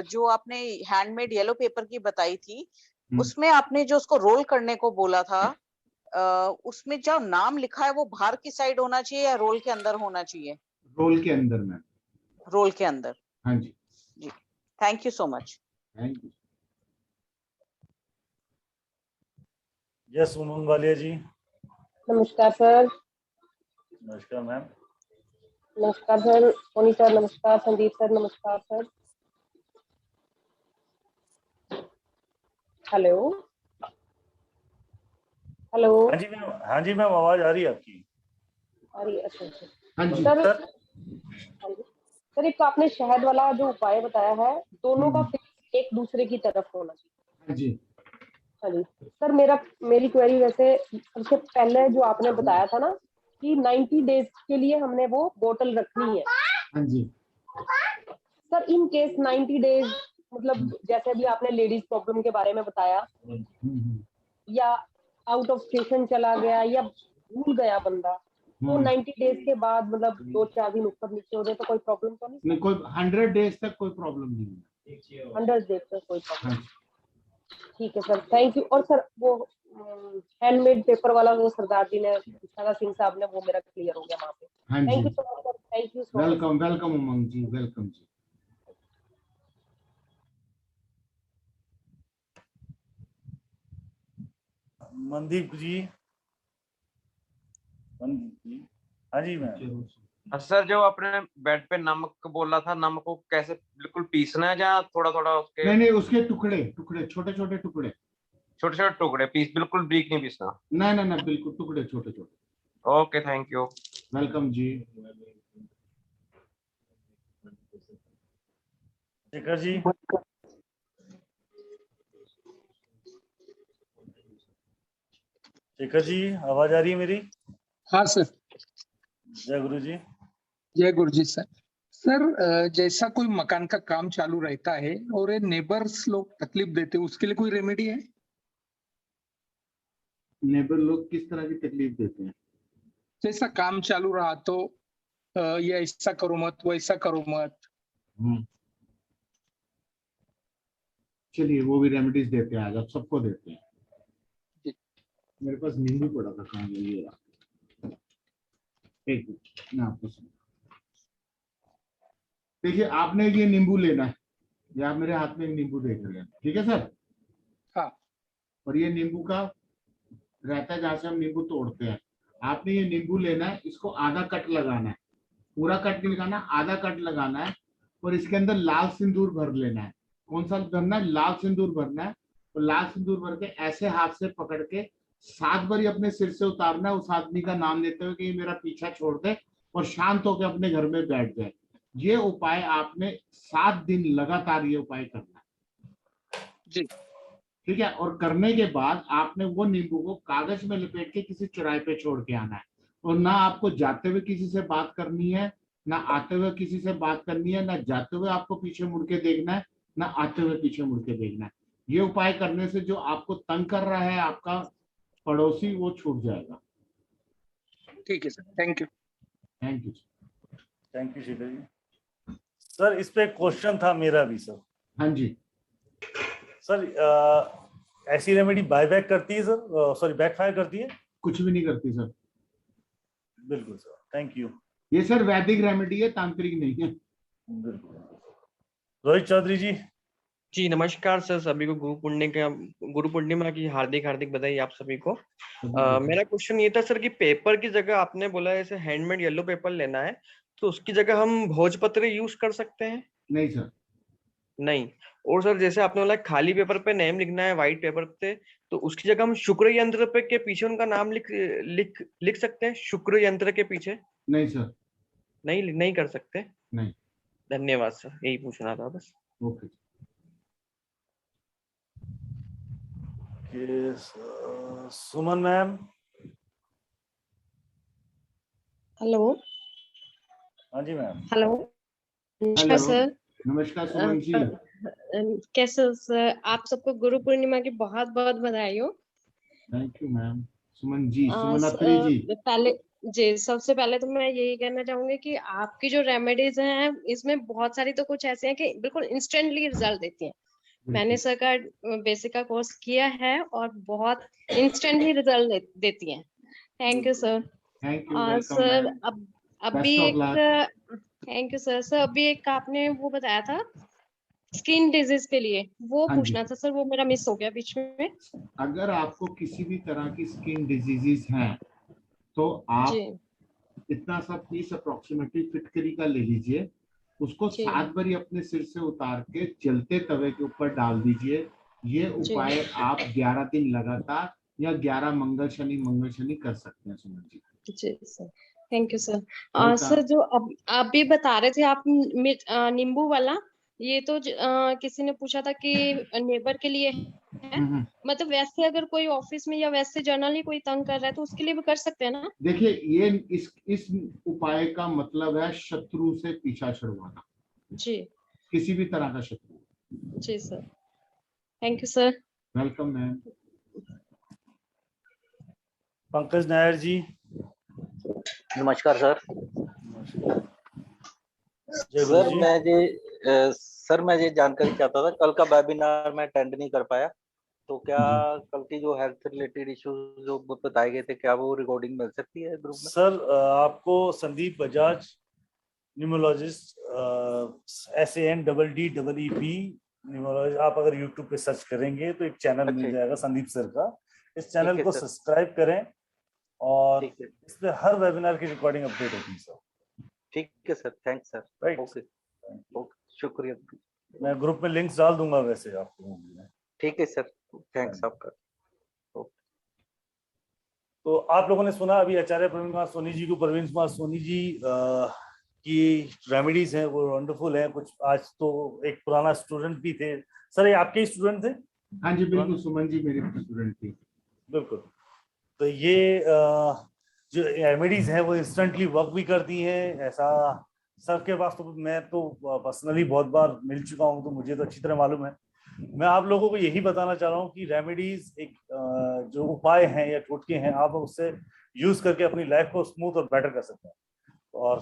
जो आपने हैंडमेड येलो पेपर की बताई थी, उसमें आपने जो उसको रोल करने को बोला था उसमें जो नाम लिखा है वो बाहर की साइड होना चाहिए या रोल के अंदर होना चाहिए? रोल के अंदर मैम। रोल के अंदर। हाँ जी जी। Thank you so much. Thank you. Yes Umang Walia ji. नमस्कार सर। नमस्कार मैम। नमस्कार सर सोनी सर। नमस्कार संदीप सर। नमस्कार सर। Hello hello. हाँ जी मैम आवाज आ रही है आपकी। आ रही है। अच्छा अच्छा। हाँ जी सर सर एक आपने शहद वाला जो उपाय बताया है दोनों का फेस एक दूसरे की तरफ होना चाहिए। हाँ जी। हाँ जी सर मेरी क्वेरी वैसे सबसे पहले जो आपने बताया था ना कि 90 डेज के लिए हमने वो बोतल रखनी है। हाँ जी सर इन केस 90 डेज मतलब जैसे अभी आपने लेडीज प्रॉब्लम के बारे में बताया या आउट ऑफ स्टेशन चला गया या भूल गया बंदा तो 90 डेज के बाद मतलब 2-4 दिन ऊपर नीचे हो जाए तो कोई प्रॉब्लम तो नहीं? कोई 100 डेज तक कोई प्रॉब्लम नहीं है। 100 डेज तक कोई प्रॉब्लम। ठीक है सर थैंक यू। और सर वो हैंडमेड पेपर वाला वो सरदार जी ने सरदार सिंह साहब ने वो मेरा क्लियर हो गया वहाँ पे। हाँ थैंक जी। You so much sir. Thank you so much. Welcome welcome Umang ji. Welcome जी। मनदीप जी। हाँ जी मैम। सर जो आपने बेड पे नमक बोला था, नमक को कैसे बिल्कुल पीसना है या थोड़ा थोड़ा उसके? नहीं उसके टुकड़े टुकड़े छोटे छोटे टुकड़े पीस, बिल्कुल बारीक नहीं पीसना। नहीं बिल्कुल टुकड़े छोटे छोटे। Okay thank you. वेलकम जी। शेखर जी। शेखर जी आवाज आ रही है मेरी? हाँ सर। जय गुरु जी। जय गुरु जी सर। सर जैसा कोई मकान का काम चालू रहता है और ये नेबर्स लोग तकलीफ देते हैं उसके लिए कोई रेमेडी है? नेबर लोग किस तरह की तकलीफ देते हैं? जैसा काम चालू रहा तो ये ऐसा करो मत वैसा करो मत। चलिए वो भी रेमेडीज देते हैं, आज आप सबको देते हैं। मेरे पास नींबू पड़ा था, कहाँ गया ये रहा। एक मिनट मैं आपको सुना। देखिए आपने ये नींबू लेना है, ये आप मेरे हाथ में एक नींबू देख रहे हैं, ठीक है सर? हाँ। और ये नींबू का रहता है जहाँ से हम नींबू तोड़ते हैं। आपने ये नींबू लेना है, इसको आधा कट लगाना है, पूरा कट नहीं लगाना, आधा कट लगाना है, और इसके अंदर लाल सिंदूर भर लेना है। कौन सा भरना है? लाल सिंदूर भरना है। और लाल सिंदूर भर के ऐसे हाथ से पकड़ के 7 बार अपने सिर से उतारना है, उस आदमी का नाम लेते हुए कि ये मेरा पीछा छोड़ दे और शांत होकर अपने घर में बैठ जाए। ये उपाय आपने 7 दिन लगातार ये उपाय करना है जी, ठीक है? और करने के बाद आपने वो नींबू को कागज में लपेट के किसी चौराहे पे छोड़ के आना है। और ना आपको जाते हुए किसी से बात करनी है, ना आते हुए किसी से बात करनी है, ना जाते हुए आपको पीछे मुड़ के देखना है, ना आते हुए पीछे मुड़ के देखना है। ये उपाय करने से जो आपको तंग कर रहा है आपका पड़ोसी, वो छूट जाएगा। ठीक है sir, thank you. Thank you thank you Sheetal ji. Sir इस पे क्वेश्चन था मेरा भी सर। हाँ जी सर, ऐसी रेमेडी बायबैक करती है सर, सॉरी बैकफायर करती है? कुछ भी नहीं करती सर। बिल्कुल सर, थैंक यू। ये सर वैदिक रेमेडी है, तांत्रिक नहीं है। बिल्कुल। रोहित चौधरी जी। नमस्कार सर, सभी को गुरु पूर्णिमा की हार्दिक हार्दिक बधाई आप सभी को। मेरा क्वेश्चन ये था सर कि पेपर की जगह आपने बोला ऐसे हैंडमेड येलो पेपर लेना है, तो उसकी जगह हम भोजपत्र यूज कर सकते हैं? नहीं सर। नहीं। और सर जैसे आपने बोला खाली पेपर पे नेम लिखना है व्हाइट पेपर पे, तो उसकी जगह हम शुक्र यंत्र पे के पीछे उनका नाम लिख सकते हैं? शुक्र यंत्र के पीछे? नहीं सर। नहीं कर सकते? नहीं। धन्यवाद सर, यही पूछना था बस। ओके। सुमन मैम। हेलो। हाँ जी मैम। हेलो, नमस्कार सर। नमस्कार सुमन जी। कैसे हो सर? आप सबको गुरु पूर्णिमा की बहुत बहुत बधाई हो। Thank you ma'am. Suman ji, सुमनात्री जी। पहले जी, सबसे पहले तो मैं यही कहना चाहूंगी कि आपकी जो रेमेडीज हैं इसमें बहुत सारी तो कुछ ऐसे हैं कि बिल्कुल इंस्टेंटली रिजल्ट देती हैं। मैंने सर का बेसिक का कोर्स किया है और बहुत इंस्टेंटली रिजल्ट देती हैं। Thank you sir. Thank you. और सर अभी एक थैंक यू सर। सर अभी एक आपने वो बताया था स्किन डिजीज के लिए, वो पूछना था सर, वो मेरा मिस हो गया बीच में। अगर आपको किसी भी तरह की स्किन डिजीजेस हैं तो आप इतना सा पीस अप्रोक्सीमेटली फिटकरी का ले लीजिए, उसको 7 बारी अपने सिर से उतार के जलते तवे के ऊपर डाल दीजिए। ये उपाय आप 11 दिन लगातार या 11 मंगल शनि कर सकते हैं सुमन जी। जी सर, थैंक यू सर। और सर जो आप भी बता रहे थे आप नींबू वाला, ये तो किसी ने पूछा था कि नेबर के लिए है, मतलब वैसे अगर कोई ऑफिस में या वैसे जर्नली कोई तंग कर रहा है तो उसके लिए भी कर सकते हैं ना? देखिए ये इस उपाय का मतलब है शत्रु से पीछा छुड़वाना। जी। किसी भी तरह का शत्रु। जी sir, thank you sir. Welcome ma'am. Pankaj Nair ji. नमस्कार सर। सर मैं ये जानकारी चाहता था, कल का वेबिनार मैं अटेंड नहीं कर पाया, तो क्या कल की जो हेल्थ रिलेटेड इश्यूज जो बताए गए थे क्या वो रिकॉर्डिंग मिल सकती है ग्रुप में? सर आपको Sandeep Bajaj numerologist SANDDEEP numerologist, आप अगर YouTube पे सर्च करेंगे तो एक चैनल मिल जाएगा संदीप सर का। इस चैनल को सब्सक्राइब करें और इस पे हर वेबिनार की रिकॉर्डिंग अपडेट होती है सर। ठीक है sir, thanks sir. Right, okay, शुक्रिया। मैं ग्रुप में लिंक्स डाल दूंगा वैसे आपको। ठीक है सर, थैंक्स आपका। तो आप लोगों ने सुना अभी आचार्य प्रवीण कुमार सोनी जी को, प्रवीण कुमार सोनी जी की रेमेडीज हैं वो वंडरफुल है। कुछ आज तो एक पुराना स्टूडेंट भी थे सर, ये आपके स्टूडेंट थे? हाँ जी बिल्कुल, सुमन जी मेरी स्टूडेंट थी। बिल्कुल। तो ये जो रेमेडीज हैं वो इंस्टेंटली वर्क भी करती हैं, ऐसा सर के पास तो मैं तो पर्सनली बहुत बार मिल चुका हूँ, तो मुझे तो अच्छी तरह मालूम है। मैं आप लोगों को यही बताना चाह रहा हूँ कि रेमेडीज एक जो उपाय हैं या टोटके हैं, आप उससे यूज करके अपनी लाइफ को स्मूथ और बेटर कर सकते हैं। और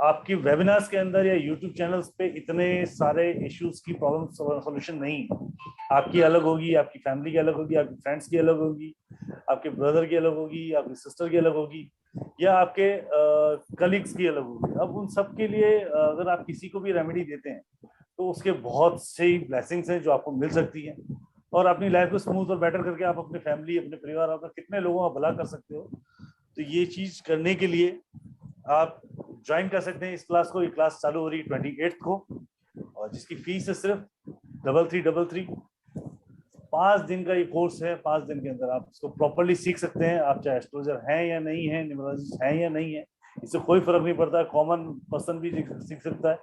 आपकी वेबिनार्स के अंदर या यूट्यूब चैनल्स पे इतने सारे इश्यूज की प्रॉब्लम सॉल्यूशन नहीं है। आपकी अलग होगी, आपकी फैमिली की अलग होगी, आपकी फ्रेंड्स की अलग होगी, आपके ब्रदर की अलग होगी, आपकी सिस्टर की अलग होगी, या आपके कलीग्स की अलग होगी। अब उन सब के लिए अगर आप किसी को भी रेमेडी देते हैं तो उसके बहुत से ब्लेसिंग्स हैं जो आपको मिल सकती हैं, और अपनी लाइफ को स्मूथ और बेटर करके आप अपने फैमिली, अपने परिवार, आपका कितने लोगों का भला कर सकते हो। तो ये चीज करने के लिए आप ज्वाइन कर सकते हैं इस क्लास को। ये क्लास चालू हो रही है 28 को, और जिसकी फीस है सिर्फ 3333। 5 दिन का ये कोर्स है। 5 दिन के अंदर आप इसको प्रॉपरली सीख सकते हैं। आप चाहे एस्ट्रोलॉजर हैं या नहीं है, न्यूमरोलॉजिस्ट हैं या नहीं है, इससे कोई फर्क नहीं पड़ता। कॉमन पर्सन भी सीख सकता है।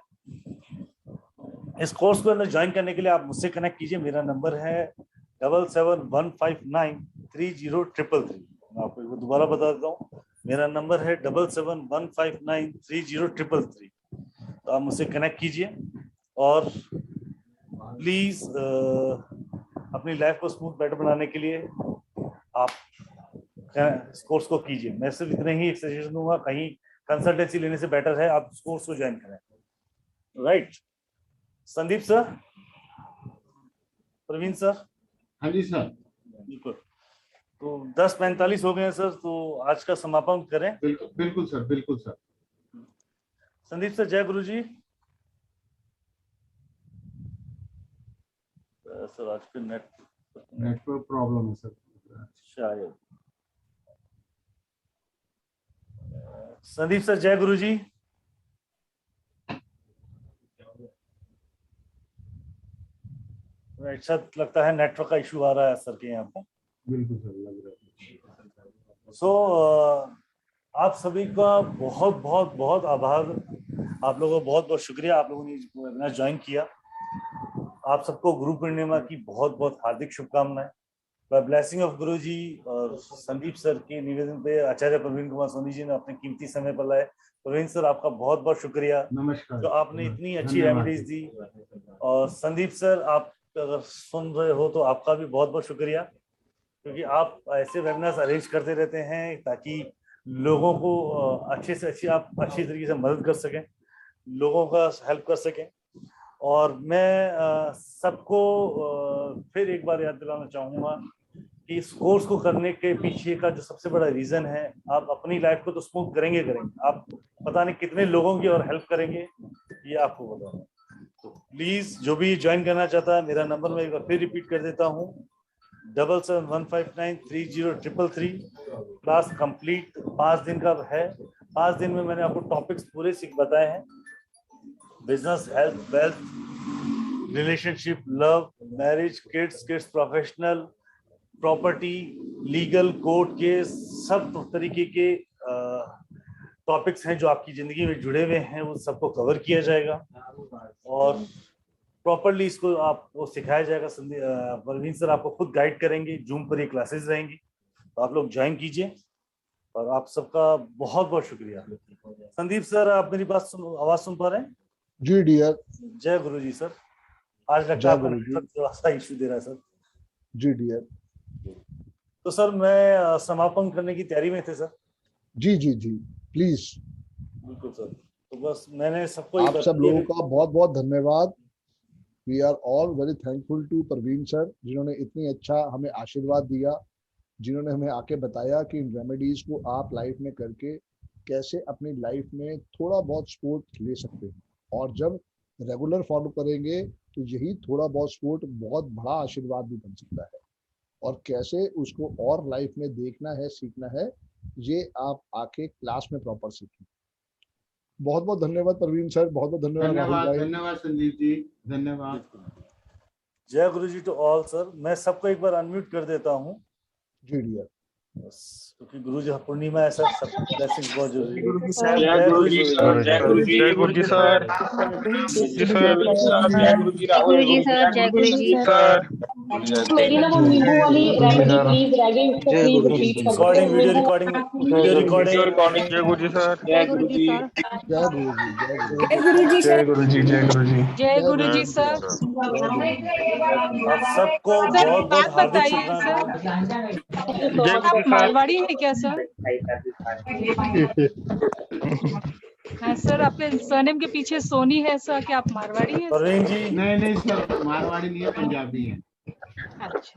इस कोर्स को अंदर ज्वाइन करने के लिए आप मुझसे कनेक्ट कीजिए। मेरा नंबर है 7715930333। मैं आपको एक बार दोबारा बता देता हूँ, मेरा नंबर है 7715930333। तो आप मुझसे कनेक्ट कीजिए और प्लीज अपनी लाइफ को स्मूथ बेटर बनाने के लिए आप इस कोर्स को कीजिए। मैं सिर्फ इतने ही एक सजेशन दूंगा, कहीं कंसल्टेंसी लेने से बेटर है आप इस कोर्स को ज्वाइन करें। Right Sandeep sir, Praveen sir. हाँ जी सर। बिल्कुल। तो 10:45 हो गए हैं सर, तो आज का समापन करें। बिल्कुल बिल्कुल सर, बिल्कुल सर। संदीप सर, जय गुरु जी। सर आज के नेटवर्क प्रॉब्लम है सर शायद। संदीप सर, जय गुरु जी। अच्छा लगता है नेटवर्क का इशू आ रहा है सर के यहाँ पे। बिल्कुल सर, लग रहा है। सो आप सभी का बहुत बहुत बहुत आभार। आप लोगों का बहुत बहुत शुक्रिया, आप लोगों ने वेबिनार ज्वाइन किया। आप सबको गुरु पूर्णिमा की बहुत बहुत हार्दिक शुभकामनाएं। बाय ब्लेसिंग ऑफ गुरु जी और संदीप सर के निवेदन पे आचार्य प्रवीण कुमार सोनी जी ने अपने कीमती समय पर लाए। प्रवीण सर, आपका बहुत बहुत शुक्रिया। नमस्कार। जो आपने इतनी अच्छी रेमेडीज दी। और संदीप सर, आप अगर सुन रहे हो तो आपका भी बहुत बहुत शुक्रिया, क्योंकि आप ऐसे वेबिनार्स अरेंज करते रहते हैं ताकि लोगों को अच्छे से आप अच्छी तरीके से मदद कर सकें, लोगों का हेल्प कर सकें। और मैं सबको फिर एक बार याद दिलाना चाहूँगा कि इस कोर्स को करने के पीछे का जो सबसे बड़ा रीज़न है, आप अपनी लाइफ को तो स्मूथ करेंगे, आप पता नहीं कितने लोगों की और हेल्प करेंगे, ये आपको बताऊँगा। तो प्लीज़ जो भी ज्वाइन करना चाहता है, मेरा नंबर मैं एक बार फिर रिपीट कर देता हूँ, 7715930333। क्लास कंप्लीट 5 दिन का है। 5 दिन में मैंने आपको टॉपिक्स पूरे बताए हैं। Business, health, wealth, relationship, love, marriage, kids professional, property, legal, court case, सब तरीके के टॉपिक्स हैं जो आपकी जिंदगी में जुड़े हुए हैं, वो सबको कवर किया जाएगा और प्रॉपर्ली इसको आपको सिखाया जाएगा। प्रवीण सर आपको खुद गाइड करेंगे। जूम पर ये क्लासेस रहेंगी, तो आप लोग ज्वाइन कीजिए। और आप सबका बहुत बहुत शुक्रिया। संदीप सर, आप मेरी बात आवाज सुन पा रहे हैं? जी डियर। जय गुरु जी सर। आज लगता है थोड़ा सा इशू दे रहा है सर। जी डियर। तो सर मैं समापन करने की तैयारी में थे सर। जी जी जी, प्लीज। बिल्कुल सर। तो बस मैंने सबको आप सब लोगों का बहुत बहुत धन्यवाद। We are all very thankful to Praveen sir, जिन्होंने इतनी अच्छा हमें आशीर्वाद दिया, जिन्होंने हमें आके बताया कि इन रेमेडीज को आप लाइफ में करके कैसे अपनी लाइफ में थोड़ा बहुत सपोर्ट ले सकते हैं। और जब रेगुलर फॉलो करेंगे तो यही थोड़ा बहुत सपोर्ट बहुत बड़ा आशीर्वाद भी बन सकता है। और कैसे उसको और लाइफ में देखना है, सीखना है, ये आप आके क्लास में प्रॉपर सीखें। बहुत बहुत धन्यवाद प्रवीण सर, बहुत बहुत धन्यवाद। धन्यवाद संदीप जी, धन्यवाद। जय गुरु जी टू ऑल सर। मैं सबको एक बार अनम्यूट कर देता हूँ। जी डियर। क्योंकि गुरु जी पूर्णिमा है सर, सब ब्लेसिंग्स बहुत जरूरी है। जय गुरु जी सर। जय गुरु जी सर। जय गुरु जी सर। जय गुरु जी राहुल जी सर। जय गुरु जी सर। मेरी ना वो नींबू वाली रेमेडी प्लीज रह गई, उसको प्लीज रिपीट कर दो। Video recording. जय गुरु जी सर। जय गुरु जी। जय गुरु जी। जय गुरु जी। जय गुरु जी। जय गुरु जी। जय गुरु जी सर। आप सबको बहुत बहुत हार्दिक शुभकामनाएं। आप मारवाड़ी है क्या सर? हाँ सर, आपके सरनेम के पीछे सोनी है सर, क्या आप मारवाड़ी हैं? परवीन जी नहीं सर, मारवाड़ी नहीं है, पंजाबी है। अच्छा,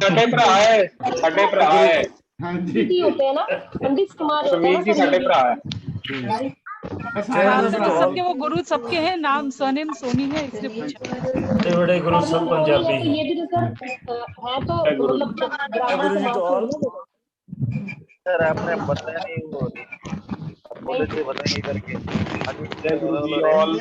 ਸਾਡੇ ਭਰਾ ਹੈ, ਸਾਡੇ ਭਰਾ ਹੈ। हाँ जी होते हैं ना, पंडित कुमार होते हैं सुमीत जी ਸਾਡੇ भरा है। आपसे तो सबके वो गुरु सबके हैं, नाम सरनेम सोनी है इसलिए पूछा। बड़े गुरु सब पंजाबी हैं। ये भी तो सर है तो मतलब गुरु जी तो ऑल सर आपने बताया नहीं, वो बोले थे बताएंगे करके। जय गुरु जी ऑल।